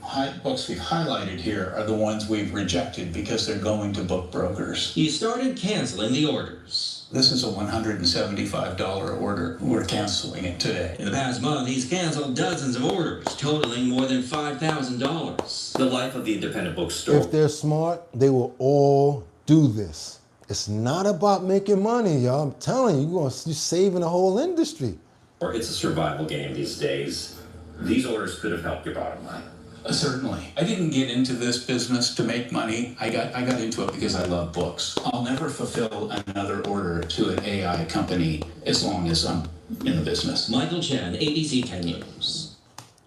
books we've highlighted here are the ones we've rejected because they're going to book brokers. He started canceling the orders. This is a $175 order. We're canceling it today. In the past month, he's canceled dozens of orders, totaling more than $5,000. The life of the independent bookstore. If they're smart, they will all do this. It's not about making money, y'all. I'm telling you, you're saving the whole industry. Or it's a survival game these days. These orders could have helped your bottom line. Certainly. I didn't get into this business to make money. I got into it because I love books. I'll never fulfill another order to an AI company as long as I'm in the business. Michael Chen, ABC 10 News.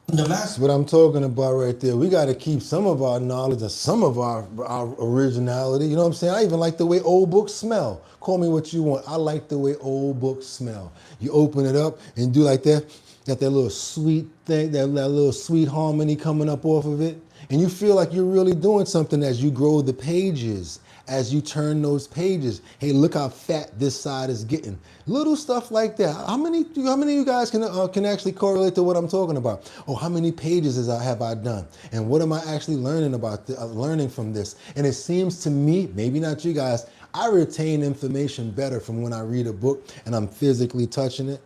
That's what I'm talking about right there. We got to keep some of our knowledge and some of our originality. You know what I'm saying? I even like the way old books smell. Call me what you want. I like the way old books smell. You open it up and do like that. Got that little sweet thing, that little sweet harmony coming up off of it. And you feel like you're really doing something as you grow the pages, as you turn those pages. Hey, look how fat this side is getting. Little stuff like that. How many of you guys can actually correlate to what I'm talking about? Oh, how many pages have I done? And what am I actually learning about? Learning from this? And it seems to me, maybe not you guys, I retain information better from when I read a book and I'm physically touching it.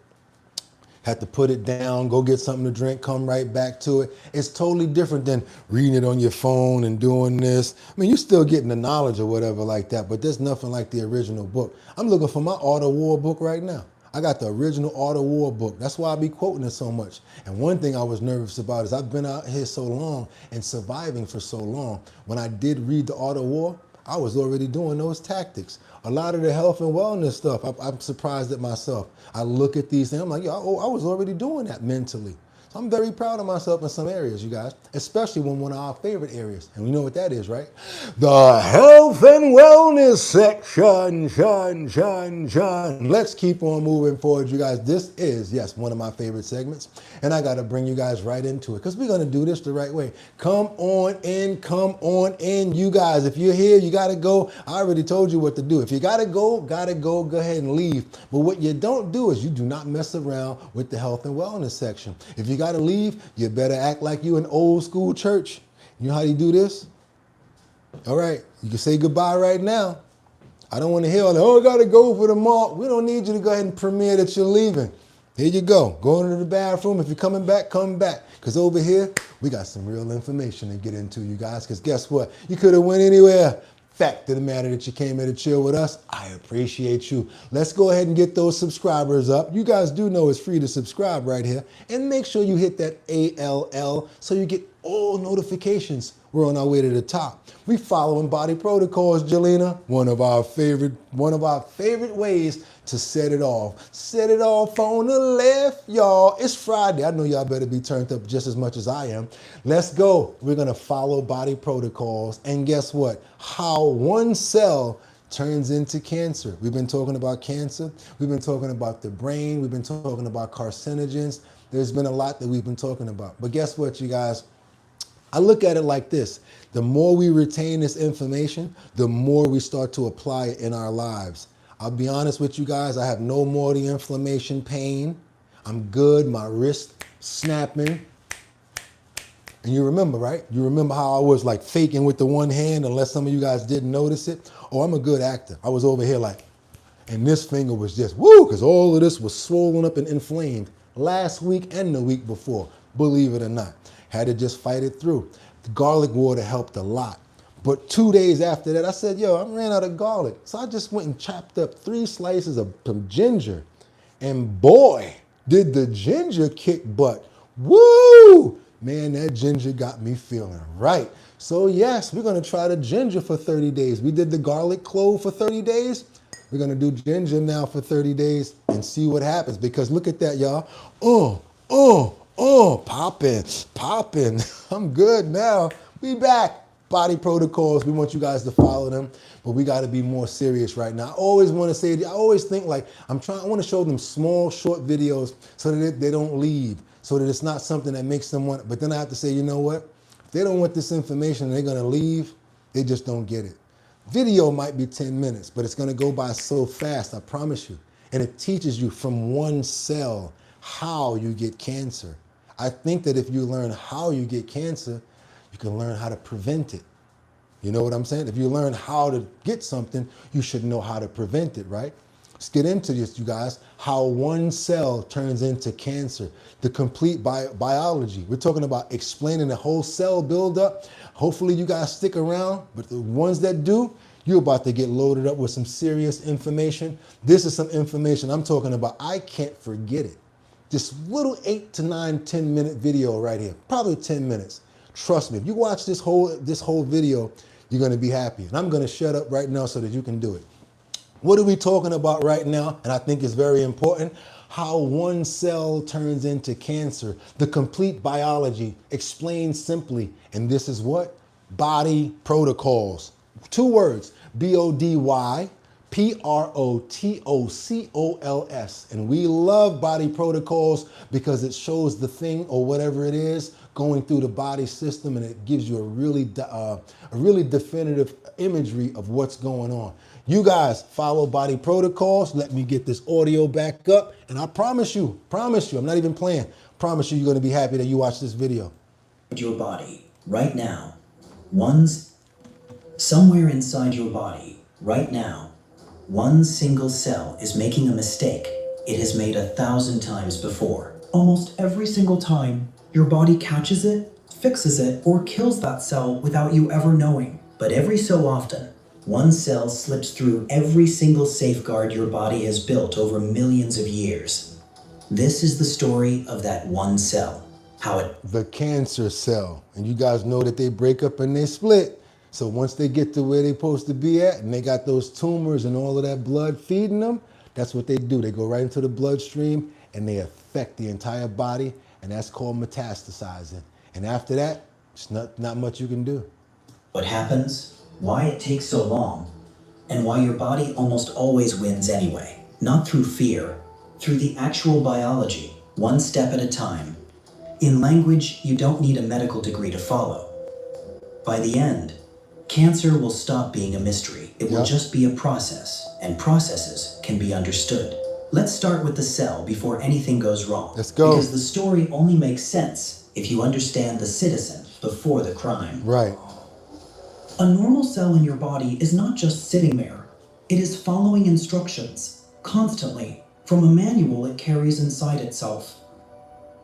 Have to put it down, go get something to drink, come right back to it. It's totally different than reading it on your phone and doing this. I mean, you're still getting the knowledge or whatever like that, but there's nothing like the original book. I'm looking for my Art of War book right now. I got the original Art of War book. That's why I be quoting it so much. And one thing I was nervous about is I've been out here so long and surviving for so long. When I did read the Art of War, I was already doing those tactics. A lot of the health and wellness stuff, I'm surprised at myself. I look at these things, I'm like, yo, I was already doing that mentally. So I'm very proud of myself in some areas, you guys, especially one of our favorite areas. And we know what that is, right? The health and wellness section, shun. Let's keep on moving forward, you guys. This is, yes, one of my favorite segments. And I got to bring you guys right into it because we're going to do this the right way. Come on in, you guys. If you're here, you got to go. I already told you what to do. If you got to go ahead and leave. But what you don't do is you do not mess around with the health and wellness section. If you got to leave, you better act like you in old school church. You know how you do this? All right, you can say goodbye right now. I don't want to hear all that, oh, I got to go for the mall. We don't need you to go ahead and premiere that you're leaving. Here you go. Go into the bathroom. If you're coming back, come back. Because over here, we got some real information to get into, you guys. Because guess what? You could have went anywhere. Fact of the matter that you came here to chill with us, I appreciate you. Let's go ahead and get those subscribers up. You guys do know it's free to subscribe right here. And make sure you hit that ALL so you get all notifications. We're on our way to the top. We following body protocols, Jelena. One of our favorite ways to set it off. Set it off on the left, y'all. It's Friday. I know y'all better be turned up just as much as I am. Let's go. We're going to follow body protocols. And guess what? How one cell turns into cancer. We've been talking about cancer. We've been talking about the brain. We've been talking about carcinogens. There's been a lot that we've been talking about. But guess what, you guys? I look at it like this. The more we retain this information, the more we start to apply it in our lives. I'll be honest with you guys, I have no more of the inflammation pain. I'm good, my wrist snapping. And you remember, right? You remember how I was like faking with the one hand, unless some of you guys didn't notice it? Oh, I'm a good actor. I was over here like, and this finger was just, woo, because all of this was swollen up and inflamed last week and the week before, believe it or not. Had to just fight it through. The garlic water helped a lot. But 2 days after that, I said, yo, I ran out of garlic. So I just went and chopped up 3 slices of some ginger. And boy, did the ginger kick butt. Woo! Man, that ginger got me feeling right. So yes, we're going to try the ginger for 30 days. We did the garlic clove for 30 days. We're going to do ginger now for 30 days and see what happens. Because look at that, y'all. Popping. I'm good now. We back. Body protocols, we want you guys to follow them, but we got to be more serious right now. I always want to say, I always think like, I want to show them small, short videos so that they don't leave, so that it's not something that makes them want, but then I have to say, you know what? If they don't want this information and they're going to leave, they just don't get it. Video might be 10 minutes, but it's going to go by so fast, I promise you. And it teaches you from one cell how you get cancer. I think that if you learn how you get cancer, you can learn how to prevent it. You know what I'm saying? If you learn how to get something, you should know how to prevent it, right? Let's get into this, you guys. How one cell turns into cancer. The complete biology. We're talking about explaining the whole cell buildup. Hopefully you guys stick around, but the ones that do, you're about to get loaded up with some serious information. This is some information I'm talking about. I can't forget it. This little 8 to 9, 10-minute video right here, probably 10 minutes. Trust me, if you watch this whole video, you're going to be happy. And I'm going to shut up right now so that you can do it. What are we talking about right now? And I think it's very important. How one cell turns into cancer. The complete biology explained simply. And this is what? Body protocols. 2 words. BODY, Protocols. And we love body protocols because it shows the thing or whatever it is going through the body system, and it gives you a really definitive imagery of what's going on. You guys follow body protocols. Let me get this audio back up, and I promise you, I'm not even playing, promise you're going to be happy that you watched this video. Your body right now, somewhere inside your body right now, one single cell is making a mistake it has made 1,000 times before. Almost every single time, your body catches it, fixes it, or kills that cell without you ever knowing. But every so often, one cell slips through every single safeguard your body has built over millions of years. This is the story of that one cell. The cancer cell. And you guys know that they break up and they split. So once they get to where they're supposed to be at, and they got those tumors and all of that blood feeding them, that's what they do. They go right into the bloodstream and they affect the entire body, and that's called metastasizing. And after that, it's not much you can do. What happens, why it takes so long, and why your body almost always wins anyway. Not through fear, through the actual biology, one step at a time. In language you don't need a medical degree to follow. By the end, cancer will stop being a mystery. It will just be a process, and processes can be understood. Let's start with the cell before anything goes wrong. Let's go. Because the story only makes sense if you understand the citizen before the crime. Right. A normal cell in your body is not just sitting there. It is following instructions, constantly, from a manual it carries inside itself.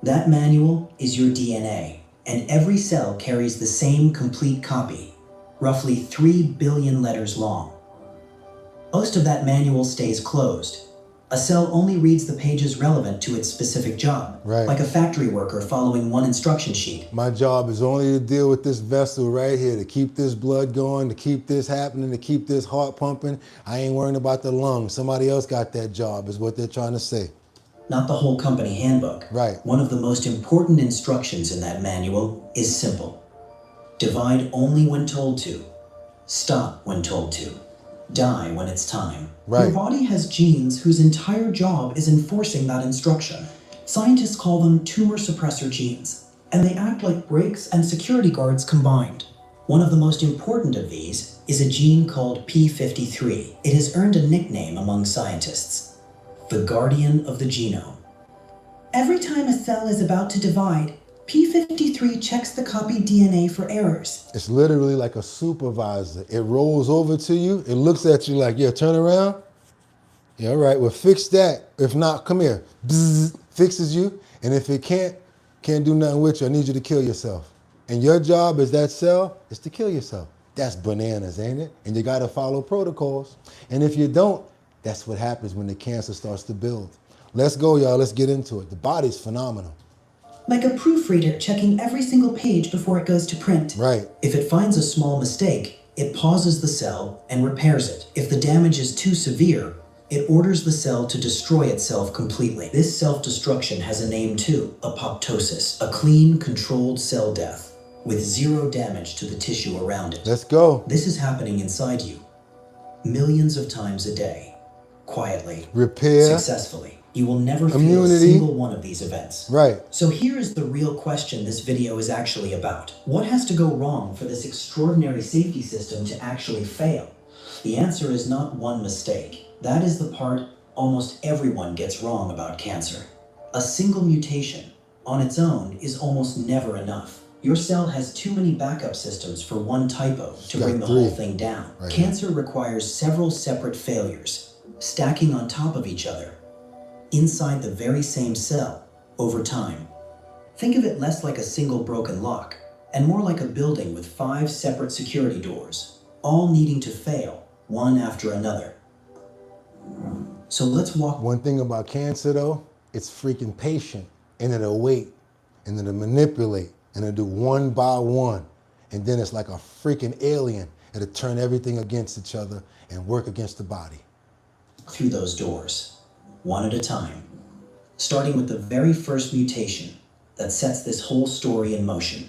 That manual is your DNA, and every cell carries the same complete copy, roughly 3 billion letters long. Most of that manual stays closed. A cell only reads the pages relevant to its specific job, like a factory worker following one instruction sheet. My job is only to deal with this vessel right here, to keep this blood going, to keep this happening, to keep this heart pumping. I ain't worrying about the lungs. Somebody else got that job, is what they're trying to say. Not the whole company handbook. Right. One of the most important instructions in that manual is simple. Divide only when told to. Stop when told to. Die when it's time. Right. Your body has genes whose entire job is enforcing that instruction. Scientists call them tumor suppressor genes, and they act like brakes and security guards combined. One of the most important of these is a gene called P53. It has earned a nickname among scientists, the guardian of the genome. Every time a cell is about to divide, P53 checks the copied DNA for errors. It's literally like a supervisor. It rolls over to you. It looks at you like, yeah, turn around. Yeah, all right, well, fix that. If not, come here. Bzzz, fixes you. And if it can't do nothing with you, I need you to kill yourself. And your job as that cell is to kill yourself. That's bananas, ain't it? And you got to follow protocols. And if you don't, that's what happens when the cancer starts to build. Let's go, y'all. Let's get into it. The body's phenomenal. Like a proofreader checking every single page before it goes to print. Right. If it finds a small mistake, it pauses the cell and repairs it. If the damage is too severe, it orders the cell to destroy itself completely. This self-destruction has a name too, apoptosis, a clean, controlled cell death, with zero damage to the tissue around it. Let's go. This is happening inside you, millions of times a day, quietly, repair, successfully. You will never feel immunity. a single one of these events. Right. So here is the real question this video is actually about. What has to go wrong for this extraordinary safety system to actually fail? The answer is not one mistake. That is the part almost everyone gets wrong about cancer. A single mutation on its own is almost never enough. Your cell has too many backup systems for one typo to bring the whole thing down. Right. Cancer requires several separate failures, stacking on top of each other, inside the very same cell, over time. Think of it less like a single broken lock, and more like a building with 5 separate security doors, all needing to fail, one after another. So let's walk. One thing about cancer though, it's freaking patient, and it'll wait, and it'll manipulate, and it'll do one by one. And then it's like a freaking alien. It'll turn everything against each other and work against the body. Through those doors, one at a time, starting with the very first mutation that sets this whole story in motion.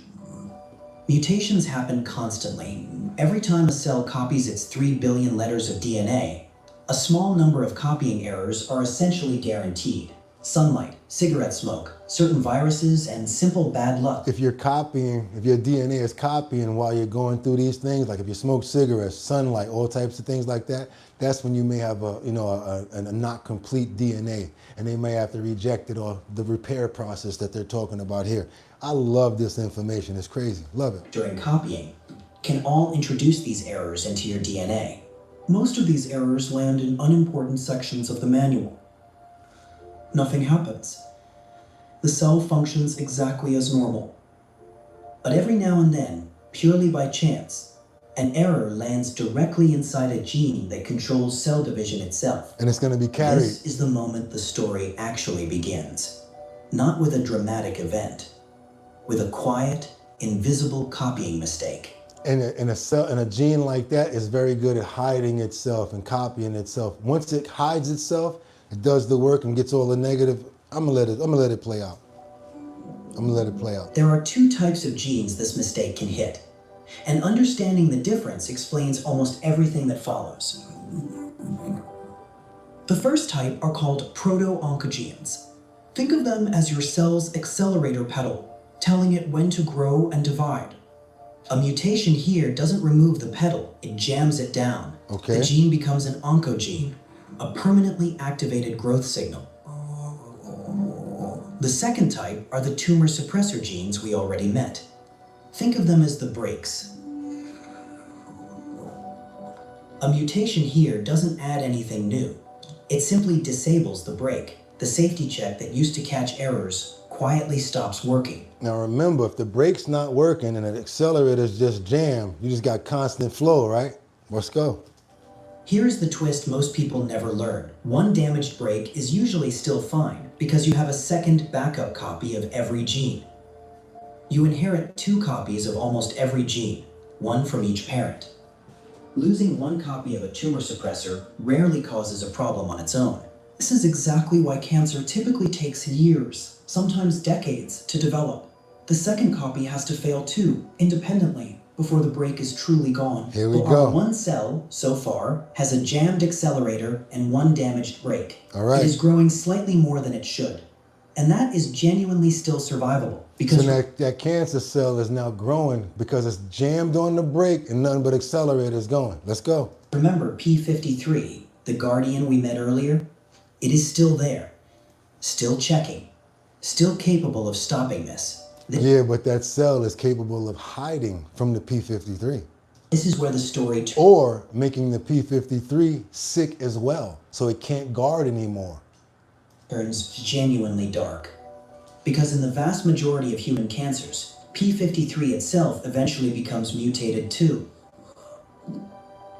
Mutations happen constantly. Every time a cell copies its 3 billion letters of DNA, A small number of copying errors are essentially guaranteed. Sunlight, cigarette smoke, certain viruses, and simple bad luck. If you're copying, if your DNA is copying while you're going through these things, like if you smoke cigarettes, sunlight, all types of things like that, that's when you may have a not complete DNA, and they may have to reject it, or the repair process that they're talking about here. I love this information. It's crazy. Love it. During copying, can all introduce these errors into your DNA. Most of these errors land in unimportant sections of the manual. Nothing happens. The cell functions exactly as normal. But every now and then, purely by chance, an error lands directly inside a gene that controls cell division itself. And it's going to be carried. This is the moment the story actually begins. Not with a dramatic event, with a quiet, invisible copying mistake. And a gene like that is very good at hiding itself and copying itself. Once it hides itself, it does the work and gets all the negative. I'm gonna let it play out. There are two types of genes this mistake can hit, and understanding the difference explains almost everything that follows. The first type are called proto-oncogenes. Think of them as your cell's accelerator pedal, telling it when to grow and divide. A mutation here doesn't remove the pedal, it jams it down. Okay. The gene becomes an oncogene, a permanently activated growth signal. The second type are the tumor suppressor genes we already met. Think of them as the brakes. A mutation here doesn't add anything new. It simply disables the brake. The safety check that used to catch errors quietly stops working. Now remember, if the brake's not working and the accelerator's just jammed, you just got constant flow, right? Let's go. Here's the twist most people never learn. One damaged brake is usually still fine because you have a second backup copy of every gene. You inherit 2 copies of almost every gene, one from each parent. Losing one copy of a tumor suppressor rarely causes a problem on its own. This is exactly why cancer typically takes years, sometimes decades, to develop. The second copy has to fail too, independently, before the brake is truly gone. Here we But go. our one cell, so far, has a jammed accelerator and one damaged brake. All right. It is growing slightly more than it should. And that is genuinely still survivable. Because So that cancer cell is now growing because it's jammed on the brake and nothing but accelerator is going. Let's go. remember P53, the guardian we met earlier? It is still there, still checking, still capable of stopping this. Yeah, but that cell is capable of hiding from the P53. This is where the story or making the P53 sick as well, so it can't guard anymore. Turns genuinely dark. Because in the vast majority of human cancers, P53 itself eventually becomes mutated too.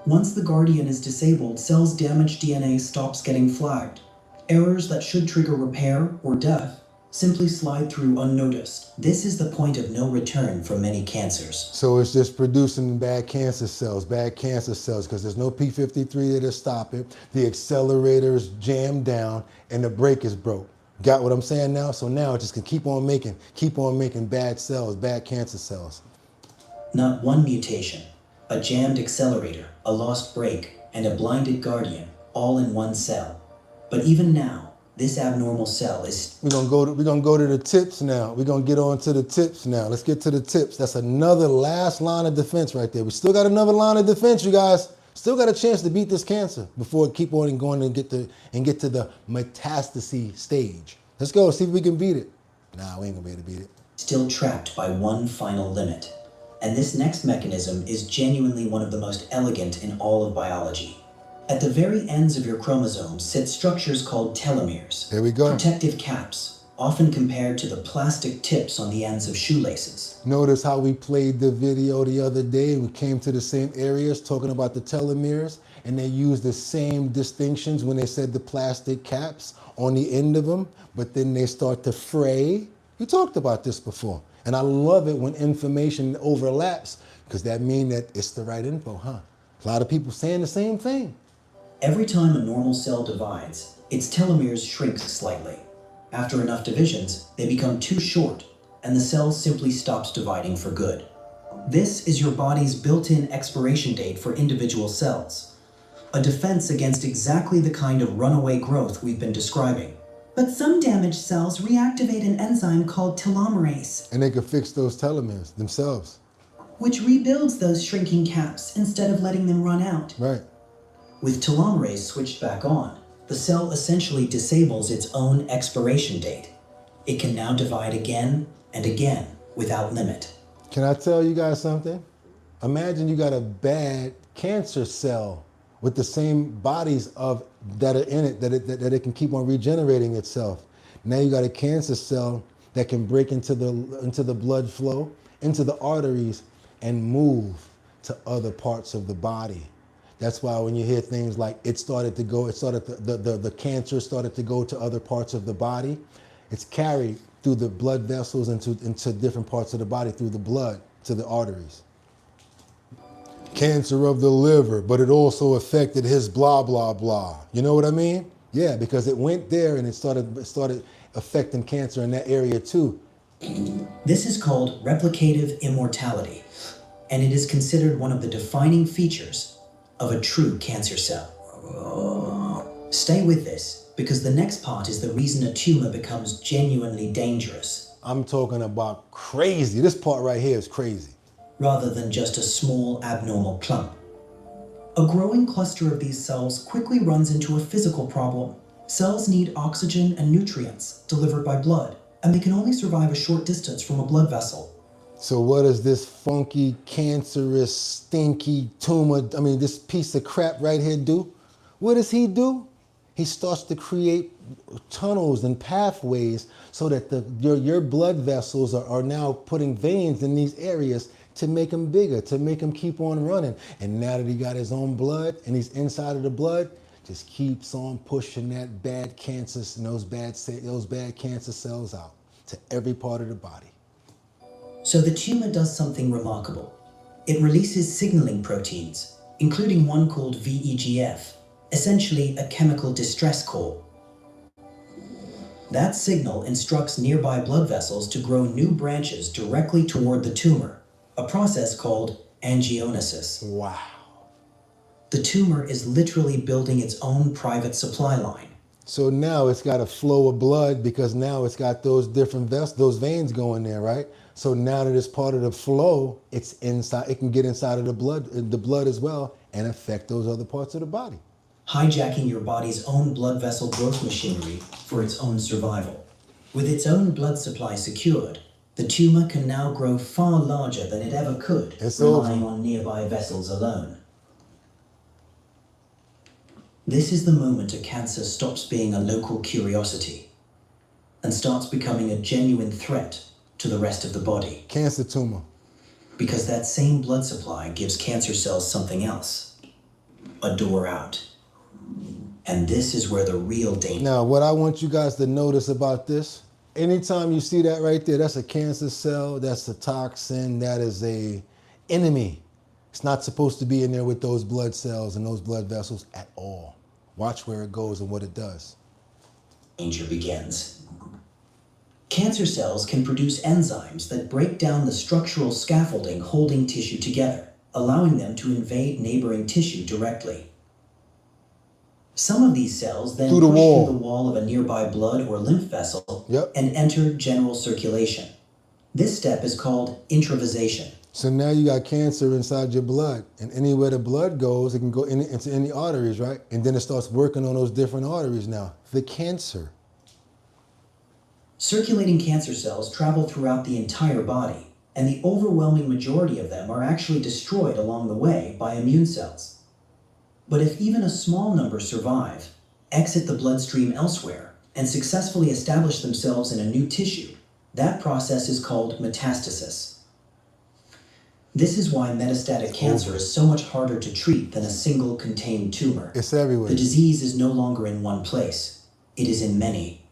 Once the guardian is disabled, cells' damaged DNA stops getting flagged. Errors that should trigger repair or death simply slide through unnoticed. This is the point of no return for many cancers. So it's just producing bad cancer cells, because there's no P53 to stop it. The accelerator is jammed down and the brake is broke. Got what I'm saying now? So now it just can keep on making bad cells, bad cancer cells. Not one mutation, a jammed accelerator, a lost brake, and a blinded guardian, all in one cell. But even now, this abnormal cell is... We're gonna go to the tips now. We're gonna get on to the tips now. Let's get to the tips. That's another last line of defense right there. We still got another line of defense, you guys. Still got a chance to beat this cancer before it keep on and going and get to the metastasis stage. Let's go, see if we can beat it. Nah, we ain't gonna be able to beat it. Still trapped by one final limit. And this next mechanism is genuinely one of the most elegant in all of biology. At the very ends of your chromosomes sit structures called telomeres. There we go. Protective caps, often compared to the plastic tips on the ends of shoelaces. Notice how we played the video the other day. We came to the same areas talking about the telomeres, and they used the same distinctions when they said the plastic caps on the end of them, but then they start to fray. We talked about this before. And I love it when information overlaps, because that means that it's the right info, huh? A lot of people saying the same thing. Every time a normal cell divides, its telomeres shrink slightly. After enough divisions, they become too short, and the cell simply stops dividing for good. This is your body's built-in expiration date for individual cells. a defense against exactly the kind of runaway growth we've been describing. But some damaged cells reactivate an enzyme called telomerase. And they can fix those telomeres themselves. Which rebuilds those shrinking caps instead of letting them run out. Right. With telomerase switched back on, the cell essentially disables its own expiration date. It can now divide again and again without limit. Can I tell you guys something? Imagine you got a bad cancer cell with the same bodies that are in it, that it can keep on regenerating itself. Now you got a cancer cell that can break into the blood flow, into the arteries, and move to other parts of the body. That's why when you hear things like the cancer started to go to other parts of the body, it's carried through the blood vessels into different parts of the body, through the blood to the arteries. Cancer of the liver, but it also affected his blah, blah, blah. You know what I mean? Yeah, because it went there and it started affecting cancer in that area too. This is called replicative immortality, and it is considered one of the defining features of a true cancer cell. Stay with this, because the next part is the reason a tumor becomes genuinely dangerous. I'm talking about crazy. This part right here is crazy. Rather than just a small abnormal clump. A growing cluster of these cells quickly runs into a physical problem. Cells need oxygen and nutrients delivered by blood, and they can only survive a short distance from a blood vessel. So what does this funky, cancerous, stinky tumor, this piece of crap right here do? What does he do? He starts to create tunnels and pathways so that your blood vessels are now putting veins in these areas to make him bigger, to make him keep on running. And now that he got his own blood and he's inside of the blood, just keeps on pushing that bad cancer and those bad cancer cells out to every part of the body. So the tumor does something remarkable. It releases signaling proteins, including one called VEGF, essentially a chemical distress call. That signal instructs nearby blood vessels to grow new branches directly toward the tumor, a process called angiogenesis. Wow. The tumor is literally building its own private supply line. So now it's got a flow of blood because now it's got those different those veins going there, right? So now that it's part of the flow, it's inside. It can get inside of the blood as well, and affect those other parts of the body. Hijacking your body's own blood vessel growth machinery for its own survival. With its own blood supply secured, the tumor can now grow far larger than it ever could, relying on nearby vessels alone. This is the moment a cancer stops being a local curiosity and starts becoming a genuine threat to the rest of the body. Cancer tumor. Because that same blood supply gives cancer cells something else. A door out. And this is where the real danger... Now, what I want you guys to notice about this, anytime you see that right there, that's a cancer cell, that's a toxin, that is a enemy. It's not supposed to be in there with those blood cells and those blood vessels at all. Watch where it goes and what it does. Danger begins. Cancer cells can produce enzymes that break down the structural scaffolding holding tissue together, allowing them to invade neighboring tissue directly. Some of these cells then push through the wall of a nearby blood or lymph vessel and enter general circulation. This step is called intravasation. So now you got cancer inside your blood, and anywhere the blood goes, it can go into any arteries, right? And then it starts working on those different arteries now. The cancer. Circulating cancer cells travel throughout the entire body, and the overwhelming majority of them are actually destroyed along the way by immune cells. But if even a small number survive, exit the bloodstream elsewhere, and successfully establish themselves in a new tissue, that process is called metastasis. This is why metastatic cancer is so much harder to treat than a single contained tumor. It's everywhere. The disease is no longer in one place. It is in many.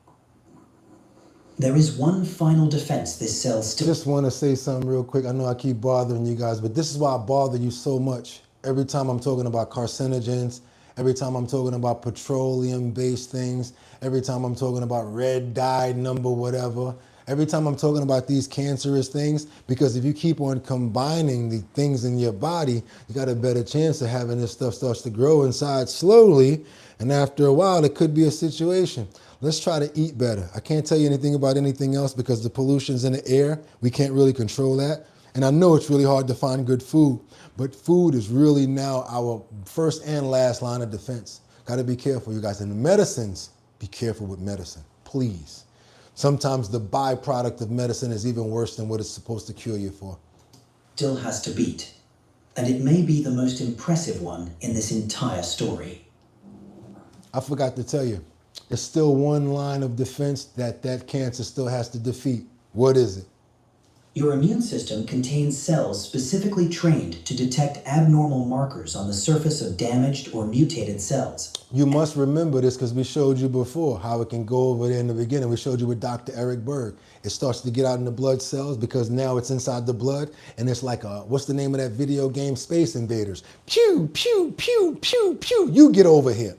There is one final defense this cell still... I just want to say something real quick. I know I keep bothering you guys, but this is why I bother you so much. Every time I'm talking about carcinogens, every time I'm talking about petroleum-based things, every time I'm talking about red dye number whatever, every time I'm talking about these cancerous things, because if you keep on combining the things in your body, you got a better chance of having this stuff starts to grow inside slowly. And after a while, it could be a situation. Let's try to eat better. I can't tell you anything about anything else because the pollution's in the air. We can't really control that. And I know it's really hard to find good food, but food is really now our first and last line of defense. Got to be careful, you guys. And the medicines, be careful with medicine, please. Sometimes the byproduct of medicine is even worse than what it's supposed to cure you for. Still has to beat, and it may be the most impressive one in this entire story. I forgot to tell you, there's still one line of defense that cancer still has to defeat. What is it? Your immune system contains cells specifically trained to detect abnormal markers on the surface of damaged or mutated cells. You must remember this because we showed you before how it can go over there in the beginning. We showed you with Dr. Eric Berg. It starts to get out in the blood cells because now it's inside the blood, and it's like what's the name of that video game? Space Invaders. Pew, pew, pew, pew, pew. You get over here.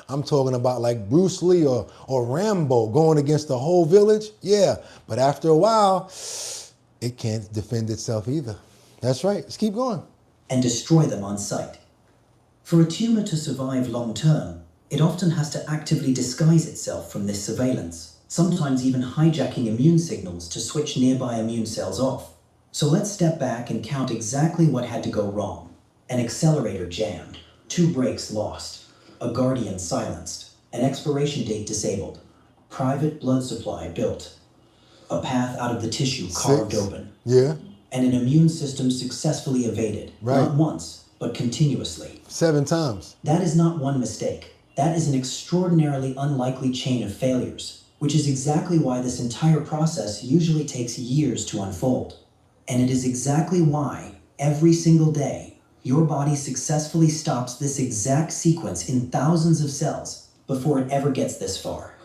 I'm talking about like Bruce Lee or Rambo going against the whole village. Yeah, but after a while, it can't defend itself either. That's right. Let's keep going. And destroy them on sight. For a tumor to survive long term, it often has to actively disguise itself from this surveillance, sometimes even hijacking immune signals to switch nearby immune cells off. So let's step back and count exactly what had to go wrong. An accelerator jammed, 2 brakes lost, a guardian silenced, an expiration date disabled, private blood supply built, a path out of the tissue carved open. Yeah. And an immune system successfully evaded. Right. Not once, but continuously. 7 times. That is not one mistake. That is an extraordinarily unlikely chain of failures, which is exactly why this entire process usually takes years to unfold. And it is exactly why, every single day, your body successfully stops this exact sequence in thousands of cells before it ever gets this far.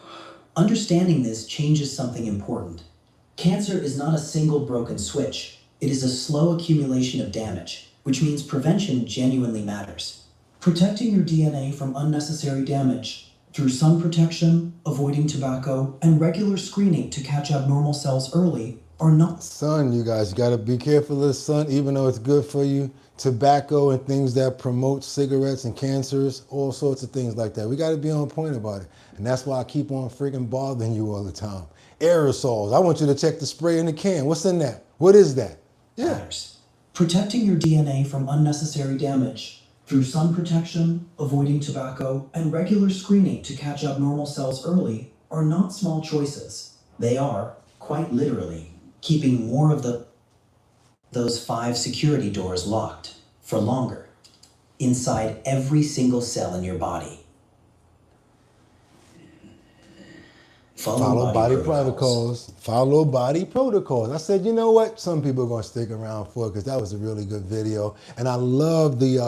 Understanding this changes something important. Cancer is not a single broken switch. It is a slow accumulation of damage, which means prevention genuinely matters. Protecting your DNA from unnecessary damage through sun protection, avoiding tobacco, and regular screening to catch abnormal cells early are not. Sun, you guys, you gotta be careful of the sun, even though it's good for you. Tobacco and things that promote cigarettes and cancers, all sorts of things like that. We gotta be on point about it. And that's why I keep on freaking bothering you all the time. Aerosols. I want you to check the spray in the can. What's in that? What is that? Yeah. Matters. Protecting your DNA from unnecessary damage through sun protection, avoiding tobacco, and regular screening to catch abnormal cells early are not small choices. They are, quite literally, keeping more of those 5 security doors locked for longer inside every single cell in your body. Follow body protocols. Follow body protocols. I said, you know what? Some people are going to stick around for it because that was a really good video. And I love the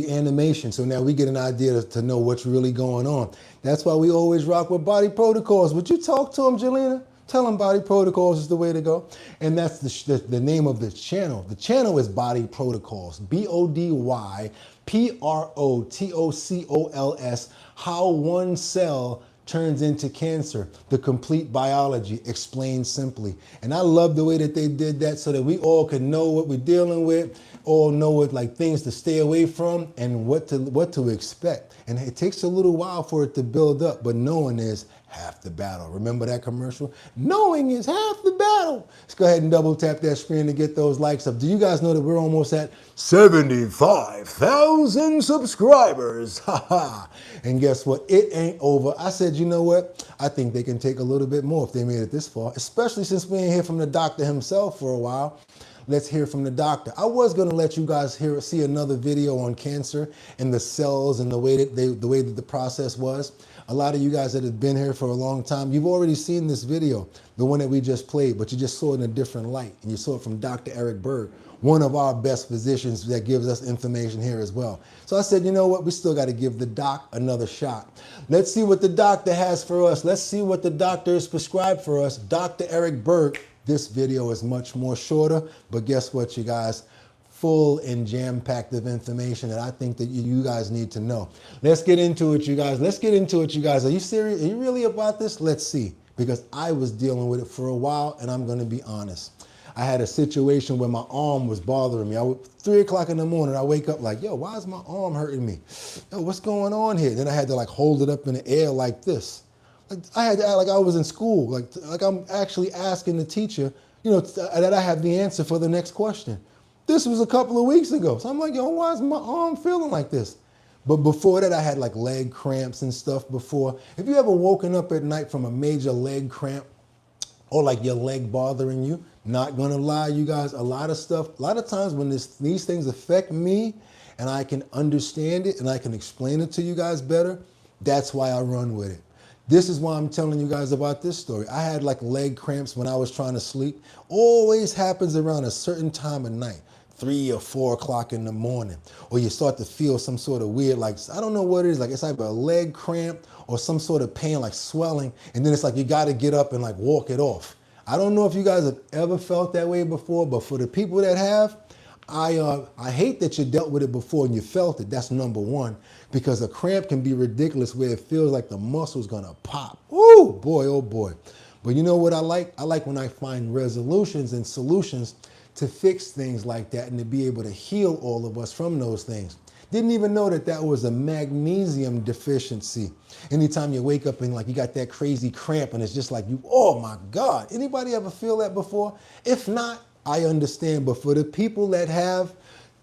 animation. So now we get an idea to know what's really going on. That's why we always rock with body protocols. Would you talk to them, Jelena? Tell them body protocols is the way to go. And that's the name of the channel. The channel is Body Protocols. BODYPROTOCOLS. How one cell turns into cancer. The complete biology explained simply. And I love the way that they did that so that we all can know what we're dealing with, all know what like things to stay away from and what to expect. And it takes a little while for it to build up, but knowing is half the battle. Remember that commercial? Knowing is half the battle. Let's go ahead and double tap that screen to get those likes up. Do you guys know that we're almost at 75,000 subscribers? Haha. And guess what? It ain't over. I said, you know what? I think they can take a little bit more if they made it this far, especially since we ain't hear from the doctor himself for a while. Let's hear from the doctor. I was going to let you guys see another video on cancer and the cells and the way that the process was. A lot of you guys that have been here for a long time, you've already seen this video, the one that we just played, but you just saw it in a different light. And you saw it from Dr. Eric Berg, one of our best physicians that gives us information here as well. So I said, you know what? We still got to give the doc another shot. Let's see what the doctor has for us. Let's see what the doctor has prescribed for us. Dr. Eric Berg. This video is much more shorter, but guess what, you guys? Full and jam-packed of information that I think that you guys need to know. Let's get into it, you guys. Let's get into it, you guys. Are you serious? Are you really about this? Let's see. because I was dealing with it for a while, and I'm gonna be honest. I had a situation where my arm was bothering me. 3 o'clock in the morning, I wake up like, yo, why is my arm hurting me? Yo, what's going on here? Then I had to like hold it up in the air like this. Like, I had to act like I was in school, like I'm actually asking the teacher, that I have the answer for the next question. This was a couple of weeks ago. So I'm like, yo, why is my arm feeling like this? But before that, I had like leg cramps and stuff before. Have you ever woken up at night from a major leg cramp or like your leg bothering you? Not gonna lie, you guys, a lot of times when these things affect me and I can understand it and I can explain it to you guys better, that's why I run with it. This is why I'm telling you guys about this story. I had like leg cramps when I was trying to sleep. Always happens around a certain time of night. 3 or 4 o'clock in the morning, or you start to feel some sort of weird, like, I don't know what it is, like it's like a leg cramp or some sort of pain, like swelling, and then it's like you got to get up and like walk it off. I don't know if you guys have ever felt that way before, but for the people that have, I hate that you dealt with it before and you felt it. That's number one, because a cramp can be ridiculous where it feels like the muscle's gonna pop. Ooh, boy, oh boy. But you know what I like? I like when I find resolutions and solutions to fix things like that and to be able to heal all of us from those things. Didn't even know that was a magnesium deficiency. Anytime you wake up and like you got that crazy cramp and it's just like oh my God, anybody ever feel that before? If not, I understand, but for the people that have,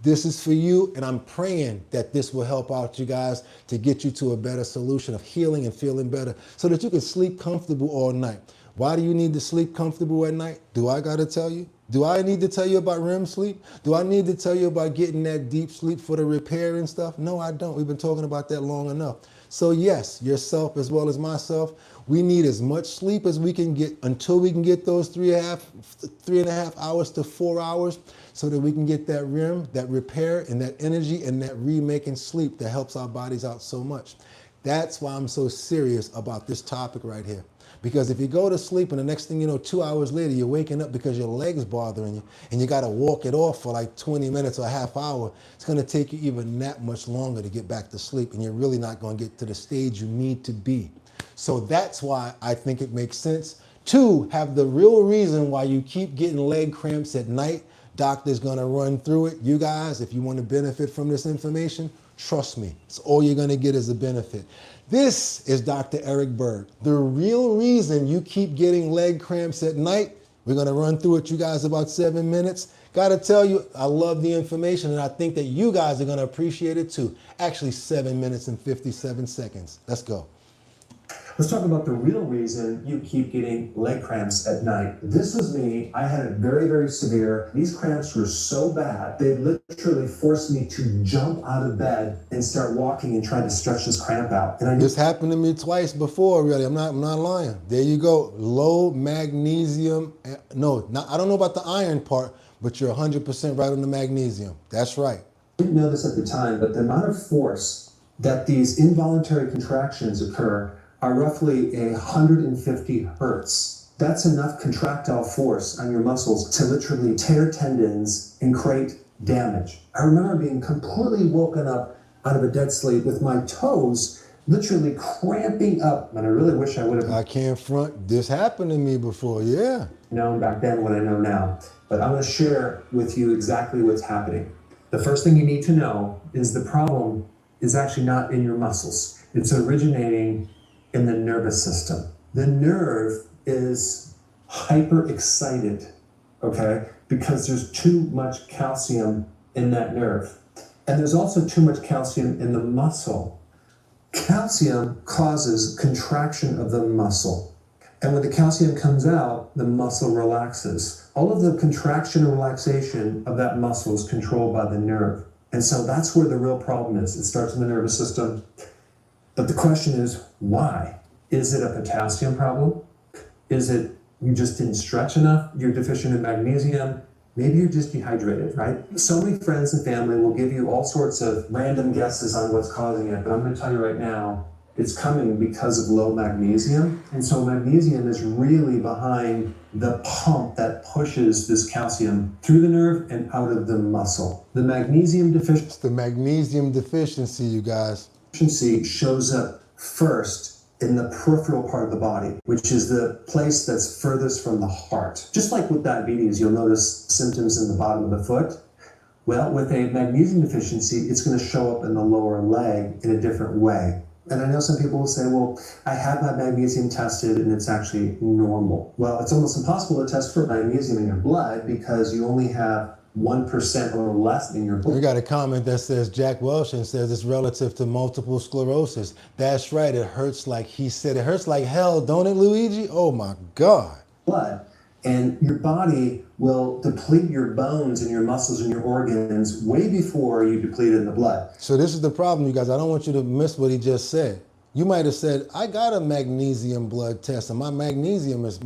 this is for you, and I'm praying that this will help out you guys to get you to a better solution of healing and feeling better so that you can sleep comfortable all night. Why do you need to sleep comfortable at night? Do I gotta tell you? Do I need to tell you about REM sleep? Do I need to tell you about getting that deep sleep for the repair and stuff? No, I don't. We've been talking about that long enough. So yes, yourself as well as myself, we need as much sleep as we can get until we can get those 3.5 hours to 4 hours so that we can get that REM, that repair, and that energy and that remaking sleep that helps our bodies out so much. That's why I'm so serious about this topic right here. Because if you go to sleep and the next thing you know, 2 hours later, you're waking up because your leg's bothering you and you got to walk it off for like 20 minutes or a half hour, it's going to take you even that much longer to get back to sleep, and you're really not going to get to the stage you need to be. So that's why I think it makes sense to have the real reason why you keep getting leg cramps at night. Doctor's going to run through it. You guys, if you want to benefit from this information, trust me, it's all you're going to get is a benefit. This is Dr. Eric Berg. The real reason you keep getting leg cramps at night, we're going to run through it, you guys, about 7 minutes. Got to tell you, I love the information, and I think that you guys are going to appreciate it too. Actually, 7 minutes and 57 seconds. Let's go. Let's talk about the real reason you keep getting leg cramps at night. This was me. I had it very, very severe. These cramps were so bad, they literally forced me to jump out of bed and start walking and trying to stretch this cramp out. And this happened to me twice before, really. I'm not lying. There you go. Low magnesium. No, I don't know about the iron part, but you're 100% right on the magnesium. That's right. I didn't know this at the time, but the amount of force that these involuntary contractions occur are roughly 150 hertz. That's enough contractile force on your muscles to literally tear tendons and create damage. I remember being completely woken up out of a dead sleep with my toes literally cramping up, and I really wish I would have. I can't front. This happened to me before, yeah. Known back then what I know now. But I'm going to share with you exactly what's happening. The first thing you need to know is the problem is actually not in your muscles. It's originating in the nervous system. The nerve is hyper excited, okay? Because there's too much calcium in that nerve. And there's also too much calcium in the muscle. Calcium causes contraction of the muscle. And when the calcium comes out, the muscle relaxes. All of the contraction and relaxation of that muscle is controlled by the nerve. And so that's where the real problem is. It starts in the nervous system. But the question is, why? Is it a potassium problem? Is it you just didn't stretch enough? You're deficient in magnesium? Maybe you're just dehydrated, right? So many friends and family will give you all sorts of random guesses on what's causing it, but I'm going to tell you right now, it's coming because of low magnesium. And so magnesium is really behind the pump that pushes this calcium through the nerve and out of the muscle. The magnesium deficiency. It's the magnesium deficiency, you guys. Deficiency shows up first in the peripheral part of the body, which is the place that's furthest from the heart. Just like with diabetes, you'll notice symptoms in the bottom of the foot. Well, with a magnesium deficiency, it's going to show up in the lower leg in a different way. And I know some people will say, well, I had my magnesium tested and it's actually normal. Well, it's almost impossible to test for magnesium in your blood because you only have 1% or less in your blood. We got a comment that says, Jack Welsh and says it's relative to multiple sclerosis. That's right, it hurts like he said. It hurts like hell, don't it, Luigi? Oh my God. Blood. And your body will deplete your bones and your muscles and your organs way before you deplete it in the blood. So this is the problem, you guys. I don't want you to miss what he just said. You might have said, I got a magnesium blood test and my magnesium is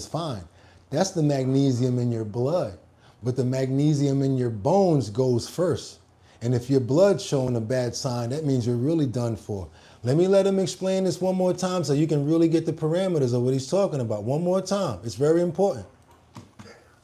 fine. That's the magnesium in your blood. But the magnesium in your bones goes first. And if your blood's showing a bad sign, that means you're really done for. Let him explain this one more time so you can really get the parameters of what he's talking about. One more time. It's very important.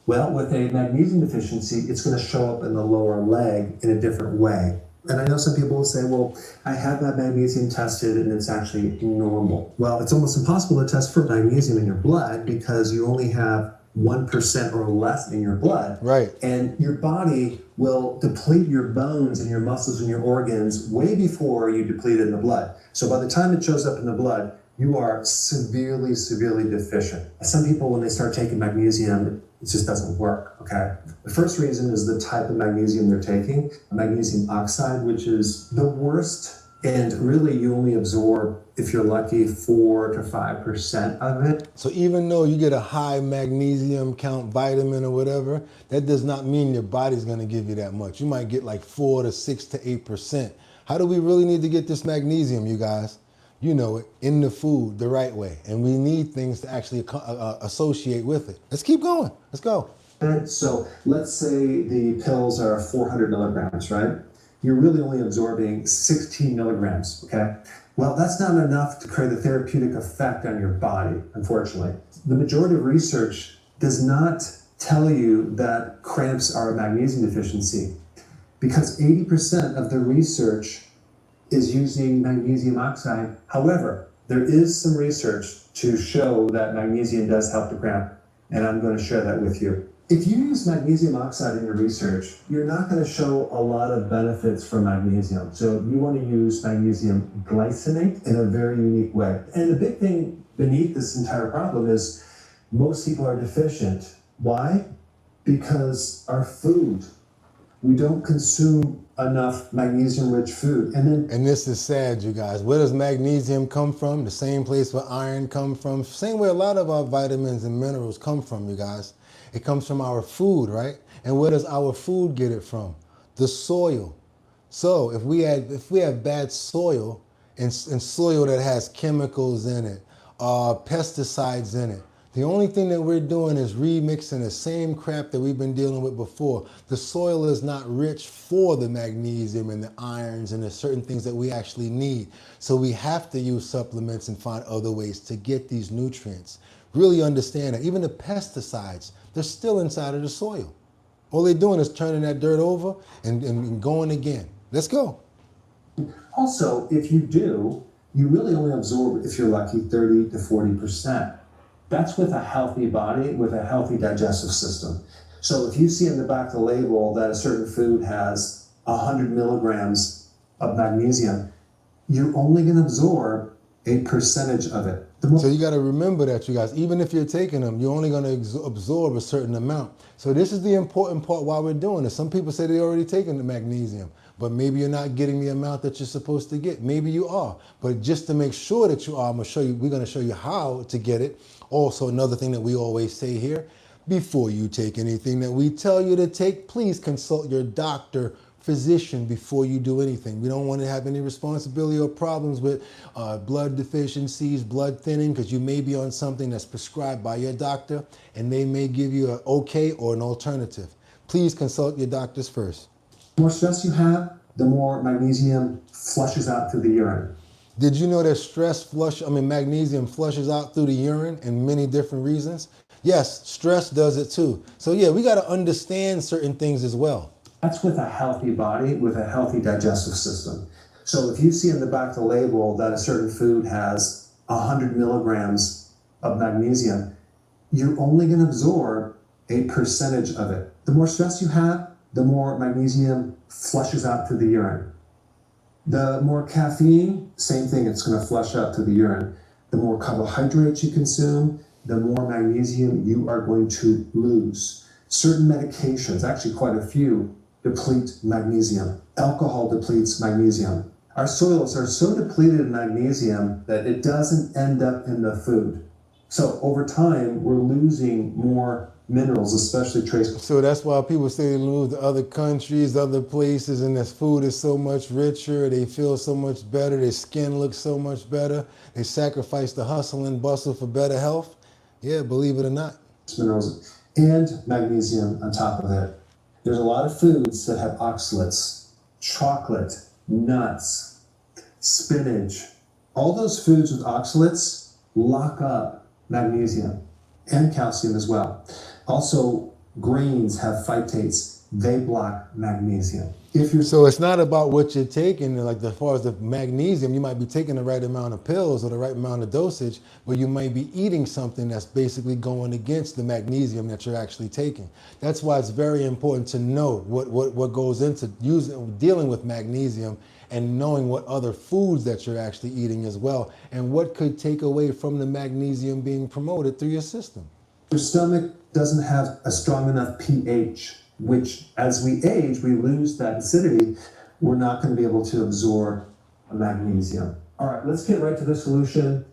Well, with a magnesium deficiency, it's going to show up in the lower leg in a different way. And I know some people will say, well, I had that magnesium tested and it's actually normal. Well, it's almost impossible to test for magnesium in your blood because you only have 1% or less in your blood. Right. And your body will deplete your bones and your muscles and your organs way before you deplete it in the blood. So by the time it shows up in the blood, you are severely, severely deficient. Some people, when they start taking magnesium, it just doesn't work, okay? The first reason is the type of magnesium they're taking, magnesium oxide, which is the worst. And really, you only absorb, if you're lucky, 4 to 5% of it. So even though you get a high magnesium count vitamin or whatever, that does not mean your body's going to give you that much. You might get like 4 to 6 to 8%. How do we really need to get this magnesium, you guys? You know it, in the food the right way. And we need things to actually associate with it. Let's keep going. Let's go. So let's say the pills are 400 milligrams, right? You're really only absorbing 16 milligrams, okay? Well, that's not enough to create a therapeutic effect on your body, unfortunately. The majority of research does not tell you that cramps are a magnesium deficiency because 80% of the research is using magnesium oxide. However, there is some research to show that magnesium does help the cramp, and I'm going to share that with you. If you use magnesium oxide in your research, you're not going to show a lot of benefits from magnesium. So you want to use magnesium glycinate in a very unique way. And the big thing beneath this entire problem is most people are deficient. Why? Because our food, we don't consume enough magnesium-rich food. And this is sad, you guys. Where does magnesium come from? The same place where iron come from. Same way a lot of our vitamins and minerals come from, you guys. It comes from our food, right? And where does our food get it from? The soil. So if we have bad soil and soil that has chemicals in it, pesticides in it, the only thing that we're doing is remixing the same crap that we've been dealing with before. The soil is not rich for the magnesium and the irons and the certain things that we actually need. So we have to use supplements and find other ways to get these nutrients. Really understand that even the pesticides, they're still inside of the soil. All they're doing is turning that dirt over and going again. Let's go. Also, if you do, you really only absorb, if you're lucky, 30 to 40%. That's with a healthy body, with a healthy digestive system. So if you see in the back of the label that a certain food has 100 milligrams of magnesium, you're only going to absorb a percentage of it. So you got to remember that, you guys. Even if you're taking them, you're only going to absorb a certain amount. So this is the important part why we're doing this. Some people say they're already taking the magnesium, but maybe you're not getting the amount that you're supposed to get. Maybe you are. But just to make sure that you are, we're going to show you how to get it. Also, another thing that we always say here, before you take anything that we tell you to take, please consult your doctor, physician before you do anything. We don't want to have any responsibility or problems with blood deficiencies, blood thinning, because you may be on something that's prescribed by your doctor and they may give you an okay or an alternative. Please consult your doctors first. The more stress you have, the more magnesium flushes out through the urine. Did you know that magnesium flushes out through the urine in many different reasons? Yes, stress does it too. So yeah, we got to understand certain things as well. That's with a healthy body, with a healthy digestive system. So if you see in the back of the label that a certain food has 100 milligrams of magnesium, you're only going to absorb a percentage of it. The more stress you have, the more magnesium flushes out to the urine. The more caffeine, same thing, it's going to flush out to the urine. The more carbohydrates you consume, the more magnesium you are going to lose. Certain medications, actually quite a few, deplete magnesium. Alcohol depletes magnesium. Our soils are so depleted in magnesium that it doesn't end up in the food. So over time, we're losing more minerals, especially trace. So that's why people say they move to other countries, other places, and their food is so much richer, they feel so much better, their skin looks so much better, they sacrifice the hustle and bustle for better health. Yeah, believe it or not. Minerals and magnesium on top of it. There's a lot of foods that have oxalates, chocolate, nuts, spinach. All those foods with oxalates lock up magnesium and calcium as well. Also, grains have phytates. They block magnesium. So it's not about what you're taking, like as far as the magnesium, you might be taking the right amount of pills or the right amount of dosage, but you might be eating something that's basically going against the magnesium that you're actually taking. That's why it's very important to know what goes into dealing with magnesium and knowing what other foods that you're actually eating as well, and what could take away from the magnesium being promoted through your system. Your stomach doesn't have a strong enough pH, which as we age, we lose that acidity. We're not going to be able to absorb magnesium. All right, let's get right to the solution.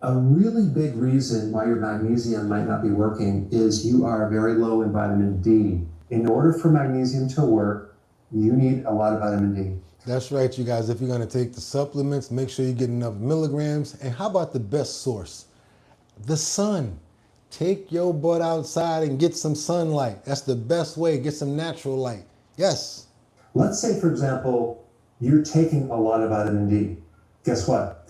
A really big reason why your magnesium might not be working is you are very low in vitamin D. In order for magnesium to work, you need a lot of vitamin D. That's right, you guys. If you're going to take the supplements, make sure you get enough milligrams. And how about the best source? The sun. Take your butt outside and get some sunlight. That's the best way. Get some natural light. Yes. Let's say, for example, you're taking a lot of vitamin D. Guess what?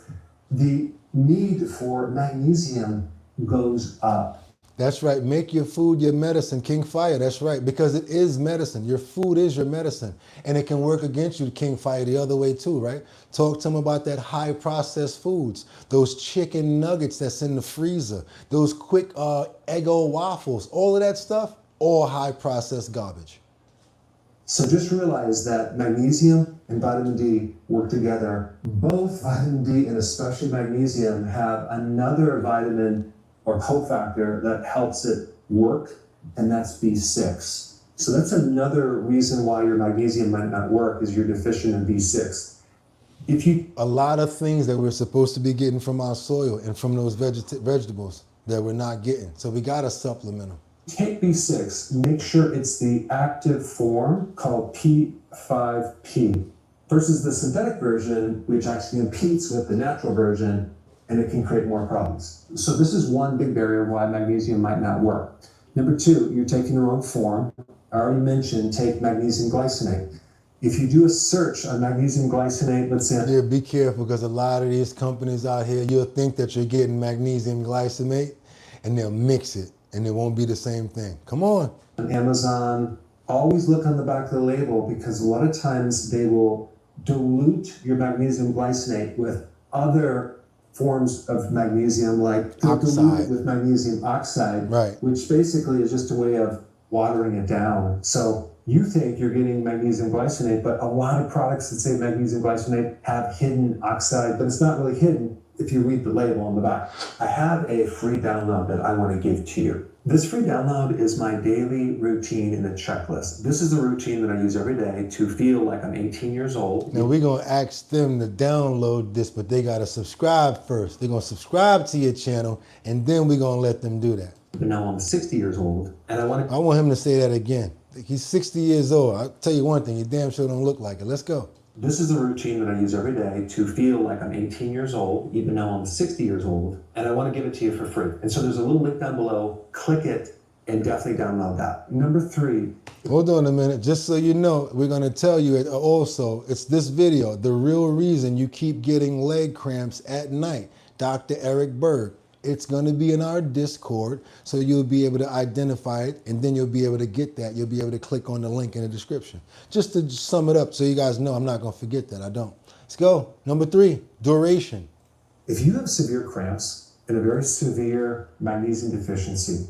The need for magnesium goes up. That's right. Make your food your medicine, King Fire. That's right. Because it is medicine. Your food is your medicine. And it can work against you, King Fire, the other way too, right? Talk to them about that high processed foods, those chicken nuggets that's in the freezer, those quick Eggo waffles, all of that stuff, all high processed garbage. So just realize that magnesium and vitamin D work together. Both vitamin D and especially magnesium have another vitamin or cofactor that helps it work, and that's B6. So that's another reason why your magnesium might not work, is you're deficient in B6. A lot of things that we're supposed to be getting from our soil and from those vegetables that we're not getting. So we gotta supplement them. Take B6, make sure it's the active form called P5P versus the synthetic version, which actually competes with the natural version, and it can create more problems. So this is one big barrier why magnesium might not work. Number two, you're taking the wrong form. I already mentioned take magnesium glycinate. If you do a search on magnesium glycinate, let's say... Yeah, be careful, because a lot of these companies out here, you'll think that you're getting magnesium glycinate and they'll mix it and it won't be the same thing. Come on. On Amazon, always look on the back of the label, because a lot of times they will dilute your magnesium glycinate with other forms of magnesium, like oxide, with magnesium oxide, right, which basically is just a way of watering it down. So you think you're getting magnesium glycinate, but a lot of products that say magnesium glycinate have hidden oxide, but it's not really hidden if you read the label on the back. I have a free download that I want to give to you. This free download is my daily routine in a checklist. This is a routine that I use every day to feel like I'm 18 years old. Now we're going to ask them to download this, but they got to subscribe first. They're going to subscribe to your channel, and then we're going to let them do that. But now I'm 60 years old, and I want him to say that again. He's 60 years old. I'll tell you one thing, you damn sure don't look like it. Let's go. This is a routine that I use every day to feel like I'm 18 years old, even though I'm 60 years old, and I want to give it to you for free. And so there's a little link down below. Click it and definitely download that. Number 3. Hold on a minute. Just so you know, we're going to tell you it also, it's this video, the real reason you keep getting leg cramps at night. Dr. Eric Berg. It's going to be in our Discord, so you'll be able to identify it, and then you'll be able to get that. You'll be able to click on the link in the description. Just to sum it up so you guys know I'm not going to forget that. I don't. Let's go. Number 3, duration. If you have severe cramps and a very severe magnesium deficiency,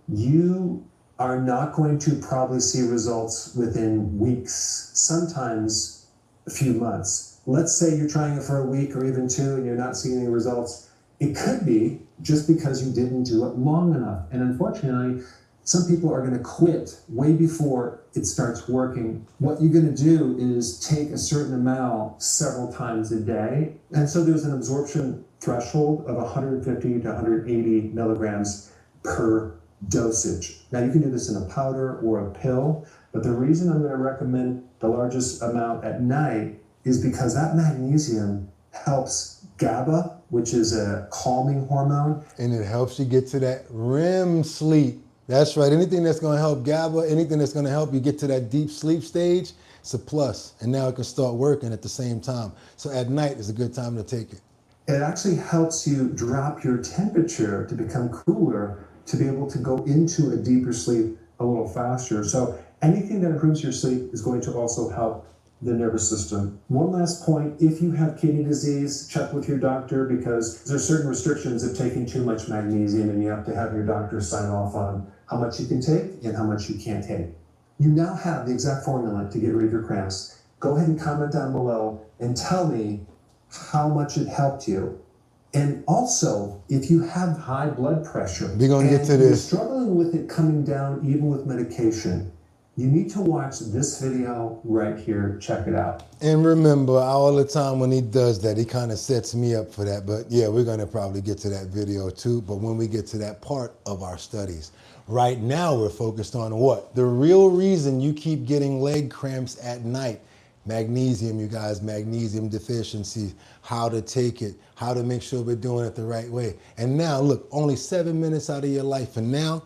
you are not going to probably see results within weeks, sometimes a few months. Let's say you're trying it for a week or even 2 and you're not seeing any results. It could be just because you didn't do it long enough. And unfortunately, some people are going to quit way before it starts working. What you're going to do is take a certain amount several times a day. And so there's an absorption threshold of 150 to 180 milligrams per dosage. Now you can do this in a powder or a pill, but the reason I'm going to recommend the largest amount at night is because that magnesium helps GABA, which is a calming hormone. And it helps you get to that REM sleep. That's right. Anything that's going to help GABA, anything that's going to help you get to that deep sleep stage, it's a plus. And now it can start working at the same time. So at night is a good time to take it. It actually helps you drop your temperature to become cooler, to be able to go into a deeper sleep a little faster. So anything that improves your sleep is going to also help the nervous system. One last point, if you have kidney disease, check with your doctor, because there are certain restrictions of taking too much magnesium, and you have to have your doctor sign off on how much you can take and how much you can't take. You now have the exact formula to get rid of your cramps. Go ahead and comment down below and tell me how much it helped you. And also, if you have high blood pressure, we're gonna get to this, you're struggling with it coming down even with medication, you need to watch this video right here. Check it out. And remember, all the time when he does that, he kind of sets me up for that. But yeah, we're going to probably get to that video too. But when we get to that part of our studies, right now we're focused on what? The real reason you keep getting leg cramps at night. Magnesium, you guys, magnesium deficiency, how to take it, how to make sure we're doing it the right way. And now, look, only 7 minutes out of your life. And now,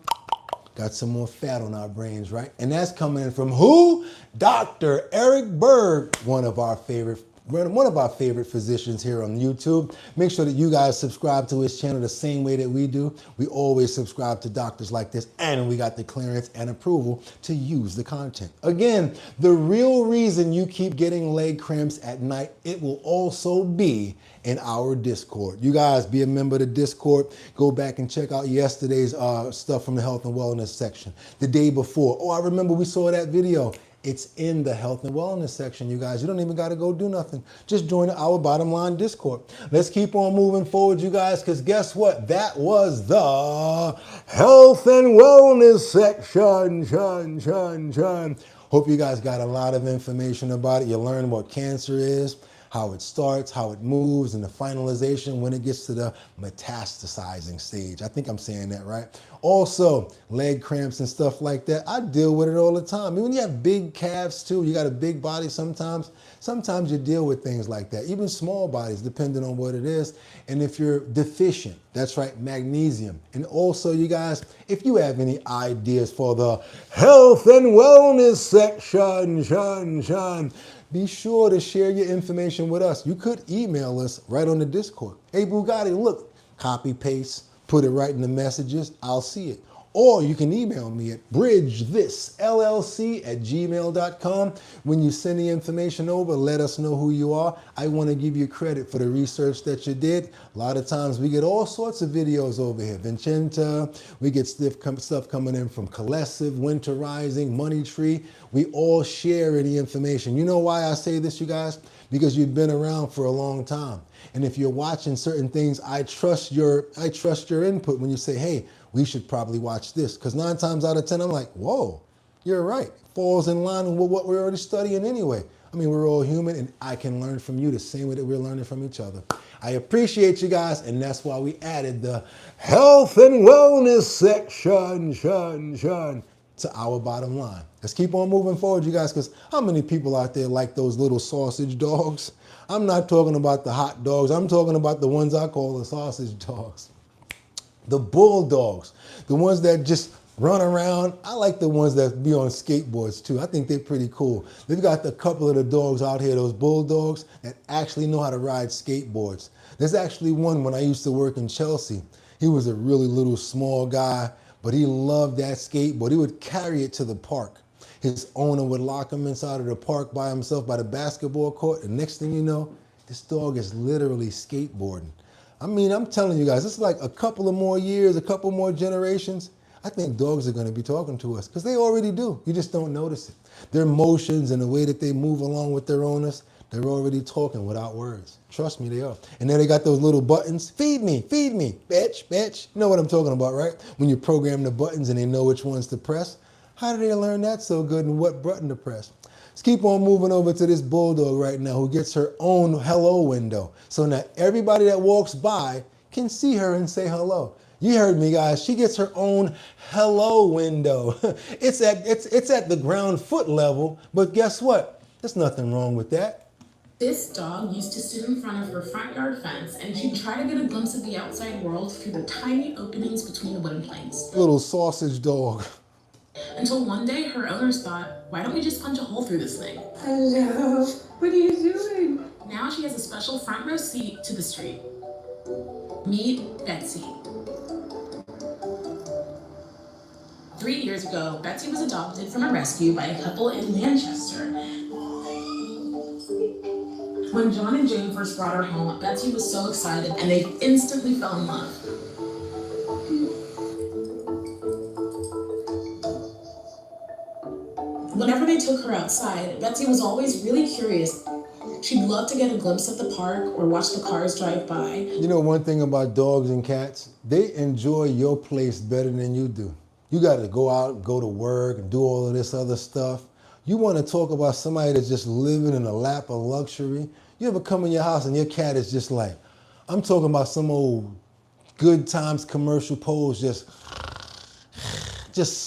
got some more fat on our brains, right? And that's coming in from who? Dr. Eric Berg, one of our favorite physicians here on YouTube. Make sure that you guys subscribe to his channel the same way that we do. We always subscribe to doctors like this, and we got the clearance and approval to use the content. Again, the real reason you keep getting leg cramps at night, it will also be in our Discord. You guys be a member of the Discord. Go back and check out yesterday's stuff from the health and wellness section. The day before. Oh, I remember we saw that video. It's in the health and wellness section, you guys. You don't even got to go do nothing. Just join our bottom line Discord. Let's keep on moving forward, you guys, because guess what? That was the health and wellness section. Hope you guys got a lot of information about it. You learned what cancer is, how it starts, how it moves, and the finalization when it gets to the metastasizing stage. I think I'm saying that right. Also, leg cramps and stuff like that. I deal with it all the time. Even when you have big calves too, you got a big body sometimes you deal with things like that. Even small bodies, depending on what it is. And if you're deficient, that's right, magnesium. And also, you guys, if you have any ideas for the health and wellness section, be sure to share your information with us. You could email us right on the Discord. Hey, Boogotty, look, copy, paste, put it right in the messages. I'll see it. Or you can email me at bridgethisllc@gmail.com. When you send the information over, let us know who you are. I want to give you credit for the research that you did. A lot of times we get all sorts of videos over here. Vincenta, we get stuff coming in from Colessive, Winter Rising, Money Tree. We all share any information. You know why I say this, you guys? Because you've been around for a long time. And if you're watching certain things, I trust your input when you say, hey, we should probably watch this. Because 9 times out of 10, I'm like, whoa, you're right. Falls in line with what we're already studying anyway. I mean, we're all human, and I can learn from you the same way that we're learning from each other. I appreciate you guys, and that's why we added the health and wellness section to our bottom line. Let's keep on moving forward, you guys, because how many people out there like those little sausage dogs? I'm not talking about the hot dogs. I'm talking about the ones I call the sausage dogs. The bulldogs, the ones that just run around. I like the ones that be on skateboards too. I think they're pretty cool. They've got a couple of the dogs out here, those bulldogs, that actually know how to ride skateboards. There's actually one when I used to work in Chelsea. He was a really little small guy, but he loved that skateboard. He would carry it to the park. His owner would lock him inside of the park by himself by the basketball court. And next thing you know, this dog is literally skateboarding. I mean, I'm telling you guys, it's like a couple of more years, a couple more generations. I think dogs are going to be talking to us because they already do. You just don't notice it. Their motions and the way that they move along with their owners, they're already talking without words. Trust me, they are. And then they got those little buttons. Feed me, bitch, bitch. You know what I'm talking about, right? When you program the buttons and they know which ones to press. How did they learn that so good and what button to press? Let's keep on moving over to this bulldog right now who gets her own hello window. So now everybody that walks by can see her and say hello. You heard me, guys. She gets her own hello window. It's at the ground foot level, but guess what? There's nothing wrong with that. This dog used to sit in front of her front yard fence and she'd try to get a glimpse of the outside world through the tiny openings between the wooden planks. Little sausage dog. Until one day her owners thought, why don't we just punch a hole through this thing? Hello, what are you doing? Now she has a special front row seat to the street. Meet Betsy. 3 years ago, Betsy was adopted from a rescue by a couple in Manchester. When John and Jane first brought her home, Betsy was so excited and they instantly fell in love. Whenever they took her outside, Betsy was always really curious. She'd love to get a glimpse of the park or watch the cars drive by. You know one thing about dogs and cats? They enjoy your place better than you do. You got to go out, go to work, and do all of this other stuff. You want to talk about somebody that's just living in a lap of luxury? You ever come in your house and your cat is just like, I'm talking about some old Good Times commercial pose, just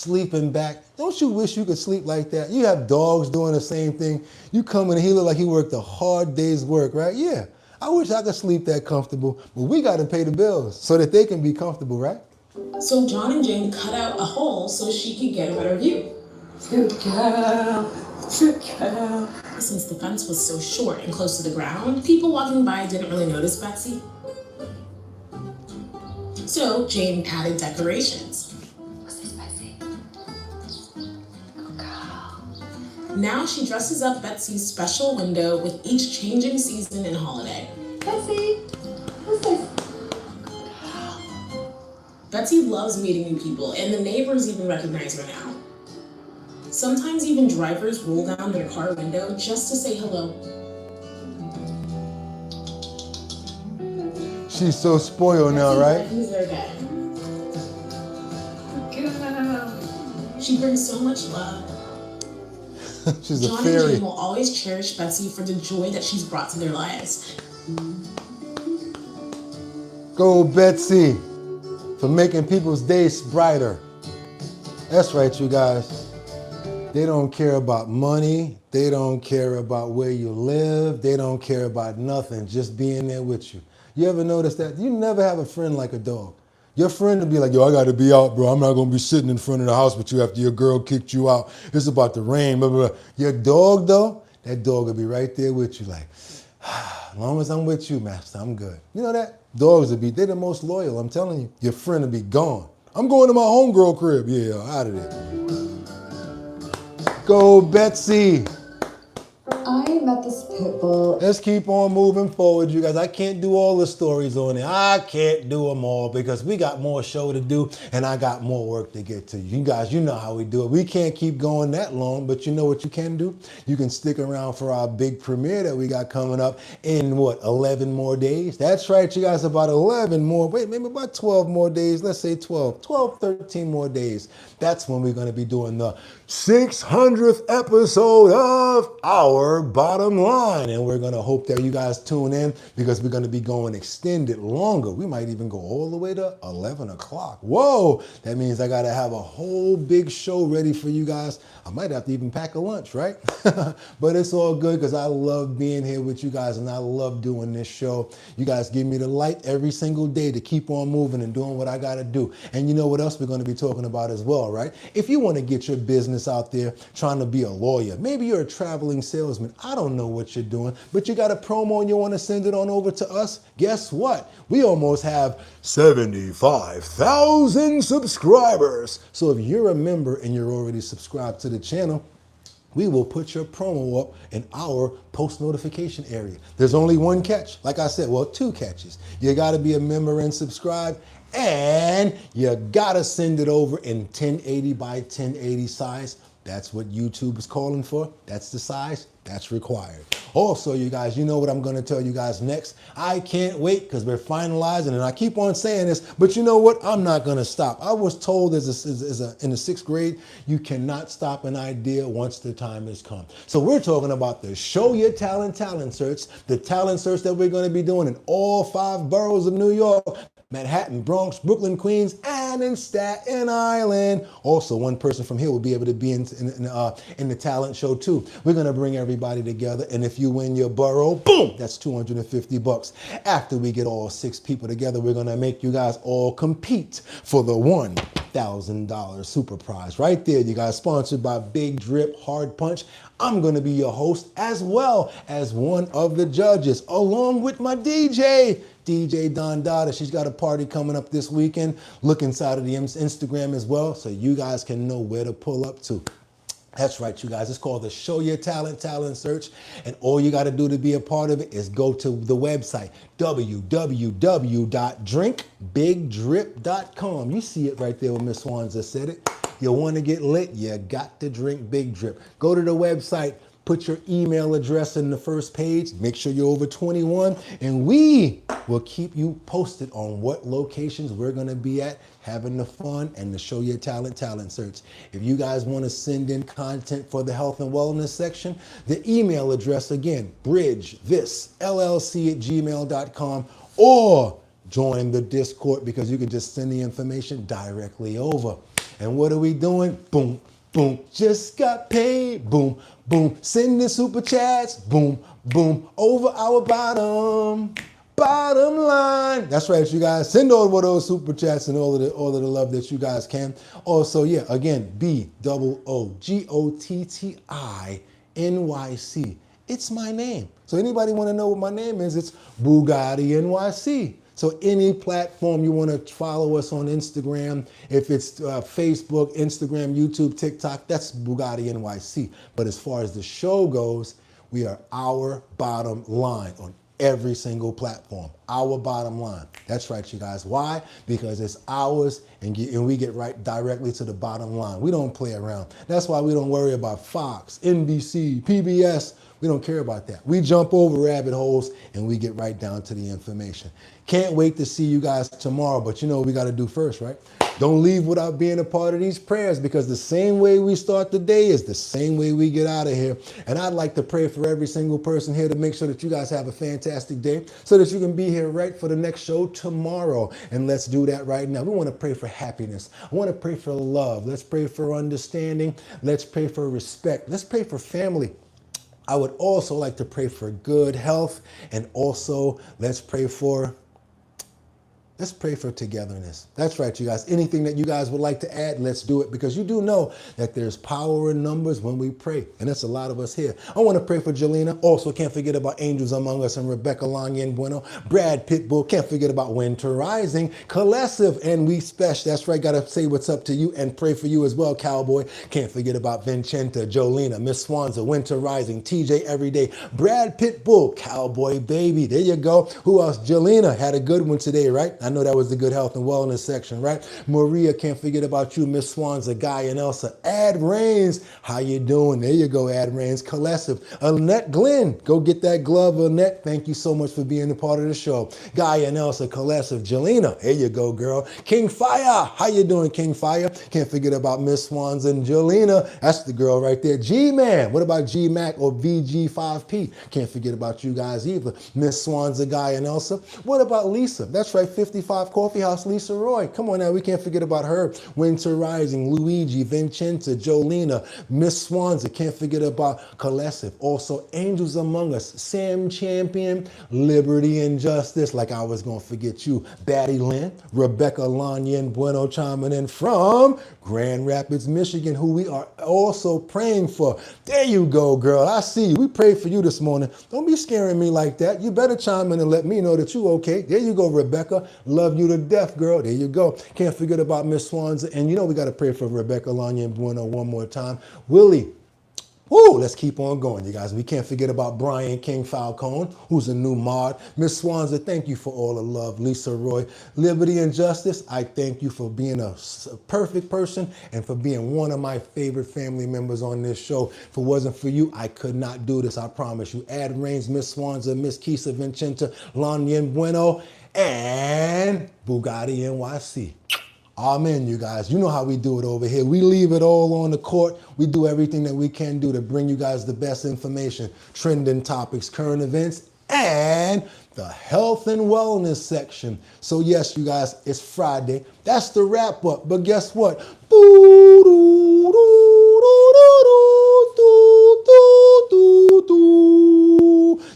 sleeping back. Don't you wish you could sleep like that? You have dogs doing the same thing. You come in and he look like he worked a hard day's work, right? Yeah, I wish I could sleep that comfortable, but we got to pay the bills so that they can be comfortable, right? So John and Jane cut out a hole so she could get a better view. Good girl, good girl. Since the fence was so short and close to the ground, people walking by didn't really notice Betsy. So Jane added decorations. What's this, Betsy? Good girl. Now she dresses up Betsy's special window with each changing season and holiday. Betsy, what's this? Betsy loves meeting new people, and the neighbors even recognize her now. Sometimes even drivers roll down their car window just to say hello. She's so spoiled now, right? Betsy's their dad. Good girl. She brings so much love. She's a John fairy. and Jane will always cherish Betsy for the joy that she's brought to their lives. Go Betsy for making people's days brighter. That's right, you guys. They don't care about money. They don't care about where you live. They don't care about nothing, just being there with you. You ever notice that? You never have a friend like a dog. Your friend will be like, yo, I got to be out, bro. I'm not going to be sitting in front of the house with you after your girl kicked you out. It's about to rain, blah, blah, blah. Your dog, though, that dog will be right there with you like, as long as I'm with you, master, I'm good. You know that? Dogs will be, they're the most loyal, I'm telling you. Your friend will be gone. I'm going to my homegirl crib. Yeah, out of there. Go, Betsy. I met this pit bull. Let's keep on moving forward, you guys. I can't do all the stories on it. I can't do them all because we got more show to do and I got more work to get to. You guys, you know how we do it. We can't keep going that long, but you know what you can do? You can stick around for our big premiere that we got coming up in, 11 more days? That's right, you guys, about 11 more, maybe about 12 more days. Let's say 12, 13 more days. That's when we're going to be doing the 600th episode of Our Bottom Line. And we're going to hope that you guys tune in because we're going to be going extended longer. We might even go all the way to 11 o'clock. Whoa, that means I got to have a whole big show ready for you guys. I might have to even pack a lunch, right? But it's all good because I love being here with you guys and I love doing this show. You guys give me the light every single day to keep on moving and doing what I got to do. And you know what else we're going to be talking about as well, right? If you want to get your business out there trying to be a lawyer, maybe you're a traveling salesman, I don't don't know what you're doing, but you got a promo and you want to send it on over to us, guess what? We almost have 75,000 subscribers. So if you're a member and you're already subscribed to the channel, we will put your promo up in our post notification area. There's only one catch. Like I said, well, two catches. You got to be a member and subscribe, and you got to send it over in 1080 by 1080 size. That's what YouTube is calling for. That's the size that's required. Also, you guys, you know what I'm going to tell you guys next. I can't wait because we're finalizing, and I keep on saying this, but you know what? I'm not going to stop. I was told in the 6th grade, you cannot stop an idea once the time has come. So we're talking about the Show Your Talent search, the talent search that we're going to be doing in all 5 boroughs of New York. Manhattan, Bronx, Brooklyn, Queens, and in Staten Island. Also, one person from here will be able to be in the talent show too. We're gonna bring everybody together, and if you win your borough, boom, that's $250. After we get all 6 people together, we're gonna make you guys all compete for the $1,000 super prize. Right there, you guys, sponsored by Big Drip Hard Punch. I'm gonna be your host as well as one of the judges, along with my DJ Don Dada. She's got a party coming up this weekend. Look inside of the Instagram as well so you guys can know where to pull up to. That's right, you guys. It's called the Show Your Talent search. And all you got to do to be a part of it is go to the website, www.drinkbigdrip.com. You see it right there when Miss Swanza said it. You want to get lit? You got to drink Big Drip. Go to the website. Put your email address in the first page. Make sure you're over 21. And we will keep you posted on what locations we're going to be at, having the fun and the Show Your Talent search. If you guys want to send in content for the health and wellness section, the email address again, bridgethisllc@gmail.com, or join the Discord because you can just send the information directly over. And what are we doing? Boom. Boom, just got paid, boom, boom, send the super chats, boom, boom, over our bottom line. That's right, you guys, send over those super chats and all of the love that you guys can. Also, yeah, again, BOOGOTTINYC. It's my name. So anybody want to know what my name is, it's Boogottinyc. So any platform you want to follow us on Instagram, if it's Facebook, Instagram, YouTube, TikTok, that's Boogottinyc. But as far as the show goes, we are our bottom line on every single platform. Our bottom line. That's right, you guys. Why? Because it's ours, and we get right directly to the bottom line. We don't play around. That's why we don't worry about Fox, NBC, PBS. We don't care about that. We jump over rabbit holes and we get right down to the information. Can't wait to see you guys tomorrow, but you know what we got to do first, right? Don't leave without being a part of these prayers, because the same way we start the day is the same way we get out of here. And I'd like to pray for every single person here to make sure that you guys have a fantastic day so that you can be here right for the next show tomorrow. And let's do that right now. We want to pray for happiness. I want to pray for love. Let's pray for understanding. Let's pray for respect. Let's pray for family. I would also like to pray for good health, and also let's pray for togetherness. That's right, you guys. Anything that you guys would like to add, let's do it, because you do know that there's power in numbers when we pray, and that's a lot of us here. I want to pray for Jelena. Also, can't forget about Angels Among Us and Rebecca Lanyan Bueno. Brad Pitbull. Can't forget about Winter Rising. Colessive and We Special. That's right. Got to say what's up to you and pray for you as well, Cowboy. Can't forget about Vincenta, Jolena, Miss Swanza, Winter Rising, TJ Everyday, Brad Pitbull, Cowboy Baby. There you go. Who else? Jelena had a good one today, right? I know that was the good health and wellness section, right? Maria, can't forget about you, Miss Swanza, Guy and Elsa. Ad Rains, how you doing? There you go, Ad Rains. Colessive. Annette Glenn, go get that glove, Annette. Thank you so much for being a part of the show. Guy and Elsa, Colessive. Jelena, there you go, girl. King Fire, how you doing, King Fire? Can't forget about Miss Swanza and Jelena. That's the girl right there. G-Man, what about G-Mac or VG5P? Can't forget about you guys either. Miss Swanza, Guy and Elsa. What about Lisa? That's right, 55 Coffee House, Lisa Roy. Come on now, we can't forget about her. Winter Rising, Luigi, Vincenza, Jolena, Miss Swanza. Can't forget about Colessive. Also, Angels Among Us, Sam Champion, Liberty and Justice. Like I was going to forget you. Batty Lynn, Rebecca Lanyan Bueno chiming in from Grand Rapids, Michigan, who we are also praying for. There you go, girl. I see you. We prayed for you this morning. Don't be scaring me like that. You better chime in and let me know that you okay. There you go, Rebecca. Love you to death, girl. There you go. Can't forget about Miss Swanza. And you know we got to pray for Rebecca Lanya and Bueno one more time. Willie. Woo, let's keep on going, you guys. We can't forget about Brian King Falcone, who's a new mod. Miss Swanza, thank you for all the love. Lisa Roy, Liberty and Justice, I thank you for being a perfect person and for being one of my favorite family members on this show. If it wasn't for you, I could not do this, I promise you. Ad Reigns, Miss Swanza, Miss Kisa Vincenta, Lanyen Bueno, and Boogottinyc. Amen, you guys. You know how we do it over here. We leave it all on the court. We do everything that we can do to bring you guys the best information, trending topics, current events, and the health and wellness section. So yes, you guys, it's Friday. That's the wrap up. But guess what?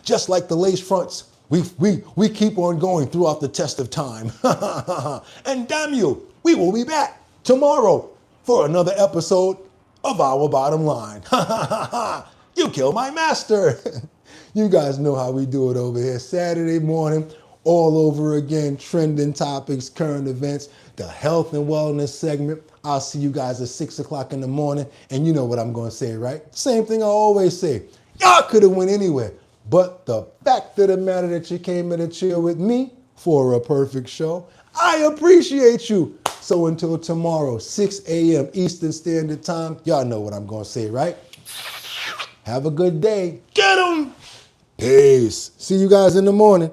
Just like the lace fronts, we keep on going throughout the test of time. And damn you, we will be back tomorrow for another episode of Our Bottom Line. You killed my master. You guys know how we do it over here. Saturday morning, all over again, trending topics, current events, the health and wellness segment. I'll see you guys at 6 o'clock in the morning. And you know what I'm going to say, right? Same thing I always say. Y'all could have went anywhere. But the fact of the matter that you came in to chill with me for a perfect show, I appreciate you. So until tomorrow, 6 a.m. Eastern Standard Time, y'all know what I'm going to say, right? Have a good day. Get 'em. Peace. See you guys in the morning.